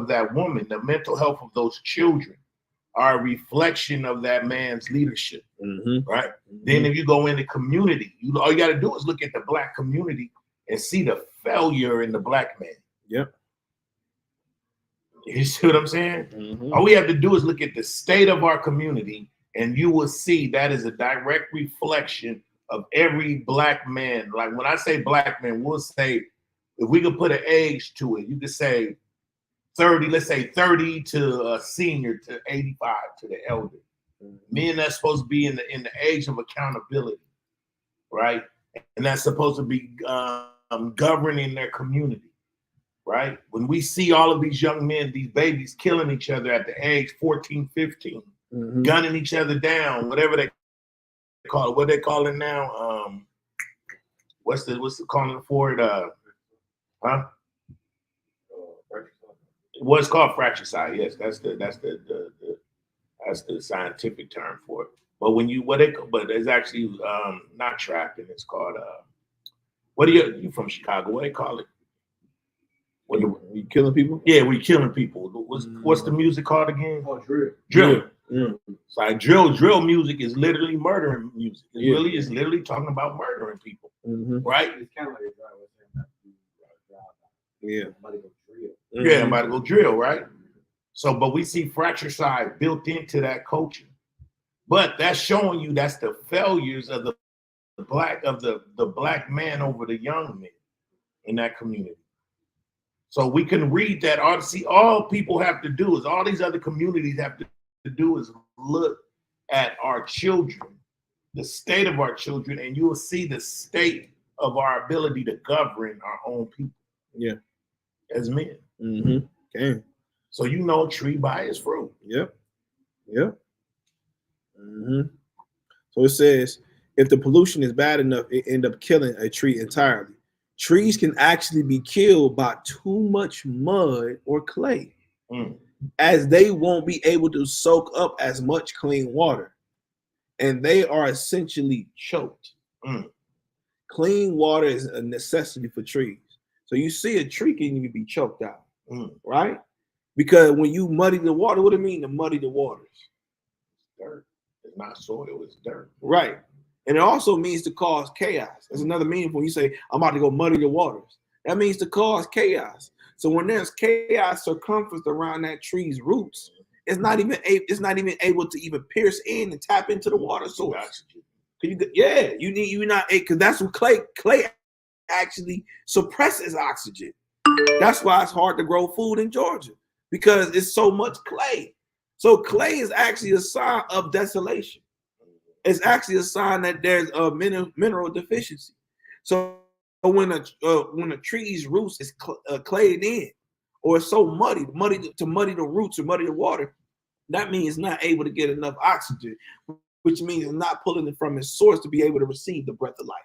that woman, the mental health of those children are a reflection of that man's leadership, right? Then if you go into community, all you got to do is look at the Black community and see the failure in the Black man. Yep. You see what I'm saying? All we have to do is look at the state of our community, and you will see that is a direct reflection of every Black man. Like when I say Black man, we'll say, if we could put an age to it, you could say 30, let's say 30 to a senior to 85 to the elder. Men that's supposed to be in the age of accountability, right? And that's supposed to be governing their community. Right? When we see all of these young men, these babies killing each other at the age 14, 15, gunning each other down, whatever they call it, what they call it now, what's the calling for it? What's called fratricide? Yes, that's the scientific term for it. But but it's actually not trapping. It's called you from Chicago? What do they call it? You killing people? Yeah, we killing people. What's the music called again? Oh, drill. Drill. It's like drill music is literally murdering music. It really is literally talking about murdering people. Right? It's kind of like a drive. Yeah. Somebody go drill, right? So, but we see fratricide built into that culture. But that's showing you that's the failures of the Black man over the young men in that community. So we can read that. All people have to do is, all these other communities have to do is look at our children, the state of our children, and you will see the state of our ability to govern our own people. Yeah. As men. Okay. So you know a tree by its fruit. Yep. So it says, if the pollution is bad enough, it end up killing a tree entirely. Trees can actually be killed by too much mud or clay, as they won't be able to soak up as much clean water, and they are essentially choked. Clean water is a necessity for trees. So you see a tree can even be choked out, right? Because when you muddy the water, what do it mean to muddy the waters? Dirt. It's not soil, it's dirt. Right. And it also means to cause chaos. There's another meaning when you say, I'm about to go muddy the waters. That means to cause chaos. So when there's chaos circumference around that tree's roots, it's not even able to even pierce in and tap into the water source. You're not, because that's what clay actually suppresses oxygen. That's why it's hard to grow food in Georgia, because it's so much clay. So clay is actually a sign of desolation. It's actually a sign that there's a mineral deficiency. So when a tree's roots is clayed in, or it's so muddy to muddy the roots or muddy the water, that means it's not able to get enough oxygen, which means it's not pulling it from its source to be able to receive the breath of life.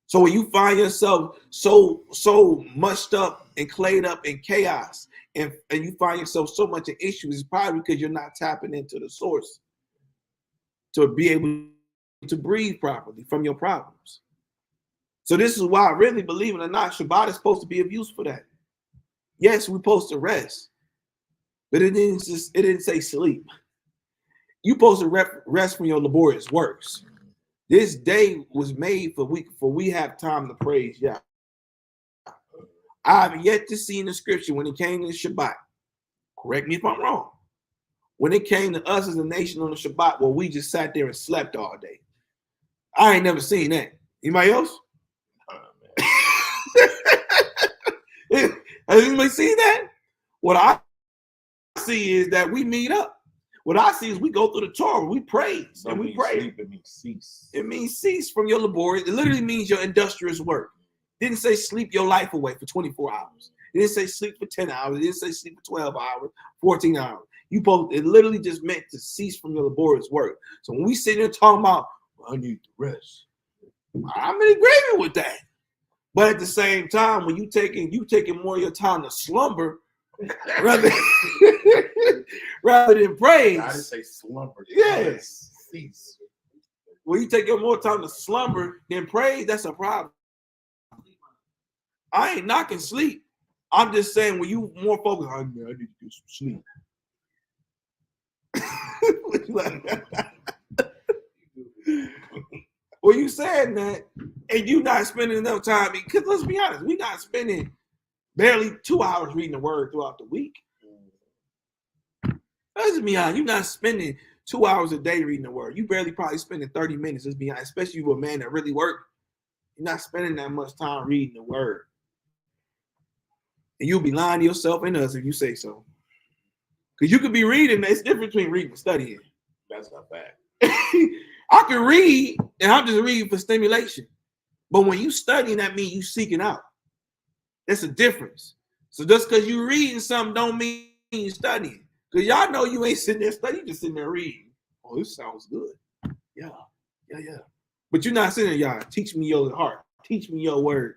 So when you find yourself so mushed up and clayed up in chaos, and you find yourself so much in issues, it's probably because you're not tapping into the source to be able to breathe properly from your problems. So this is why, really, believe it or not, Shabbat is supposed to be of use for that. Yes, we're supposed to rest, but it didn't say sleep. You're supposed to rest from your laborious works. This day was made for we have time to praise Yah. I have yet to see in the scripture when it came to Shabbat. Correct me if I'm wrong. When it came to us as a nation on the Shabbat, where we just sat there and slept all day. I ain't never seen that. Anybody else? Has anybody seen that? What I see is that we meet up. What I see is we go through the Torah, we praise, and we pray. Sleep, it means cease. It means cease from your laborious. It literally means your industrious work. It didn't say sleep your life away for 24 hours. It didn't say sleep for 10 hours. It didn't say sleep for 12 hours, 14 hours. It literally just meant to cease from your laborious work. So when we sit there talking about, well, I need to rest, I'm in agreement with that. But at the same time, when you taking more of your time to slumber rather than praise. I didn't say slumber. Yes. Cease. When you take your more time to slumber than praise, that's a problem. I ain't knocking sleep. I'm just saying when you more focused, I need to get some sleep. Well, you saying that, and you not spending enough time, because let's be honest, we not spending barely 2 hours reading the word throughout the week. Let's be honest, you're not spending 2 hours a day reading the word. You barely probably spending 30 minutes, let's be honest, especially with a man that really works. You're not spending that much time reading the word. And you'll be lying to yourself and us if you say so. Because you could be reading, it's different between reading and studying. That's not bad. I can read, and I'm just reading for stimulation. But when you studying, that means you seeking out. That's a difference. So just because you reading something don't mean you studying. Because y'all know you ain't sitting there studying, you just sitting there reading. Oh, this sounds good. Yeah. But you're not sitting there, y'all. Teach me your heart. Teach me your word.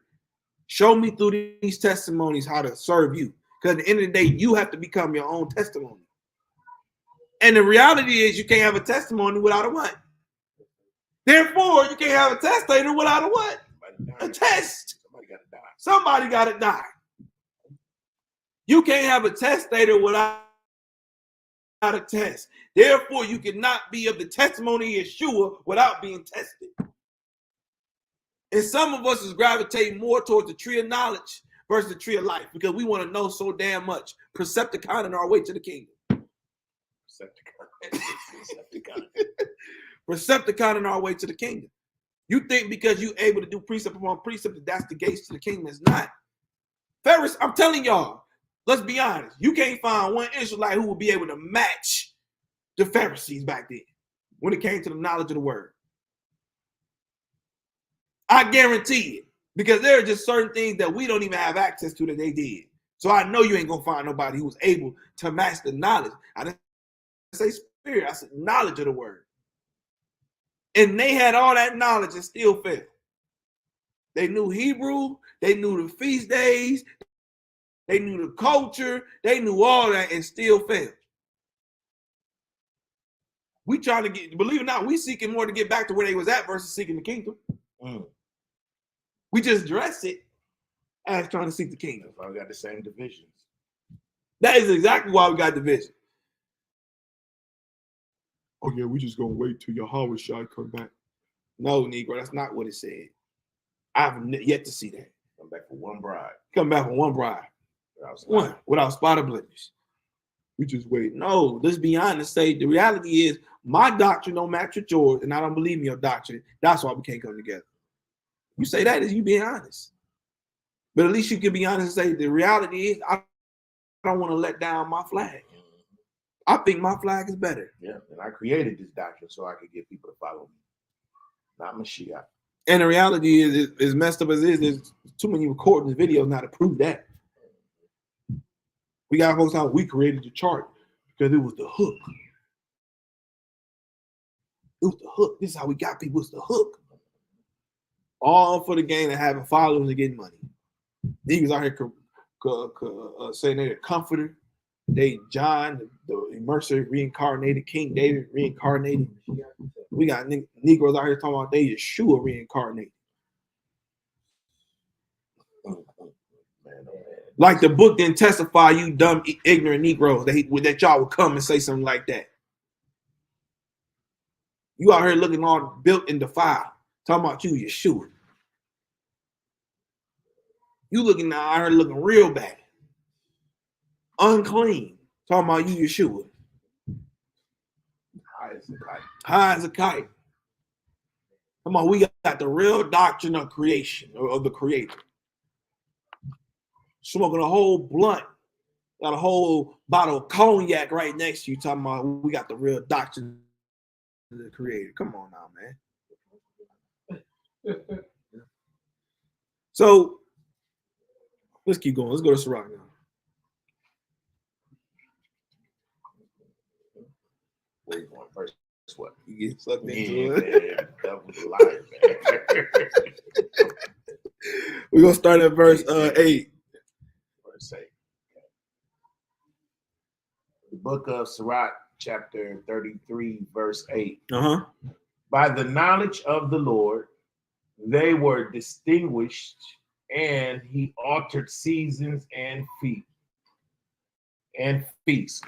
Show me through these testimonies how to serve you. Because at the end of the day, you have to become your own testimony. And the reality is you can't have a testimony without a what? Therefore, you can't have a testator without a what? A test. Somebody got to die. You can't have a testator without a test. Therefore, you cannot be of the testimony of Yeshua without being tested. And some of us is gravitating more towards the tree of knowledge versus the tree of life because we want to know so damn much. Percepticon in our way to the kingdom. Percepticon in our way to the kingdom. You think because you're able to do precept upon precept that that's the gates to the kingdom. It's not. Pharisees, I'm telling y'all, let's be honest. You can't find one Israelite who will be able to match the Pharisees back then when it came to the knowledge of the word. I guarantee it. Because there are just certain things that we don't even have access to that they did. So I know you ain't going to find nobody who was able to match the knowledge. I didn't say spirit. I said knowledge of the word. And they had all that knowledge and still failed. They knew Hebrew. They knew the feast days. They knew the culture. They knew all that and still failed. We trying to get, believe it or not, we seeking more to get back to where they was at versus seeking the kingdom. We just dress it as trying to seek the kingdom. That's why we got the same divisions. That is exactly why we got division. Oh yeah, we just gonna wait till Yahweh Shai come back. No, Negro, that's not what it said. I've yet to see that. Come back for one bride. Come back for one bride. Without spot or blemish. We just wait. No, let's be honest. Say the reality is my doctrine don't match with yours, and I don't believe in your doctrine. That's why we can't come together. You say that is you being honest. But at least you can be honest and say the reality is I don't want to let down my flag. I think my flag is better. Yeah, and I created this doctrine so I could get people to follow me, not Mashiach. And the reality is, as messed up as it is, there's too many recordings, videos now to prove that. We got folks out, we created the chart because it was the hook. It was the hook. This is how we got people. It's the hook. All for the gain of having followers and getting money. He was out here saying they're the comforter. They John, the immersive reincarnated, King David reincarnated. We got Negroes out here talking about they Yeshua reincarnated. Like the book didn't testify, you dumb, ignorant Negroes, that y'all would come and say something like that. You out here looking all built and defiled, talking about you Yeshua. You looking out here looking real bad. Unclean. Talking about you Yeshua. High as a kite. Come on, we got the real doctrine of creation, or of the creator. Smoking a whole blunt. Got a whole bottle of cognac right next to you talking about we got the real doctrine of the creator. Come on now, man. So, let's keep going. Let's go to Sirach now. Where you going first? What? You get sucked into it. That was a liar, man. We're going to start at verse 8. Verse 8. The book of Sirach, chapter 33, verse 8. By the knowledge of the Lord, they were distinguished and he altered seasons and feasts.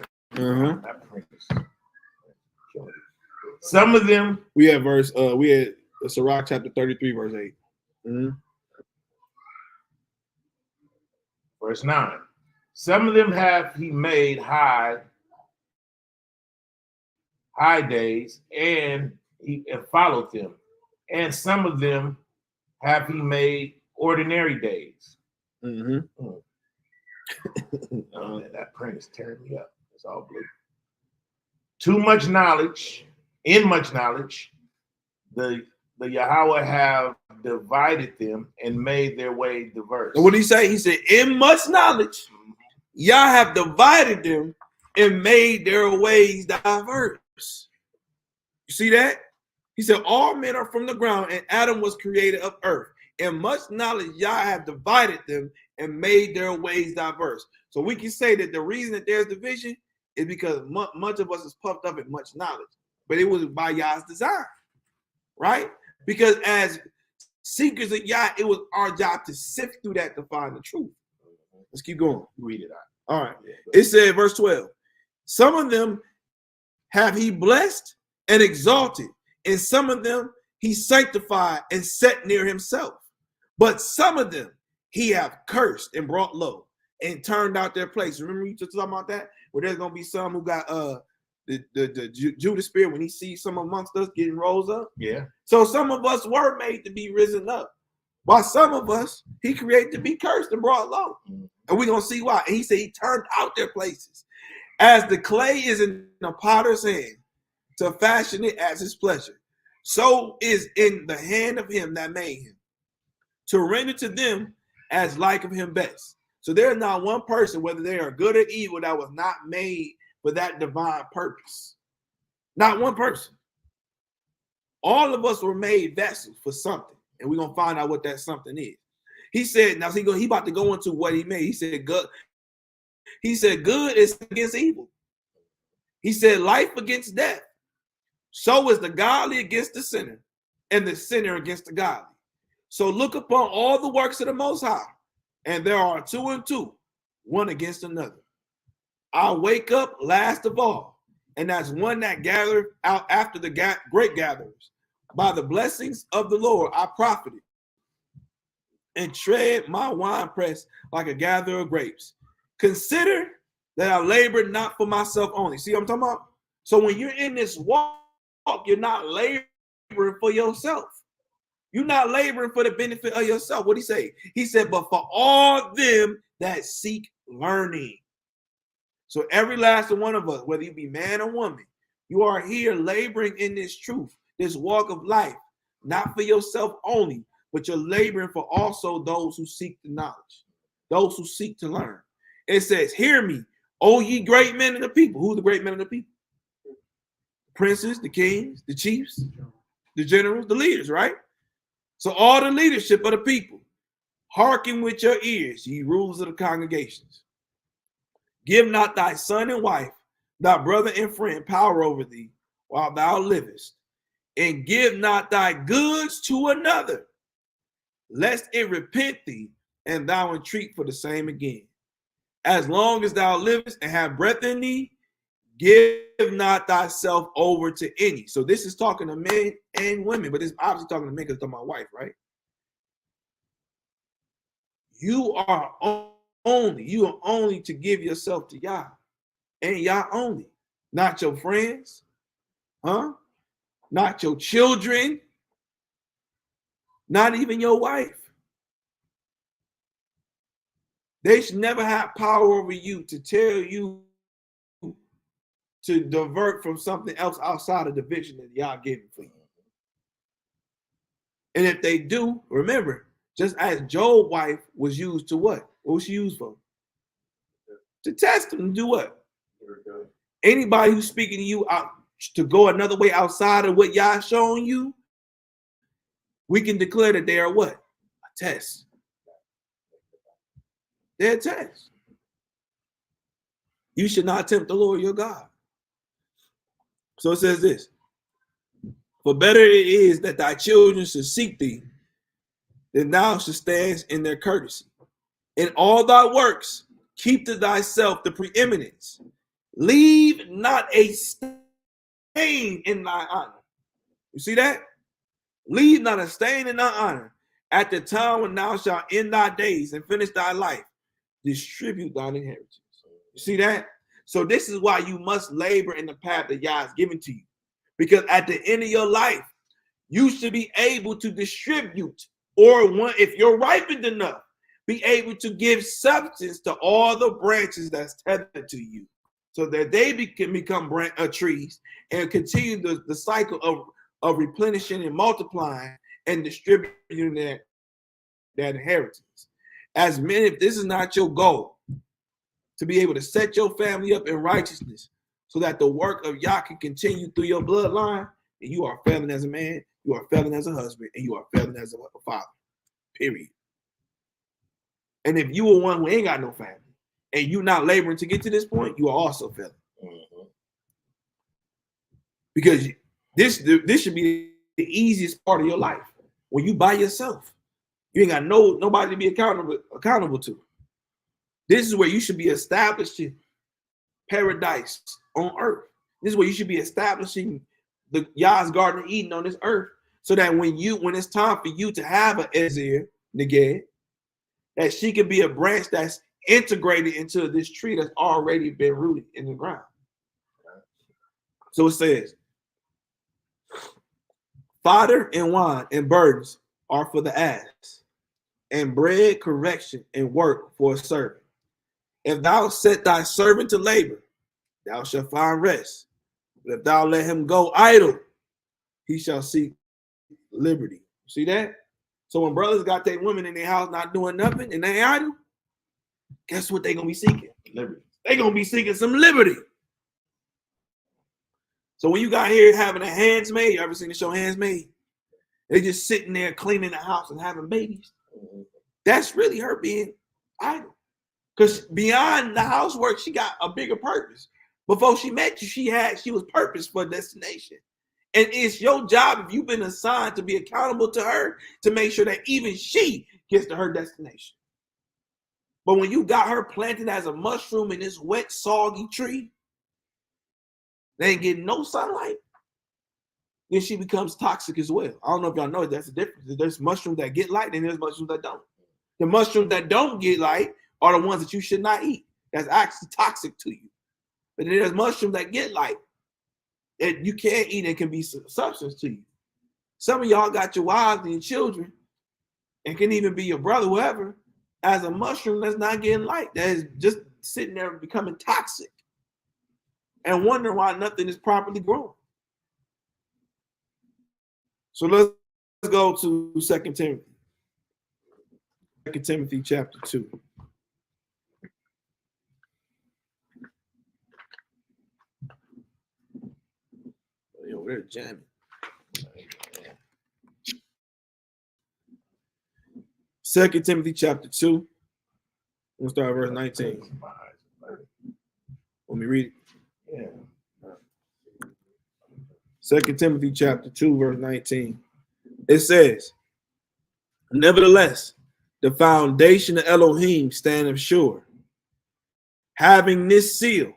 Some of them. We had Sirach chapter 33, verse 8. Verse 9. Some of them have he made high days, and he followed them. And some of them have he made ordinary days. Oh, that print is tearing me up. It's all blue. In much knowledge, the Yahweh have divided them and made their way diverse. And what did he say? He said, in much knowledge, Yah have divided them and made their ways diverse. You see that? He said, all men are from the ground, and Adam was created of earth. In much knowledge, Yah have divided them and made their ways diverse. So we can say that the reason that there's division is because much of us is puffed up in much knowledge. But it was by Yah's design, right? Because as seekers of Yah, it was our job to sift through that to find the truth. Let's keep going. Read it out. All right. It said, verse 12, some of them have he blessed and exalted, and some of them he sanctified and set near himself. But some of them he have cursed and brought low and turned out their place. Remember you just talking about that? Where there's going to be some who got the Judas spirit when he sees some amongst us getting rose up. Yeah. So some of us were made to be risen up, while some of us he created to be cursed and brought low. And we're going to see why. And he said he turned out their places. As the clay is in the potter's hand to fashion it as his pleasure, so is in the hand of him that made him, to render to them as like of him best. So there's not one person, whether they are good or evil, that was not made for that divine purpose. Not one person. All of us were made vessels for something, and we're going to find out what that something is. He said, now he about to go into what he made. He said, good. He said, good is against evil. He said, life against death. So is the godly against the sinner, and the sinner against the godly. So look upon all the works of the Most High, and there are 2 and 2, one against another. I wake up last of all, and that's one that gathered out after the great gatherers. By the blessings of the Lord I profited, and tread my winepress like a gatherer of grapes. Consider that I labored not for myself only. See what I'm talking about? So when you're in this walk, you're not laboring for yourself. You're not laboring for the benefit of yourself. What did he say? He said, but for all them that seek learning. So every last one of us, whether you be man or woman, you are here laboring in this truth, this walk of life, not for yourself only, but you're laboring for also those who seek the knowledge, those who seek to learn. It says, hear me, O ye great men of the people. Who's the great men of the people? Princes, the kings, the chiefs, the generals, the leaders, right? So all the leadership of the people, hearken with your ears, ye rulers of the congregations. Give not thy son and wife, thy brother and friend power over thee while thou livest, and give not thy goods to another, lest it repent thee, and thou entreat for the same again. As long as thou livest and have breath in thee, give not thyself over to any. So this is talking to men and women, but it's obviously talking to men because it's talking about wife, right? You are only to give yourself to Yah, and Yah only, not your friends, not your children, not even your wife. They should never have power over you to tell you to divert from something else outside of the vision that Yah gave for you. And if they do, remember, just as Job's wife was used to what? What was she used for? To test him, to do what? Anybody who's speaking to you out to go another way outside of what Yah showing you, we can declare that they are what? A test. They're a test. You should not tempt the Lord your God. So it says this, for better it is that thy children should seek thee then thou shalt stand in their courtesy. In all thy works, keep to thyself the preeminence. Leave not a stain in thy honor. You see that? Leave not a stain in thy honor. At the time when thou shalt end thy days and finish thy life, distribute thine inheritance. You see that? So this is why you must labor in the path that Yah has given to you. Because at the end of your life, you should be able to distribute, or one, if you're ripened enough, be able to give substance to all the branches that's tethered to you, so that they can become trees and continue the cycle of replenishing and multiplying and distributing that inheritance. As men, if this is not your goal, to be able to set your family up in righteousness so that the work of Yah can continue through your bloodline, and you are failing as a man, you are failing as a husband, and you are failing as a father, period. And if you are one who ain't got no family and you not laboring to get to this point, you are also failing. Mm-hmm. Because this should be the easiest part of your life. When you by yourself, you ain't got nobody to be accountable to. This is where you should be establishing paradise on earth. This is where you should be establishing the Yah's Garden of Eden on this earth, so that when it's time for you to have an Ezer Neged, that she can be a branch that's integrated into this tree that's already been rooted in the ground. So it says, fodder and wine and burdens are for the ass, and bread, correction, and work for a servant. If thou set thy servant to labor, thou shalt find rest. But if thou let him go idle, he shall seek liberty. See that? So when brothers got their women in their house not doing nothing and they idle, guess what they're going to be seeking? Liberty. They're going to be seeking some liberty. So when you got here having a handsmaid, you ever seen the show Handsmaid? They just sitting there cleaning the house and having babies. That's really her being idle. Because beyond the housework, she got a bigger purpose. Before she met you, she was purpose for a destination. And it's your job, if you've been assigned to be accountable to her, to make sure that even she gets to her destination. But when you got her planted as a mushroom in this wet, soggy tree, they ain't getting no sunlight, then she becomes toxic as well. I don't know if y'all know that's the difference. There's mushrooms that get light and there's mushrooms that don't. The mushrooms that don't get light are the ones that you should not eat. That's actually toxic to you. But then there's mushrooms that get light that you can't eat and can be substance to you. Some of y'all got your wives and your children, and can even be your brother, whoever, as a mushroom that's not getting light, that is just sitting there becoming toxic and wondering why nothing is properly growing. So let's go to 2 Timothy. 2 Timothy chapter 2. Yo, they're jamming. 2 Timothy chapter 2. We'll start at verse 19. Let me read it. Yeah. 2 Timothy chapter 2, verse 19. It says, nevertheless, the foundation of Elohim standeth sure, having this seal,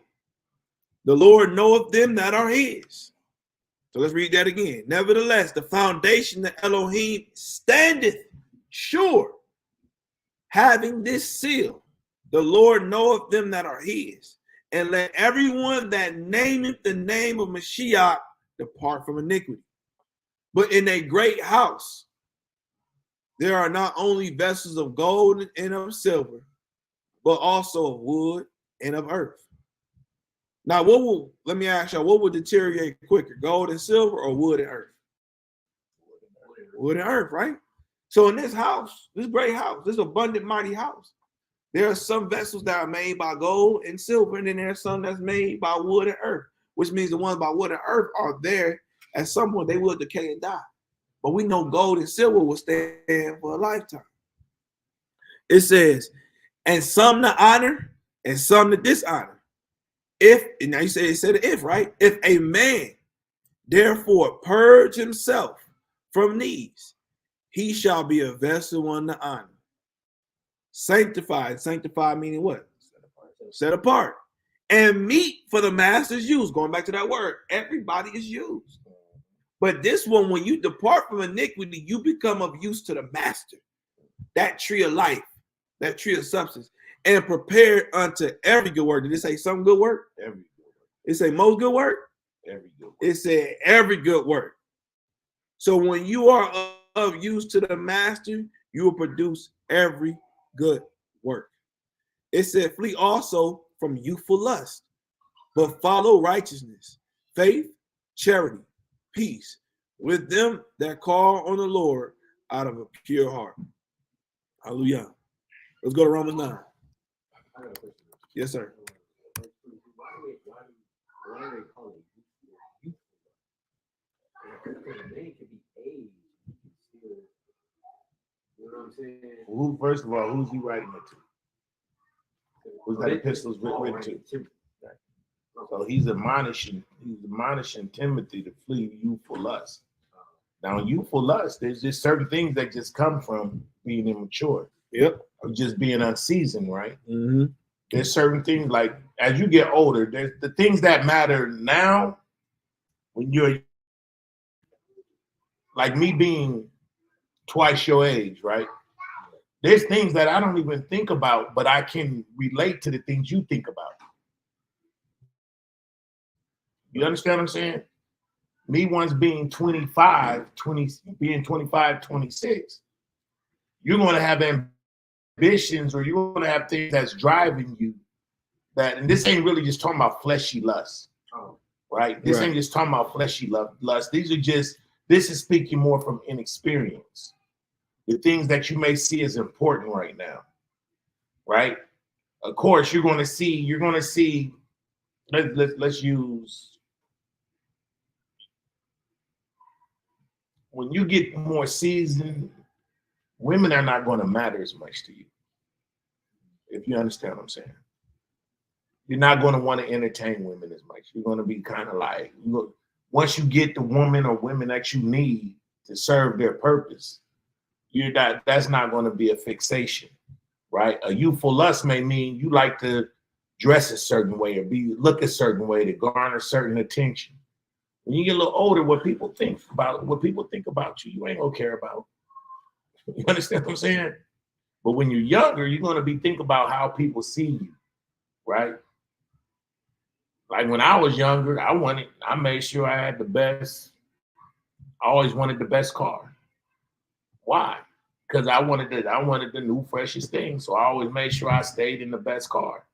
the Lord knoweth them that are his. So let's read that again. Nevertheless, the foundation of Elohim standeth sure, having this seal, the Lord knoweth them that are his. And let everyone that nameth the name of Mashiach depart from iniquity. But in a great house, there are not only vessels of gold and of silver, but also of wood and of earth. Now, let me ask y'all, what will deteriorate quicker, gold and silver or wood and earth? Wood and earth, right? So in this house, this great house, this abundant, mighty house, there are some vessels that are made by gold and silver, and then there are some that's made by wood and earth, which means the ones by wood and earth are there at some point they will decay and die. But we know gold and silver will stand for a lifetime. It says, and some to honor and some to dishonor. If, and now you say it said if, right? If a man therefore purge himself from these, he shall be a vessel unto honor. Sanctified. Sanctified meaning what? Set apart. And meet for the master's use. Going back to that word, everybody is used. But this one, when you depart from iniquity, you become of use to the master. That tree of life, that tree of substance, and prepared unto every good work. Did it say some good work? Every good work. It say most good work? Every good work. It said every good work. So when you are of use to the master, you will produce every good work. It said flee also from youthful lust, but follow righteousness, faith, charity, peace with them that call on the Lord out of a pure heart. Hallelujah. Let's go to Romans 9. Yes, sir. Why do they call it youthful? Because a man can be aged, he can still, you know what I'm saying? Who, first of all, who's he writing it to? Who's that epistles written to? So he's admonishing Timothy to flee youthful lust. Now, youthful lust, there's just certain things that just come from being immature. Yep. Or just being unseasoned, right? Mm-hmm. There's certain things like as you get older, there's the things that matter now when you're like me being twice your age, right? There's things that I don't even think about, but I can relate to the things you think about. You understand what I'm saying? Me once being 25, 26, you're going to have ambitions or you're going to have things that's driving you that, and this ain't really just talking about fleshy lust, right? This ain't just talking about fleshy lust. This is speaking more from inexperience. The things that you may see as important right now, right? Of course, you're going to see, let's use, when you get more seasoned, women are not going to matter as much to you. If you understand what I'm saying. You're not going to want to entertain women as much. You're going to be kind of like, once you get the woman or women that you need to serve their purpose, that's not going to be a fixation, right? A youthful lust may mean you like to dress a certain way or look a certain way to garner certain attention. When you get a little older, what people think about you, you ain't gonna care about. You understand what I'm saying? But when you're younger, you're gonna be thinking about how people see you, right? Like when I was younger, I made sure I had the best. I always wanted the best car. Why? Because I wanted the new freshest thing. So I always made sure I stayed in the best car.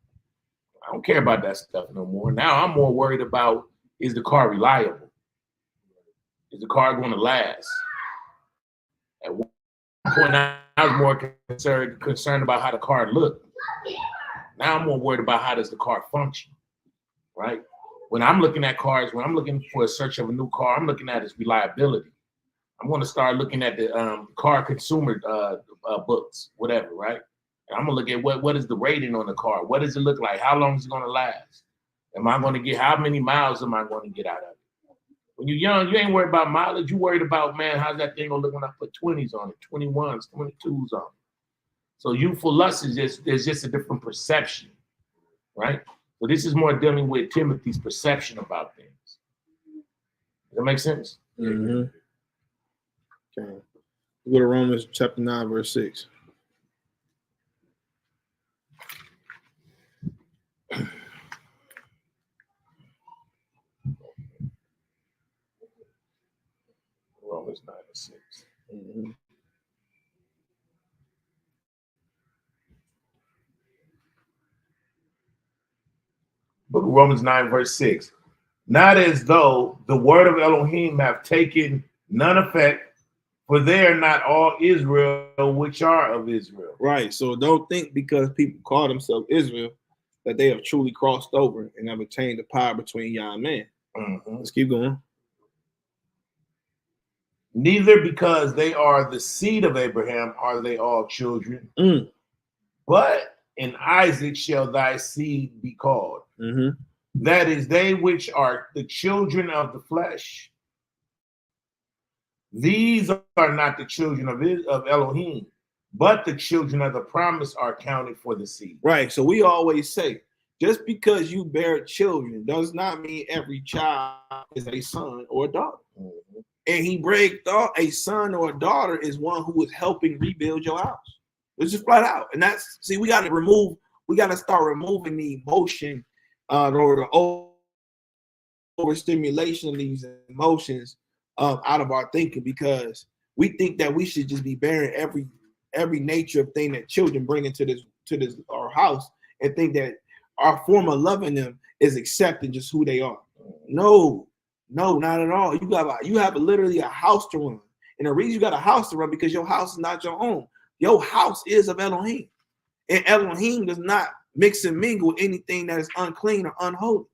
I don't care about that stuff no more. Now I'm more worried about, is the car reliable? Is the car going to last? At one point, I was more concerned about how the car looked. Now I'm more worried about how does the car function, right? When I'm looking at cars, when I'm looking for a search of a new car, I'm looking at its reliability. I'm going to start looking at the car consumer books, whatever, right? And I'm going to look at what is the rating on the car? What does it look like? How long is it going to last? How many miles am I going to get out of it? When you're young, you ain't worried about mileage. You worried about, man, how's that thing going to look when I put 20s on it, 21s, 22s on it? So youthful lust there's just a different perception, right? So this is more dealing with Timothy's perception about things. Does that make sense? Mm-hmm. Okay. Go to Romans chapter 9, verse 6. Romans 9 and 6. Mm-hmm. Book of Romans 9, verse 6. Not as though the word of Elohim have taken none effect, for they are not all Israel which are of Israel. Right. So don't think because people call themselves Israel that they have truly crossed over and have attained the power between Yah and man. Mm-hmm. Let's keep going. Neither because they are the seed of Abraham are they all children, but in Isaac shall thy seed be called. Mm-hmm. That is, they which are the children of the flesh These are not the children of Elohim, but the children of the promise are counted for the seed. Right. So we always say, just because you bear children does not mean every child is a son or a daughter. Mm-hmm. And he break thought a son or a daughter is one who is helping rebuild your house. It's just flat out. And that's, see, we got to start removing the emotion or the overstimulation of these emotions out of our thinking, because we think that we should just be bearing every nature of thing that children bring into this our house, and think that our form of loving them is accepting just who they are. No, not at all. You have literally a house to run, and the reason you got a house to run because your house is not your own. Your house is of Elohim, and Elohim does not mix and mingle anything that is unclean or unholy.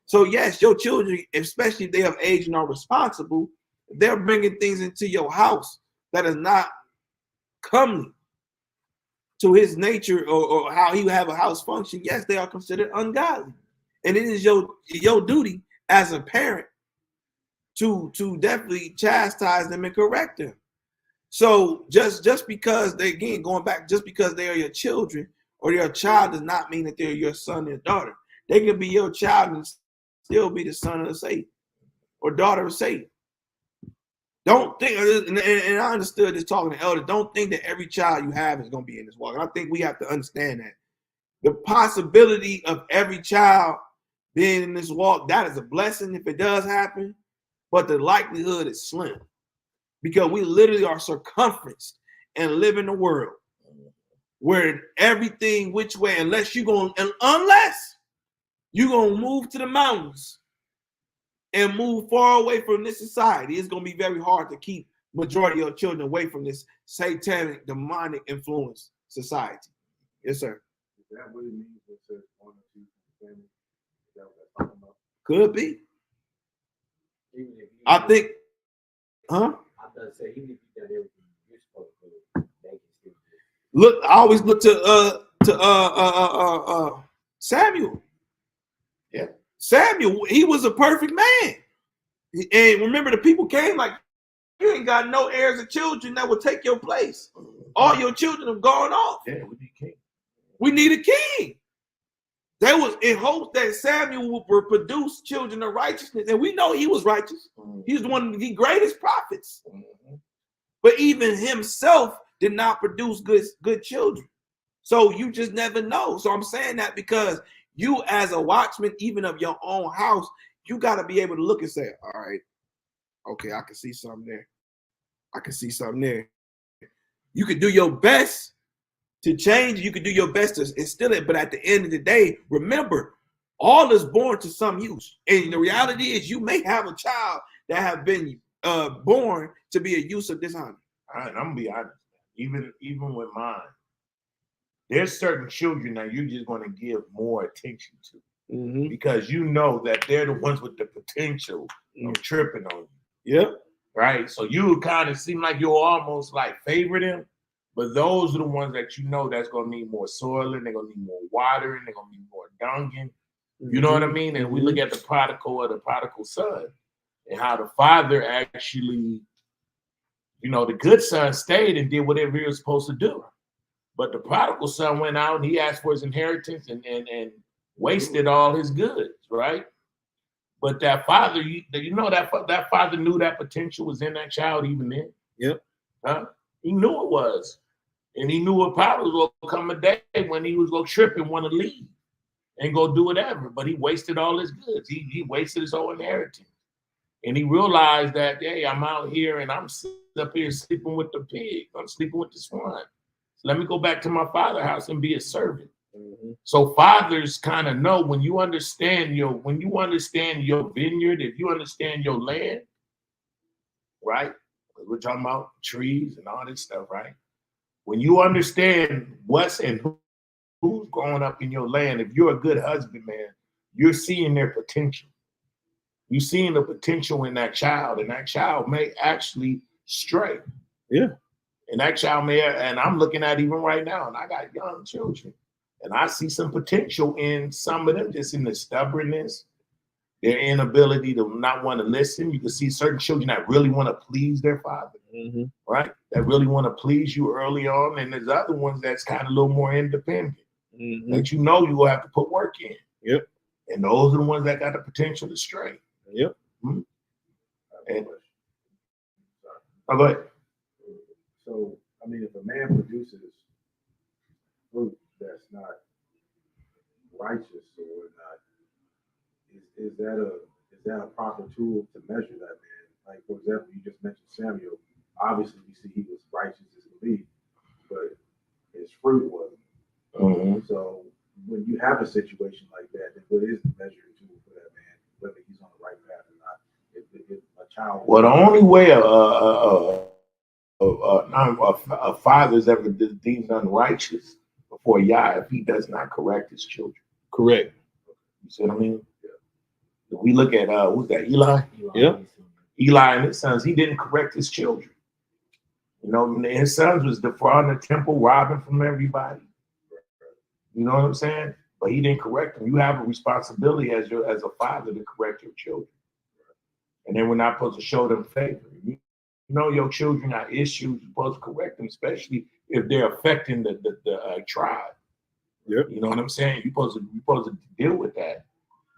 So yes, your children, especially if they have age and are responsible, they're bringing things into your house that is not comely to his nature or how he would have a house function. Yes, they are considered ungodly, and it is your duty as a parent to definitely chastise them and correct them. So just because they, again, going back, just because they are your children or your child does not mean that they're your son or daughter. They can be your child and still be the son of Satan or daughter of Satan. Don't think, and I understood this talking to elders, don't think that every child you have is going to be in this walk. And I think we have to understand that. The possibility of every child being in this walk, that is a blessing if it does happen, but the likelihood is slim because we literally are circumferenced and live in a world where everything which way, unless you're going to move to the mountains and move far away from this society, it's going to be very hard to keep majority of your children away from this satanic, demonic influence society. Yes, sir. Is that what it means when it says 1 or 2 family? Is that what that's talking about? Could be. Even if you I think, huh? I'm gonna say, even if you done everything you're supposed to do, they can still do it. Look, I always look to Samuel. Yeah. Samuel, he was a perfect man. And remember, the people came like, you ain't got no heirs or children that will take your place. All your children have gone off. Yeah, we need king. We need a king. They was in hopes that Samuel would produce children of righteousness. And we know he was righteous. He was one of the greatest prophets. But even himself did not produce good children. So you just never know. So I'm saying that because you, as a watchman, even of your own house, you got to be able to look and say, all right, okay, I can see something there. I can see something there. You can do your best to change. You can do your best to instill it. But at the end of the day, remember, all is born to some use. And the reality is you may have a child that have been born to be a use of dishonor. All right, I'm going to be honest. Even with mine, there's certain children that you're just going to give more attention to. Mm-hmm. Because you know that they're the ones with the potential of tripping on you. Yep. Right? So you kind of seem like you'll almost like favor them, but those are the ones that you know that's going to need more soiling, they're going to need more watering, they're going to need more dunging. You know what I mean? And we look at the prodigal son and how the father actually, the good son stayed and did whatever he was supposed to do. But the prodigal son went out and he asked for his inheritance and wasted all his goods, right? But that father, that father knew that potential was in that child even then. Yep. Huh? He knew it was. And he knew it probably was going to come a day when he was going to trip and want to leave and go do whatever. But he wasted all his goods. He wasted his whole inheritance. And he realized that, hey, I'm out here and I'm up here sleeping with the pig. I'm sleeping with the swine. So let me go back to my father's house and be a servant. Mm-hmm. So fathers kind of know when you understand your vineyard, if you understand your land, right? We're talking about trees and all this stuff, right? When you understand what's and who's growing up in your land, if you're a good husbandman, you're seeing their potential. You're seeing the potential in that child, and that child may actually stray. Yeah. And that child may, and I'm looking at even right now, and I got young children. And I see some potential in some of them, just in the stubbornness, their inability to not want to listen. You can see certain children that really want to please their father, right? That really want to please you early on. And there's other ones that's kind of a little more independent, that you know you will have to put work in. Yep. And those are the ones that got the potential to stray. Yep. And, go ahead. So, I mean, if a man produces fruit that's not righteous or not, is that a proper tool to measure that man? Like, for example, you just mentioned Samuel. Obviously, we see he was righteous as can be, but his fruit wasn't. So, when you have a situation like that, then what is the measuring tool for that man, whether he's on the right path or not? If a child. Well, the only way a father is ever deemed unrighteous before Yah if he does not correct his children. Correct. You see what I mean? If we look at who's that? Eli? Yeah. Eli and his sons, he didn't correct his children. You know, his sons was defrauding the temple, robbing from everybody. You know what I'm saying? But he didn't correct them. You have a responsibility as a father to correct your children. And then we're not supposed to show them favor. You know your children have issues, you're supposed to correct them, especially if they're affecting the tribe. Yep. You know what I'm saying? You're supposed to deal with that.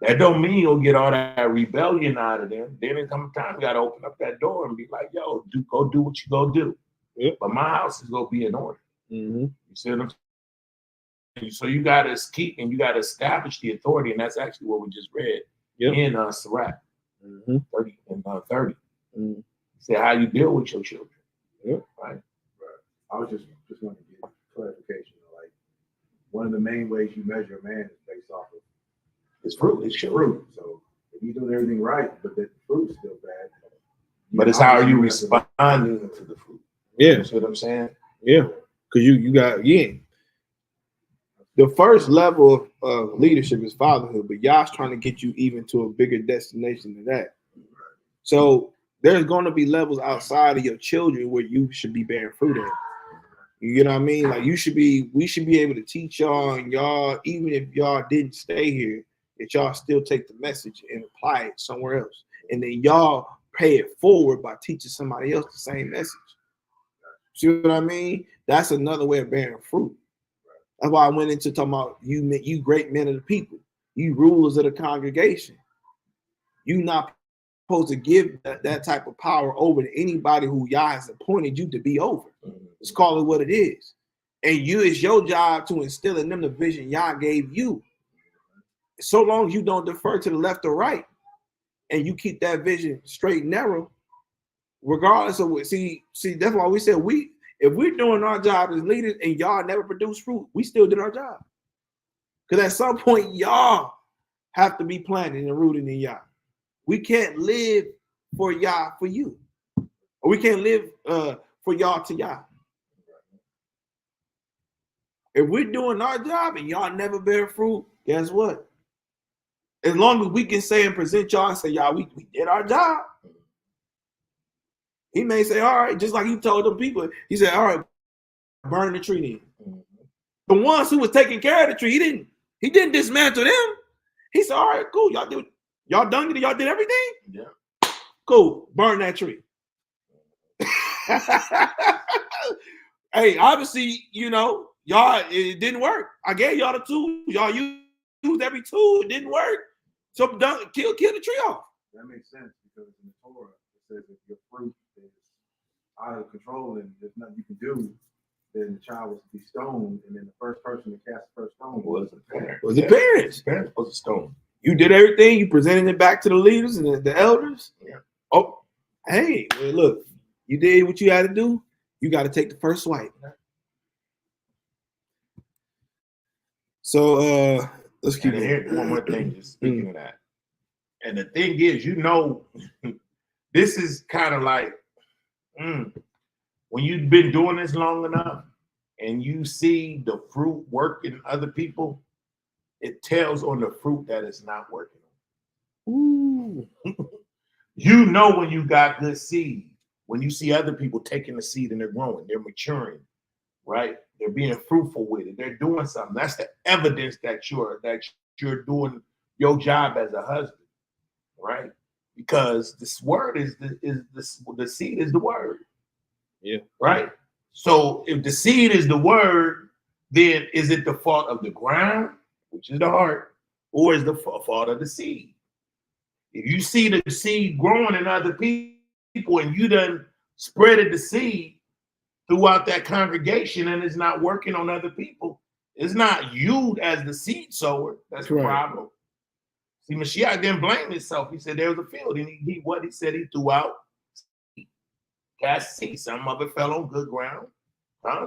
That don't mean you'll get all that rebellion out of them. Then there comes a time you gotta open up that door and be like, yo, go do what you go do. Yep. But my house is gonna be in order. You see what I'm saying? So you gotta keep and you gotta establish the authority, and that's actually what we just read in Sirach 30 and 30. Say how you deal with your children. Right. I was just wanting to get clarification. Like, one of the main ways you measure a man is based off of his fruit. It's fruit. So if you're doing everything right, but the fruit's still bad. But it's how are you responding to the fruit? Yeah. That's what I'm saying. Yeah. Because you got the first level of leadership is fatherhood, but Yah's trying to get you even to a bigger destination than that. So there's going to be levels outside of your children where you should be bearing fruit at. You get what I mean? Like we should be able to teach y'all, and y'all, even if y'all didn't stay here, that y'all still take the message and apply it somewhere else. And then y'all pay it forward by teaching somebody else the same message. See what I mean? That's another way of bearing fruit. That's why I went into talking about you great men of the people, you rulers of the congregation. You not supposed to give that type of power over to anybody who Yah has appointed you to be over. Let's call it what it is. And it's your job to instill in them the vision Yah gave you. So long as you don't defer to the left or right, and you keep that vision straight and narrow, regardless of what. See, that's why we said if we're doing our job as leaders and y'all never produce fruit, we still did our job. Because at some point, y'all have to be planted and rooted in Yah. We can't live for Yah for you. Or we can't live for y'all to Yah. If we're doing our job and y'all never bear fruit, guess what? As long as we can say and present y'all and say, y'all, we did our job. He may say, all right, just like he told them people, he said, all right, burn the tree then. The ones who was taking care of the tree, he didn't dismantle them. He said, all right, cool. Y'all done it? Y'all did everything? Yeah. Cool. Burn that tree. Hey, obviously, y'all, it didn't work. I gave y'all the tool. Y'all used every tool. It didn't work. So kill the tree off. That makes sense because in the Torah, it says if your fruit is out of control and there's nothing you can do, then the child was to be stoned, and then the first person to cast the first stone was the parent. Was the parents. The parents was a stone. You did everything. You presented it back to the leaders and the elders. Yeah. Oh, hey, well, look, you did what you had to do. You got to take the first swipe. So let's keep it. One more thing, just speaking of that. And the thing is, this is kind of like when you've been doing this long enough and you see the fruit work in other people, it tells on the fruit that it's not working. Ooh. You know when you got good seed, when you see other people taking the seed and they're growing, they're maturing, right? They're being fruitful with it. They're doing something. That's the evidence that you're doing your job as a husband. right? Because this word the seed is the word. Yeah. Right? So if the seed is the word, then is it the fault of the ground, which is the heart, or is the fault of the seed? If you see the seed growing in other people and you done spreaded the seed throughout that congregation and it's not working on other people, it's not you as the seed sower that's the problem. See, Mashiach didn't blame himself. He said there was a field, and he said he threw out cast seed. Some of it fell on good ground,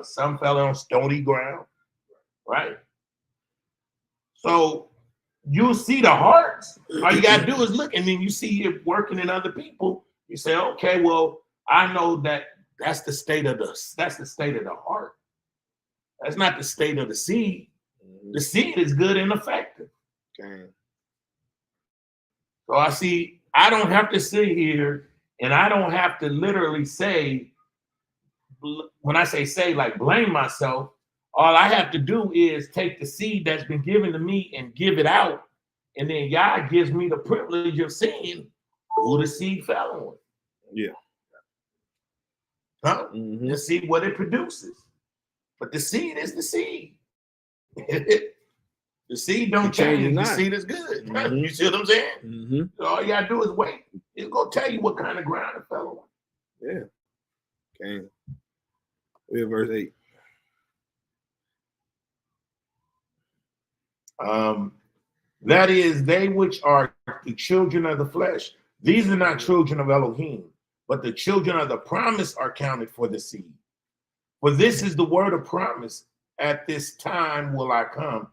some fell on stony ground, right? So you see the hearts. All you gotta do is look, and then you see it working in other people. You say, okay, well, I know that's the state of the heart. That's not the state of the seed. The seed is good and effective. Okay. So I don't have to sit here and I don't have to literally say, when I say like blame myself, all I have to do is take the seed that's been given to me and give it out. And then God gives me the privilege of seeing who the seed fell on. Yeah. Mm-hmm. And see what it produces. But the seed is the seed. The seed don't change. The seed is good. Mm-hmm. You see what I'm saying? Mm-hmm. So all you gotta do is wait. It's gonna tell you what kind of ground it fell on. Yeah. Okay. We have verse 8. That is, they which are the children of the flesh, these are not children of Elohim, but the children of the promise are counted for the seed. For this is the word of promise. At this time will I come,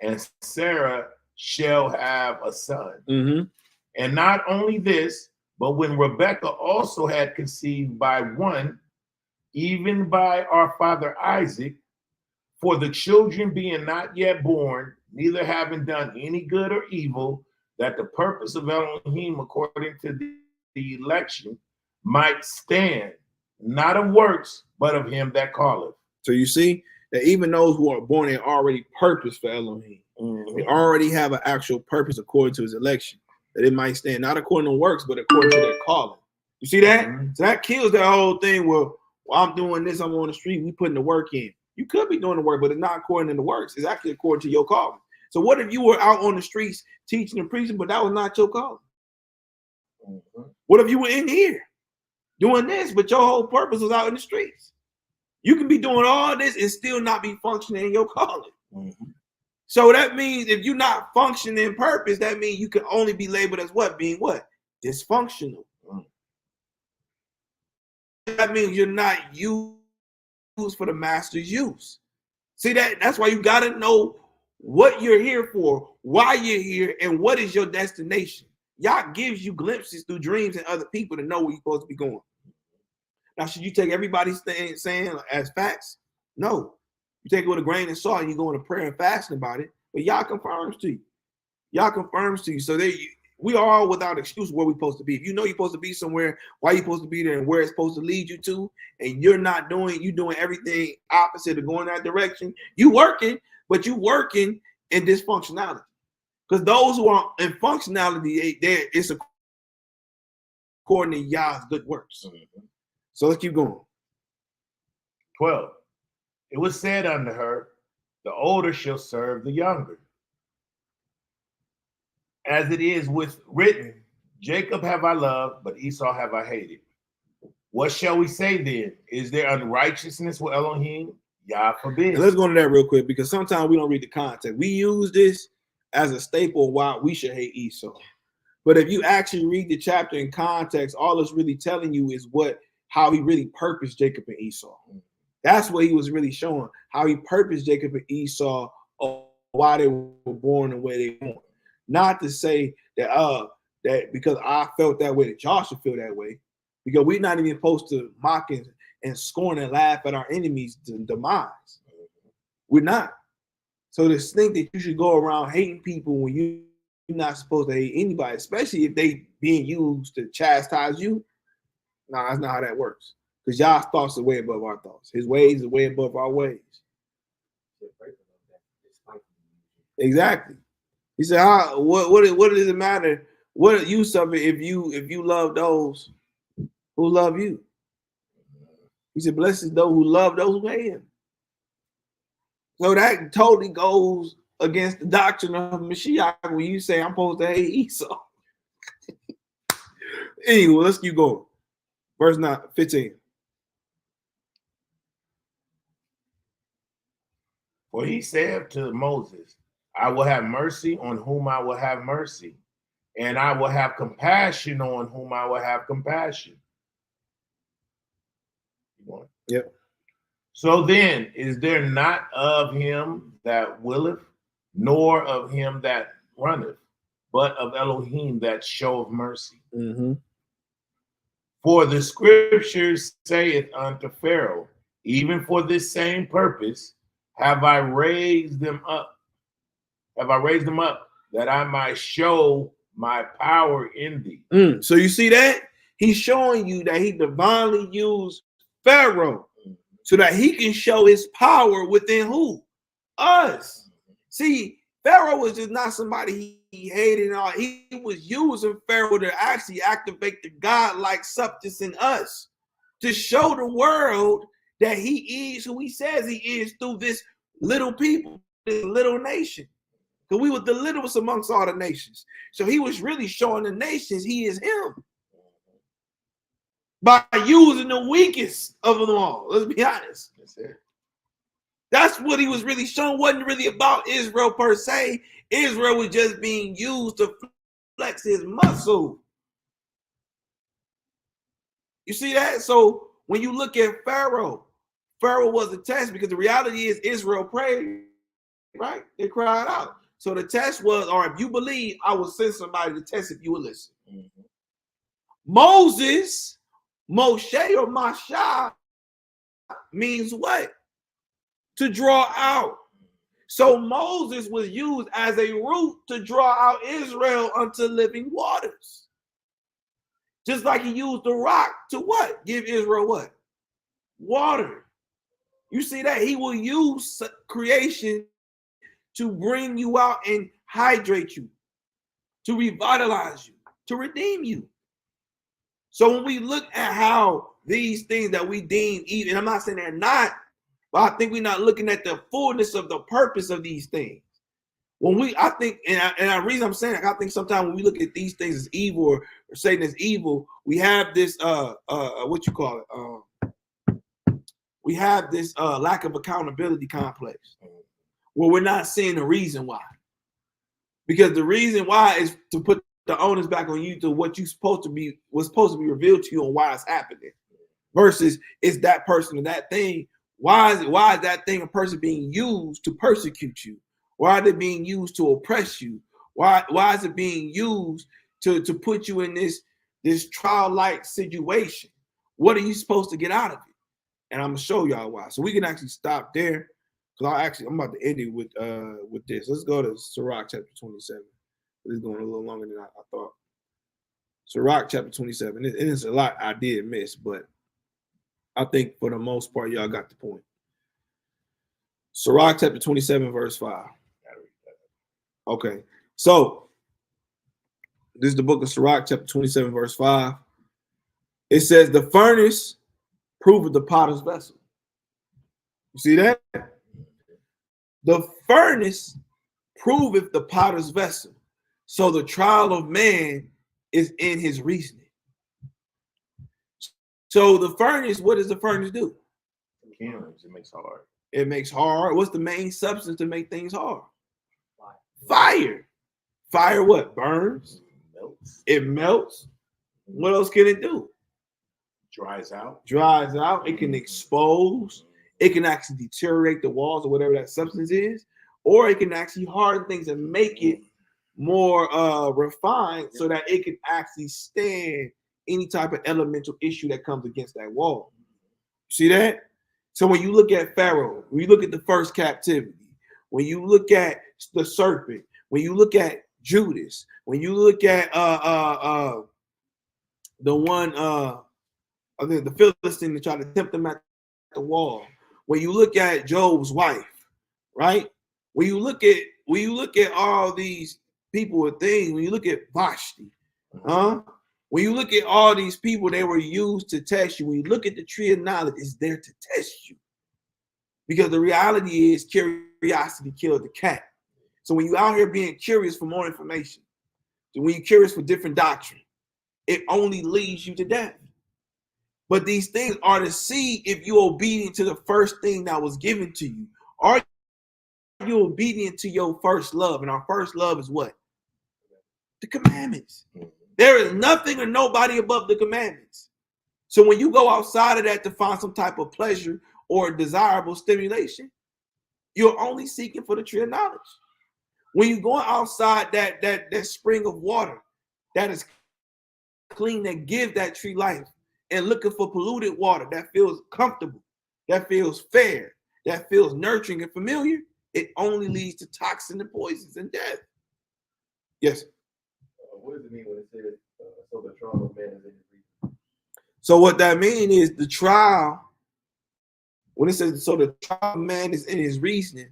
and Sarah shall have a son. Mm-hmm. And not only this, but when Rebekah also had conceived by one, even by our father Isaac, for the children being not yet born, neither having done any good or evil, that the purpose of Elohim according to the election might stand, not of works, but of him that calleth. So you see that even those who are born, they already purpose for Elohim. Mm-hmm. They already have an actual purpose according to his election, that it might stand, not according to works, but according to their calling. You see that? Mm-hmm. So that kills that whole thing where, well, I'm doing this, I'm on the street, we putting the work in. You could be doing the work, but it's not according to the works. It's actually according to your calling. So what if you were out on the streets teaching and preaching, but that was not your calling? Mm-hmm. What if you were in here doing this, but your whole purpose was out in the streets? You can be doing all this and still not be functioning in your calling. Mm-hmm. So that means if you're not functioning in purpose, that means you can only be labeled as what? Being what? Dysfunctional. Mm-hmm. That means you're not used for the master's use. See, that's why you got to know what you're here for, why you're here, and what is your destination. Yah gives you glimpses through dreams and other people to know where you're supposed to be going. Now, should you take everybody's saying as facts? No. You take it with a grain of salt and you go into prayer and fasting about it, but Yah confirms to you. Yah confirms to you. So we are all without excuse where we're supposed to be. If you know you're supposed to be somewhere, why you're supposed to be there and where it's supposed to lead you to, and you're not doing everything opposite of going that direction, you working, but you working in dysfunctionality. Because those who are in functionality, it's according to Yah's good works. Mm-hmm. So let's keep going. 12. It was said unto her, the older shall serve the younger. As it is written, Jacob have I loved, but Esau have I hated. What shall we say then? Is there unrighteousness with Elohim? Yah forbid. And let's go into that real quick, because sometimes we don't read the context. We use this as a staple of why we should hate Esau. But if you actually read the chapter in context, all it's really telling you is how he really purposed Jacob and Esau. That's what he was really showing, how he purposed Jacob and Esau, why they were born the way they were born. Not to say that because I felt that way, that y'all should feel that way. Because we're not even supposed to mock and scorn and laugh at our enemies' demise. We're not. So to think that you should go around hating people when you're not supposed to hate anybody, especially if they being used to chastise you, no, that's not how that works. Because Yah's thoughts are way above our thoughts. His ways are way above our ways. Exactly. He said, what does it matter What use of it if you love those who love you? He said, blessed is those who love those who hate him. So that totally goes against the doctrine of Mashiach when you say I'm supposed to hate Esau. Anyway, let's keep going. Verse 15. For he said to Moses, I will have mercy on whom I will have mercy, and I will have compassion on whom I will have compassion. Yep. So then, is there not of him that willeth, nor of him that runneth, but of Elohim that showeth mercy? Mm-hmm. For the scriptures saith unto Pharaoh, even for this same purpose have I raised them up. That I might show my power in thee. So you see that? He's showing you that he divinely used Pharaoh so that he can show his power within who? Us. See, Pharaoh was just not somebody he hated. He was using Pharaoh to actually activate the God-like substance in us, to show the world that he is who he says he is through this little people, this little nation. Because we were the littlest amongst all the nations. So he was really showing the nations he is him by using the weakest of them all. Let's be honest. That's it. That's what he was really showing. Wasn't really about Israel per se. Israel was just being used to flex his muscle. You see that? So when you look at Pharaoh, Pharaoh was a test because the reality is Israel prayed, right? They cried out. So the test was, or if you believe, I will send somebody to test if you will listen. Mm-hmm. Moses, Moshe or Masha means what? To draw out. So Moses was used as a root to draw out Israel unto living waters. Just like he used the rock to what? Give Israel what? Water. You see that? He will use creation to bring you out and hydrate you, to revitalize you, to redeem you. So when we look at how these things that we deem evil, and I'm not saying they're not, but I think we're not looking at the fullness of the purpose of these things. When I think, and the reason I'm saying, I think sometimes when we look at these things as evil or Satan as evil, we have this what you call it? We have this lack of accountability complex, where we're not seeing the reason why. Because the reason why is to put the onus back on you to what was supposed to be revealed to you on why it's happening. Versus it's that person or that thing. Why is that thing or person being used to persecute you? Why are they being used to oppress you? Why is it being used to put you in this trial-like situation? What are you supposed to get out of it? And I'm gonna show y'all why. So we can actually stop there. Because I'm about to end it with this. Let's go to Sirach chapter 27. This is going a little longer than I thought. Sirach chapter 27. It is a lot I did miss, but I think for the most part, y'all got the point. Sirach chapter 27, verse 5. Okay. So this is the book of Sirach chapter 27, verse 5. It says, the furnace proveth the potter's vessel. You see that? The furnace proveth the potter's vessel. So the trial of man is in his reasoning. So the furnace, what does the furnace do? It makes hard. It makes hard. What's the main substance to make things hard? Fire. Fire what? Burns. Melts. It melts. What else can it do? Dries out. Dries out. It can expose. It can actually deteriorate the walls or whatever that substance is. Or it can actually harden things and make it more refined so that it can actually stand any type of elemental issue that comes against that wall. See that? So when you look at Pharaoh, when you look at the first captivity, when you look at the serpent, when you look at Judas, when you look at the one the Philistine that tried to tempt them at the wall, when you look at Job's wife, right? When you look at all these people or things, when you look at Vashti, When you look at all these people, they were used to test you. When you look at the tree of knowledge, it's there to test you. Because the reality is curiosity killed the cat. So when you're out here being curious for more information, when you're curious for different doctrine, it only leads you to death. But these things are to see if you're obedient to the first thing that was given to you. Are you obedient to your first love? And our first love is what? The commandments. There is nothing or nobody above the commandments. So when you go outside of that to find some type of pleasure or desirable stimulation, you're only seeking for the tree of knowledge. When you're going outside that spring of water that is clean, that gives that tree life, and looking for polluted water that feels comfortable, that feels fair, that feels nurturing and familiar, it only leads to toxin and poisons and death. Yes. What does it mean when it says, so the trial of man is in his reason? So what that means is the trial, when it says, so the trial of man is in his reasoning,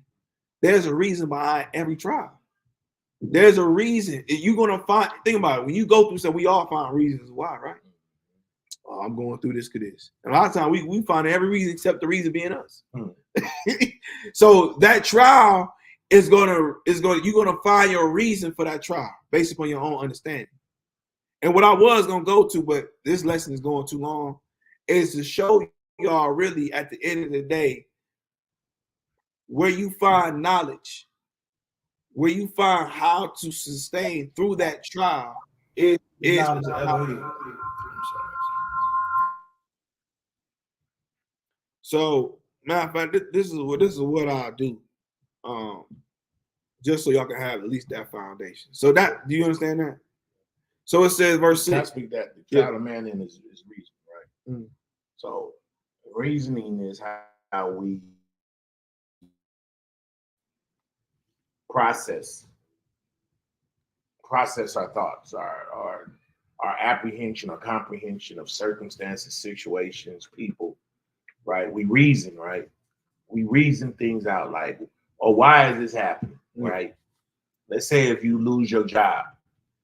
there's a reason behind every trial. There's a reason. You're going to find, think about it, when you go through stuff, we all find reasons why, right? Oh, I'm going through this because this. And a lot of times we find every reason except the reason being us. So that trial you're gonna find your reason for that trial based upon your own understanding. And what I was gonna go to, but this lesson is going too long, is to show y'all really at the end of the day where you find knowledge, where you find how to sustain through that trial is so matter of fact, this is what I do. Just so y'all can have at least that foundation. So that, do you understand that? So it says, verse 6. I speak that the child of man in is reason, right? Mm. So reasoning is how we process our thoughts, our apprehension or comprehension of circumstances, situations, people, right? We reason, right? We reason things out like, oh, why is this happening, right? Let's say if you lose your job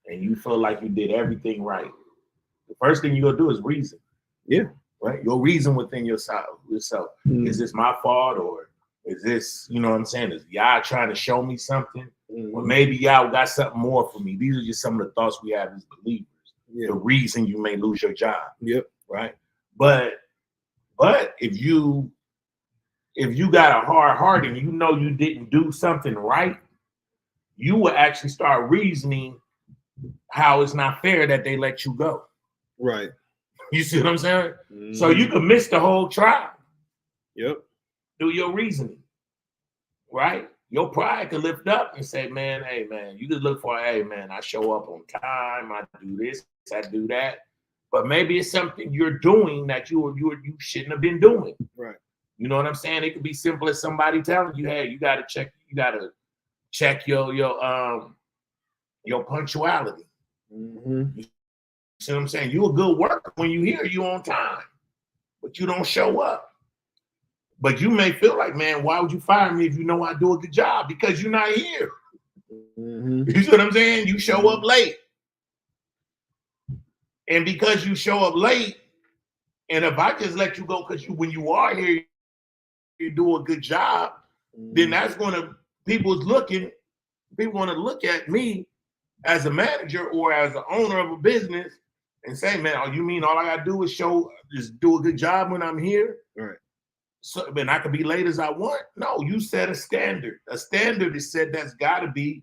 and you feel like you did everything right, the first thing you're gonna do is reason. Yeah. Right? You'll reason within yourself. Is this my fault, or is this, you know what I'm saying? Is y'all trying to show me something? Or maybe y'all got something more for me. These are just some of the thoughts we have as believers. Yeah. The reason you may lose your job. Yep. Right. But if you got a hard heart and you know you didn't do something right, you will actually start reasoning how it's not fair that they let you go. Right. You see what I'm saying? So you could miss the whole trial. Yep. Do your reasoning. Right? Your pride could lift up and say, man, hey, man, you could look for, hey, man, I show up on time. I do this, I do that. But maybe it's something you're doing that you shouldn't have been doing. Right. You know what I'm saying? It could be simple as somebody telling you, hey, you got to check your punctuality. You see what I'm saying? You a good worker when you here, you on time, but you don't show up. But you may feel like, man, why would you fire me if you know I do a good job? Because you're not here. You see what I'm saying? You show up late. And because you show up late, and if I just let you go because when you are here, you do a good job, then that's going to, people want to look at me as a manager or as an owner of a business and say, man, oh, you mean all I got to do is just do a good job when I'm here? Right. So, and I could be late as I want. No, you set a standard. A standard is said that's got to be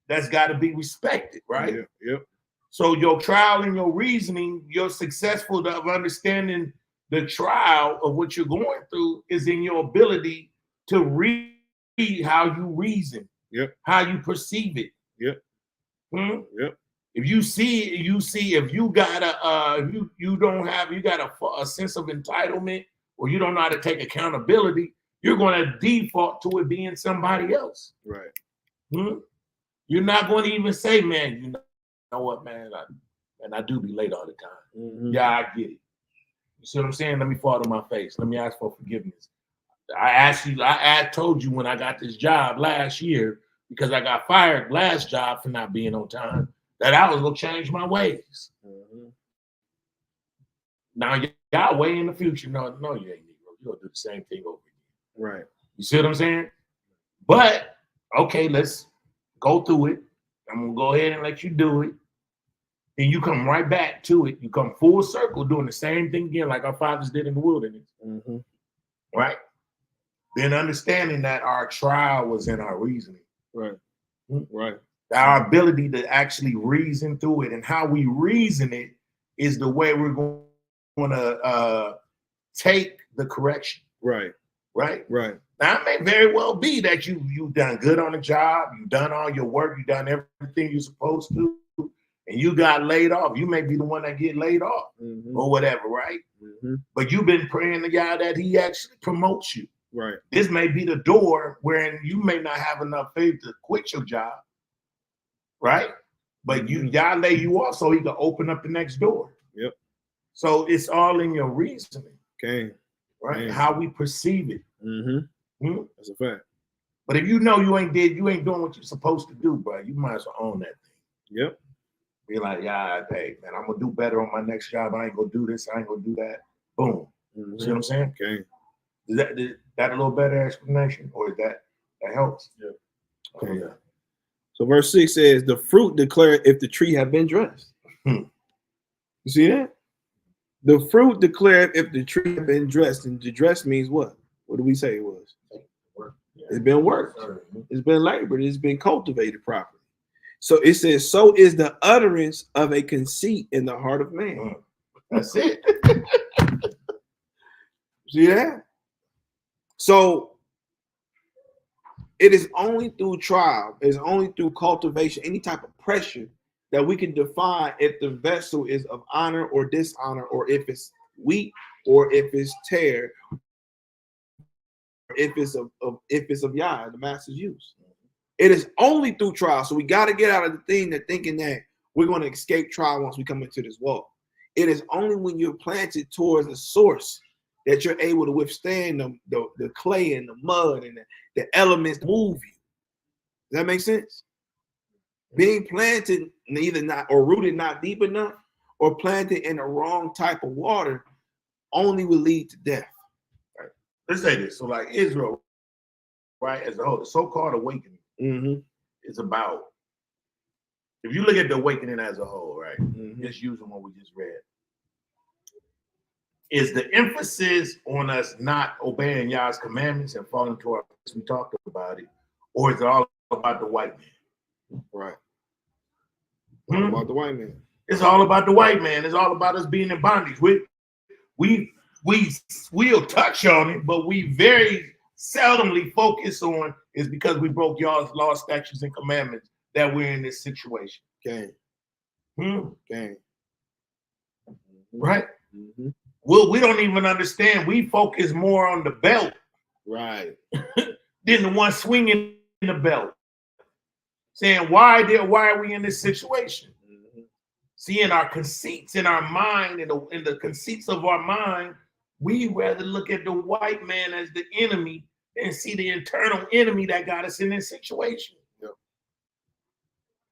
respected, right? Yep. So your trial and your reasoning, you're successful of understanding the trial of what you're going through is in your ability to read how you reason, how you perceive it. If you see, if you got a sense of entitlement, or you don't know how to take accountability, you're going to default to it being somebody else. Right. You're not going to even say, man, you know what, man, I do be late all the time. Yeah, I get it. You see what I'm saying? Let me fall to my face. Let me ask for forgiveness. I told you when I got this job last year, because I got fired last job for not being on time. that I was gonna change my ways. Now y'all way in the future. No, you ain't, Negro. You're gonna do the same thing over again. Right. You see what I'm saying? But okay, let's go through it. I'm gonna go ahead and let you do it. And you come right back to it. You come full circle doing the same thing again, like our fathers did in the wilderness. Right? Then understanding that our trial was in our reasoning. Right. Right. Our ability to actually reason through it, and how we reason it is the way we're going to take the correction. Right. Right. Right. Now, it may very well be that you've done good on the job, you've done all your work, you've done everything you're supposed to, and you got laid off. You may be the one that get laid off or whatever, right? But you've been praying to God that He actually promotes you. Right. This may be the door wherein you may not have enough faith to quit your job, right? But God lay you off so He can open up the next door. Yep. So it's all in your reasoning. Okay. Right? How we perceive it. That's a fact. But if you know you ain't doing what you're supposed to do, bro, you might as well own that thing. Yep. Be like, yeah, hey, man, I'm gonna do better on my next job. I ain't gonna do this. I ain't gonna do that. Boom. See what I'm saying? Okay. Is that a little better explanation, or is that helps? Yeah. Okay. Yeah. So verse 6 says, "The fruit declare if the tree have been dressed." You see that? The fruit declared if the tree have been dressed, and the dress means what? What do we say it was? It's been worked. It's been labored. It's been cultivated properly. So it says, "So is the utterance of a conceit in the heart of man." That's it. See that? So it is only through trial, it's only through cultivation, any type of pressure, that we can define if the vessel is of honor or dishonor, or if it's wheat or if it's tare, or if it's of Yah, the master's use. It is only through trial. So we got to get out of the thing that thinking that we're going to escape trial once we come into this walk. It is only when you're planted towards the source that you're able to withstand the clay and the mud and the elements move you. Does that make sense? Being planted neither not or rooted not deep enough, or planted in the wrong type of water, only will lead to death. Right. Let's say this. So like Israel, right, as a whole, the so-called awakening is about, if you look at the awakening as a whole, right, just using what we just read, is the emphasis on us not obeying Yah's commandments and falling to our, we talked about it, or is it all about the white man? Right. All about the white man. It's all about the white man. It's all about us being in bondage. We'll touch on it, but we very seldomly focus on is because we broke y'all's law, statutes, and commandments that we're in this situation. Okay. Okay. Right? Well, we don't even understand. We focus more on the belt, right, than the one swinging the belt. Saying, why are we in this situation? Seeing our conceits in our mind, in the conceits of our mind, we rather look at the white man as the enemy than see the internal enemy that got us in this situation. Yep.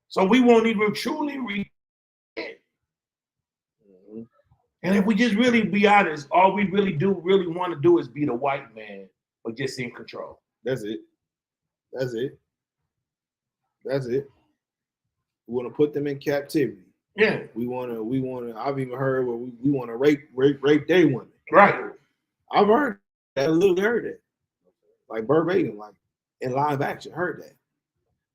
So we won't even truly repent. And if we just really be honest, all we really want to do is be the white man, but just in control. That's it. That's it. That's it. We want to put them in captivity. Yeah. We want to, I've even heard where we want to rape their women. Right. I've heard that, literally heard that. Like verbatim, like in live action, heard that.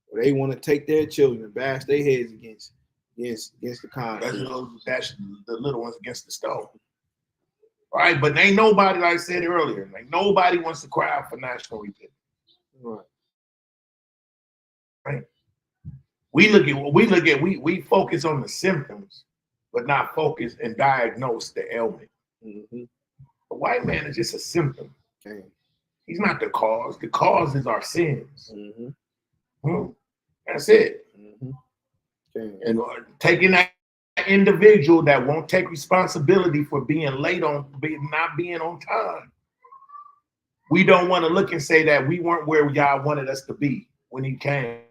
Where they want to take their children and bash their heads against the concrete. That's the little ones against the stone. Right? But ain't nobody, like I said earlier, like nobody wants to cry out for national repentance. Right. Right. We focus on the symptoms, but not focus and diagnose the ailment. The white man is just a symptom. Okay. He's not the cause. The cause is our sins. That's it. Okay. And taking that individual that won't take responsibility for being late on, not being on time. We don't want to look and say that we weren't where y'all wanted us to be when he came.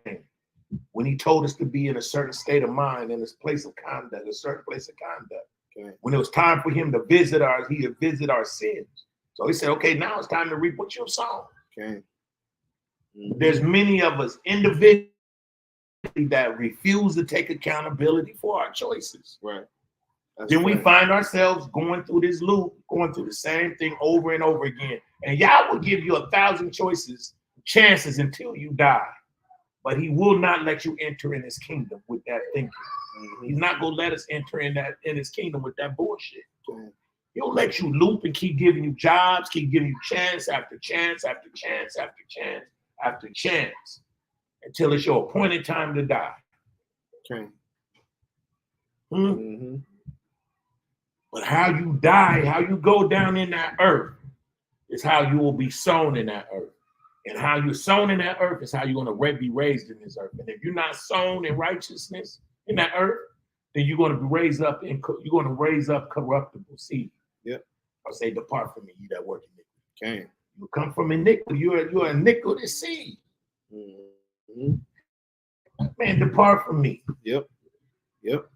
when he told us to be in a certain state of mind, in this place of conduct, a certain place of conduct. Okay. When it was time for him to visit he would visit our sins. So he said, okay, now it's time to reap what you've sown. Okay. There's many of us individually that refuse to take accountability for our choices. Right. Then we find ourselves going through this loop, going through the same thing over and over again. And Yah will give you 1,000 chances until you die. But he will not let you enter in his kingdom with that thinking. He's not going to let us enter in his kingdom with that bullshit. He'll let you loop and keep giving you jobs, keep giving you chance after chance after chance after chance after chance until it's your appointed time to die. Okay. But how you die, how you go down in that earth is how you will be sown in that earth. And how you're sown in that earth is how you're going to be raised in this earth. And if you're not sown in righteousness in that earth, then you're going to be raised up corruptible seed. Yep. I'll say, depart from me, you that work iniquity. Okay. You come from iniquity. You're iniquitous seed. Man, depart from me. Yep.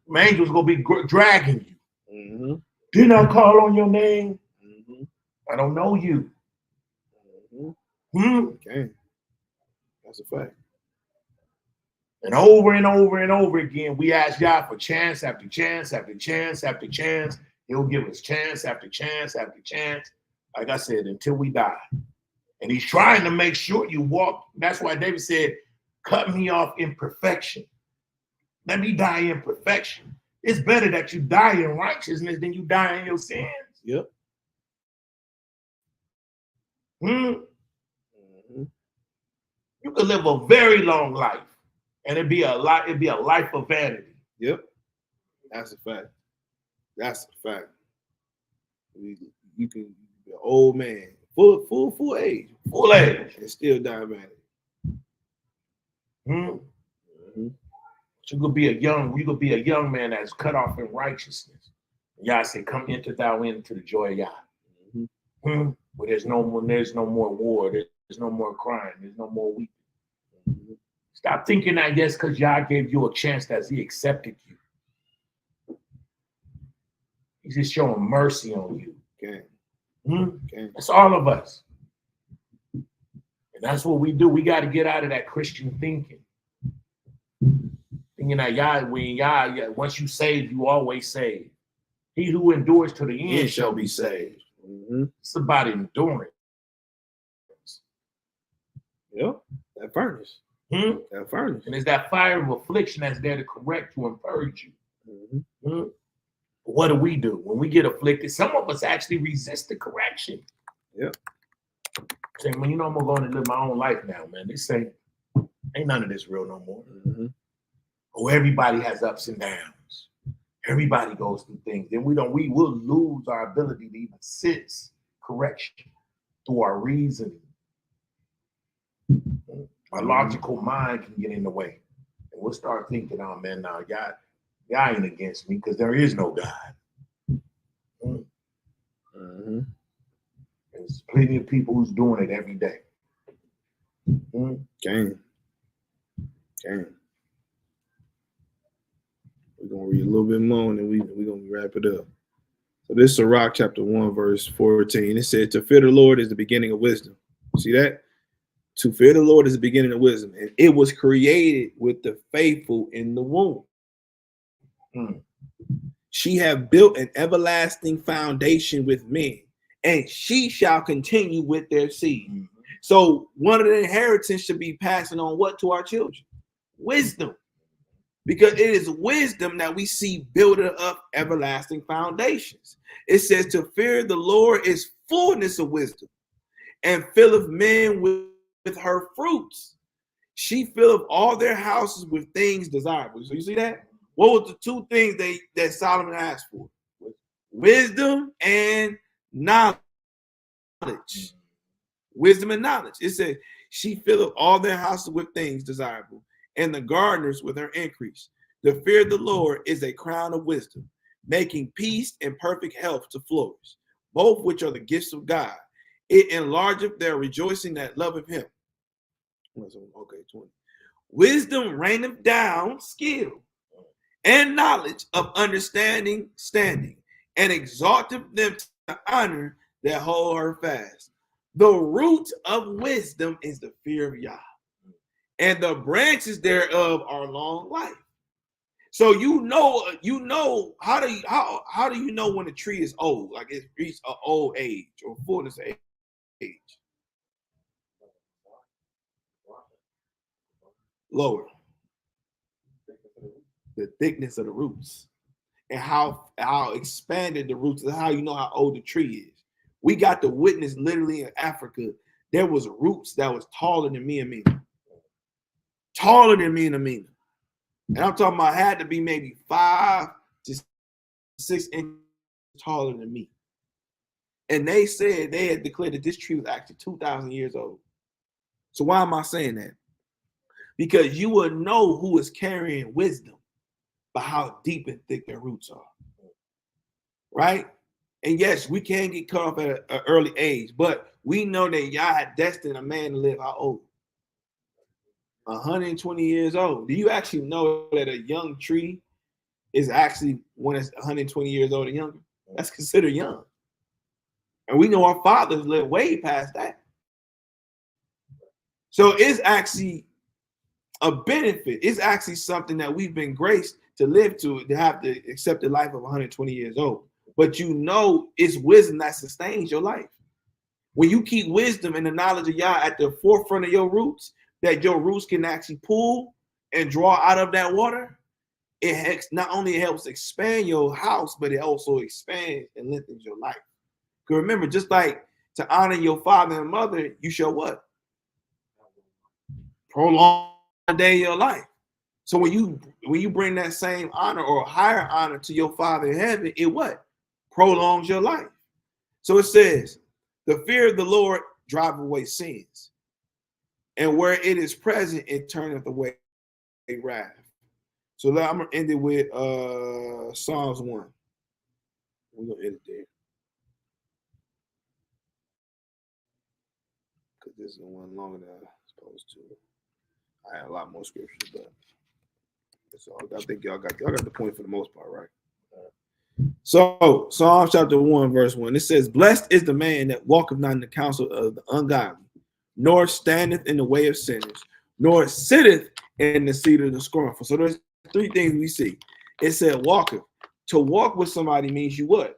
My angel's going to be dragging you. Didn't I call on your name? I don't know you. Okay. That's a fact. And over and over and over again, we ask God for chance after chance after chance after chance. He'll give us chance after chance after chance. Like I said, until we die. And he's trying to make sure you walk. That's why David said, cut me off in perfection. Let me die in perfection. It's better that you die in righteousness than you die in your sins. Yep. You could live a very long life, and it'd be a life of vanity. Yep. That's a fact. That's a fact. You can be an old man, full age, and still die vanity. You could be a young man that's cut off in righteousness. Yah said, "Come enter thou into the joy of Yah." Where there's no more war, there's no more crying, there's no more weeping. Stop thinking that just because Yah gave you a chance that he accepted you. He's just showing mercy on you. Okay. That's all of us. And that's what we do. We got to get out of that Christian thinking. Thinking that once you saved, you always saved. He who endures to the end shall be saved. It's about endurance. Yep. That furnace. That furnace. And it's that fire of affliction that's there to correct you and purge you. What do? When we get afflicted, some of us actually resist the correction. Yep. Saying, well, I'm going to live my own life now, man. They say, ain't none of this real no more. Oh, everybody has ups and downs. Everybody goes through things. Then we will lose our ability to even sense correction through our reasoning. Our logical mind can get in the way. And we'll start thinking, oh man, now God ain't against me because there is no God. There's plenty of people who's doing it every day. Okay. We're going to read a little bit more and then we're going to wrap it up. So this is Sirach chapter 1, verse 14. It said, to fear the Lord is the beginning of wisdom. See that? To fear the Lord is the beginning of wisdom. And it was created with the faithful in the womb. She have built an everlasting foundation with men, and she shall continue with their seed. So one of the inheritance should be passing on what to our children? Wisdom. Because it is wisdom that we see building up everlasting foundations. It says to fear the Lord is fullness of wisdom, and filleth men with her fruits. She filleth all their houses with things desirable. So you see that? What was the two things that Solomon asked for? Wisdom and knowledge. Wisdom and knowledge. It says she filleth all their houses with things desirable, and the gardeners with her increase. The fear of the Lord is a crown of wisdom, making peace and perfect health to flourish, both which are the gifts of God. It enlargeth their rejoicing that loveth him. Okay, 20. Wisdom raineth down skill and knowledge of understanding, standing, and exalteth them to honor that hold her fast. The root of wisdom is the fear of Yah, and the branches thereof are long life. So you know how do you know when a tree is old, like it's reached an old age or fullness of age? Lower. The thickness of the roots and how expanded the roots is how you know how old the tree is. We got to witness literally in Africa, there was roots that was taller than me and Amina. Taller than me and Amina. And I'm talking about had to be maybe 5 to 6 inches taller than me. And they said they had declared that this tree was actually 2,000 years old. So why am I saying that? Because you will know who is carrying wisdom by how deep and thick their roots are. Right? And yes, we can get caught up at an early age, but we know that Yah had destined a man to live how old? 120 years old. Do you actually know that a young tree is actually when it's 120 years old and younger? That's considered young. And we know our fathers live way past that. So it's actually a benefit. It's actually something that we've been graced to live to have to accept the life of 120 years old. But you know it's wisdom that sustains your life. When you keep wisdom and the knowledge of Yah at the forefront of your roots, that your roots can actually pull and draw out of that water, it not only helps expand your house, but it also expands and lengthens your life. Because remember, just like to honor your father and mother, you shall what? Prolong the day of your life. So when you bring that same honor or higher honor to your Father in heaven, it what? Prolongs your life. So it says, the fear of the Lord drive away sins, and where it is present, it turneth away wrath. So I'm gonna end it with Psalms 1. We're gonna end it there because this is one longer than I was supposed to. I had a lot more scriptures, but so I think y'all got the point for the most part, right? So Psalm chapter 1, verse 1, it says, blessed is the man that walketh not in the counsel of the ungodly, nor standeth in the way of sinners, nor sitteth in the seat of the scornful. So there's 3 things we see. It said walketh. To walk with somebody means you what?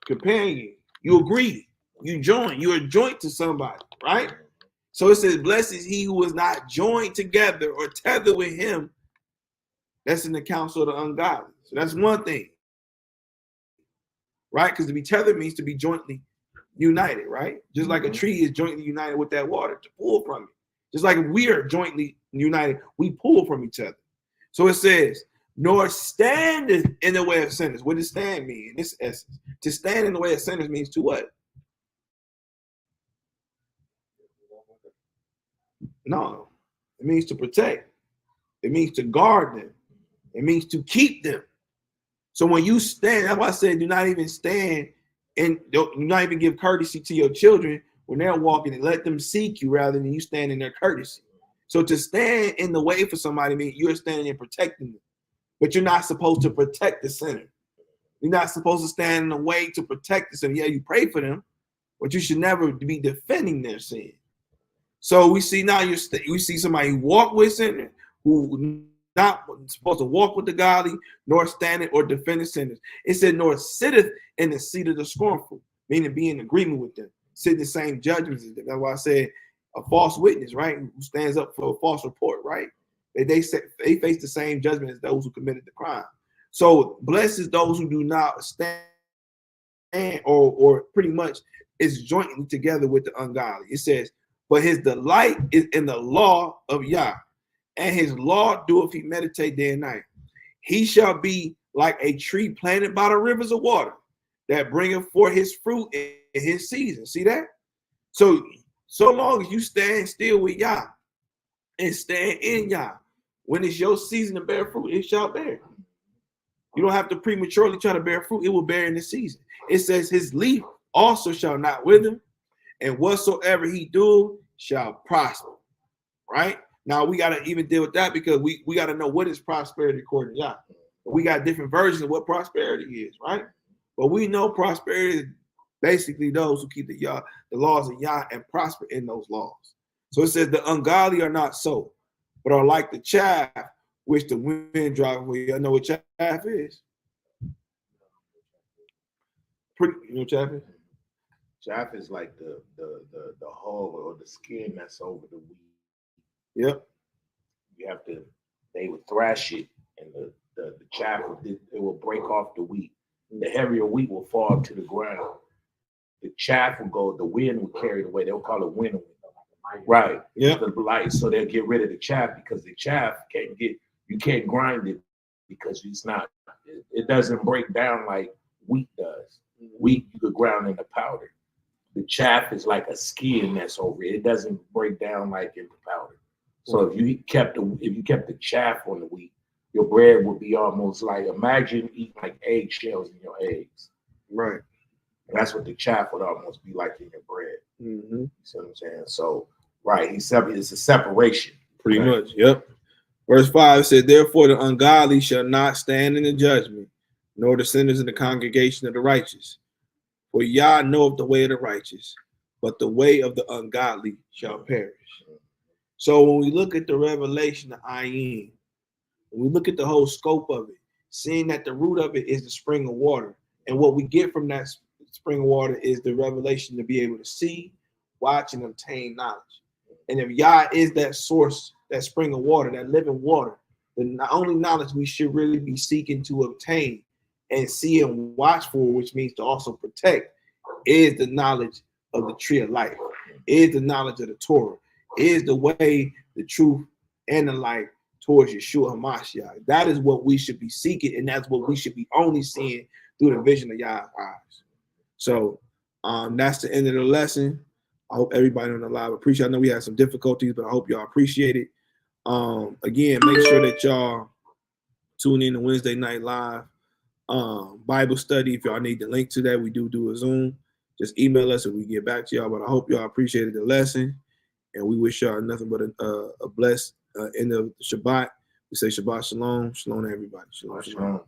Companion. You agree. You join. You're a joint to somebody, right? So it says, blessed is he who is not joined together or tethered with him that's in the counsel of the ungodly. So that's one thing, right? Because to be tethered means to be jointly united, right? Just like a tree is jointly united with that water to pull from it. Just like we are jointly united, we pull from each other. So it says, nor stand in the way of sinners. What does stand mean in this essence? To stand in the way of sinners means to what? No, it means to protect. It means to guard them. It means to keep them. So when you stand, that's why I said do not even stand and do not even give courtesy to your children when they're walking, and let them seek you rather than you stand in their courtesy. So to stand in the way for somebody means you're standing and protecting them. But you're not supposed to protect the sinner. You're not supposed to stand in the way to protect the sinner. Yeah, you pray for them, but you should never be defending their sin. So we see now we see somebody who walk with sinners, who not supposed to walk with the godly, nor standing or defending sinners. It said, nor sitteth in the seat of the scornful, meaning be in agreement with them, sit in the same judgments as them. That's why I said a false witness, right? Who stands up for a false report, right? They face the same judgment as those who committed the crime. So blessed is those who do not stand or pretty much is jointly together with the ungodly. It says, but his delight is in the law of Yah, and his law doeth he meditate day and night. He shall be like a tree planted by the rivers of water that bringeth forth his fruit in his season. See that? So long as you stand still with Yah and stand in Yah, when it's your season to bear fruit, it shall bear. You don't have to prematurely try to bear fruit. It will bear in the season. It says his leaf also shall not wither, and whatsoever he do shall prosper. right? Now we got to even deal with that because we got to know what is prosperity according to Yah. We got different versions of what prosperity is, right? But we know prosperity is basically those who keep the laws of Yah and prosper in those laws. So it says the ungodly are not so, but are like the chaff which the wind drives away. You know what chaff is? You know what chaff is? Chaff is like the hull or the skin that's over the wheat. Yep. You have to. They would thrash it, and the chaff it will break off the wheat. The heavier wheat will fall to the ground. The chaff will go. The wind will carry it away. They'll call it winnowing. Right. Yeah. The light. So they'll get rid of the chaff because the chaff you can't grind it because it's not. It doesn't break down like wheat does. Wheat you could ground into powder. The chaff is like a skin that's over it. It doesn't break down like into powder. So if you kept the chaff on the wheat, your bread would be almost like, imagine eating like eggshells in your eggs. Right. And that's what the chaff would almost be like in your bread. Mm-hmm. You see what I'm saying? So right, it's a separation. Pretty much. Yep. Verse 5 said, therefore the ungodly shall not stand in the judgment, nor the sinners in the congregation of the righteous. For Yah knoweth the way of the righteous, but the way of the ungodly shall perish. So when we look at the revelation of Ayin, when we look at the whole scope of it, seeing that the root of it is the spring of water, and what we get from that spring of water is the revelation to be able to see, watch, and obtain knowledge. And if Yah is that source, that spring of water, that living water, then the only knowledge we should really be seeking to obtain and see and watch for, which means to also protect, is the knowledge of the tree of life, is the knowledge of the Torah, is the way, the truth, and the life towards Yeshua HaMashiach. That is what we should be seeking, and that's what we should be only seeing through the vision of Yah's eyes. So that's the end of the lesson. I hope everybody on the live appreciate. I know we had some difficulties, but I hope y'all appreciate it. Again, make sure that y'all tune in to Wednesday Night Live Bible study. If y'all need the link to that, we do a Zoom. Just email us and we get back to y'all. But I hope y'all appreciated the lesson, and we wish y'all nothing but a blessed end of Shabbat. We say Shabbat Shalom. Shalom to everybody. Shalom. Shalom.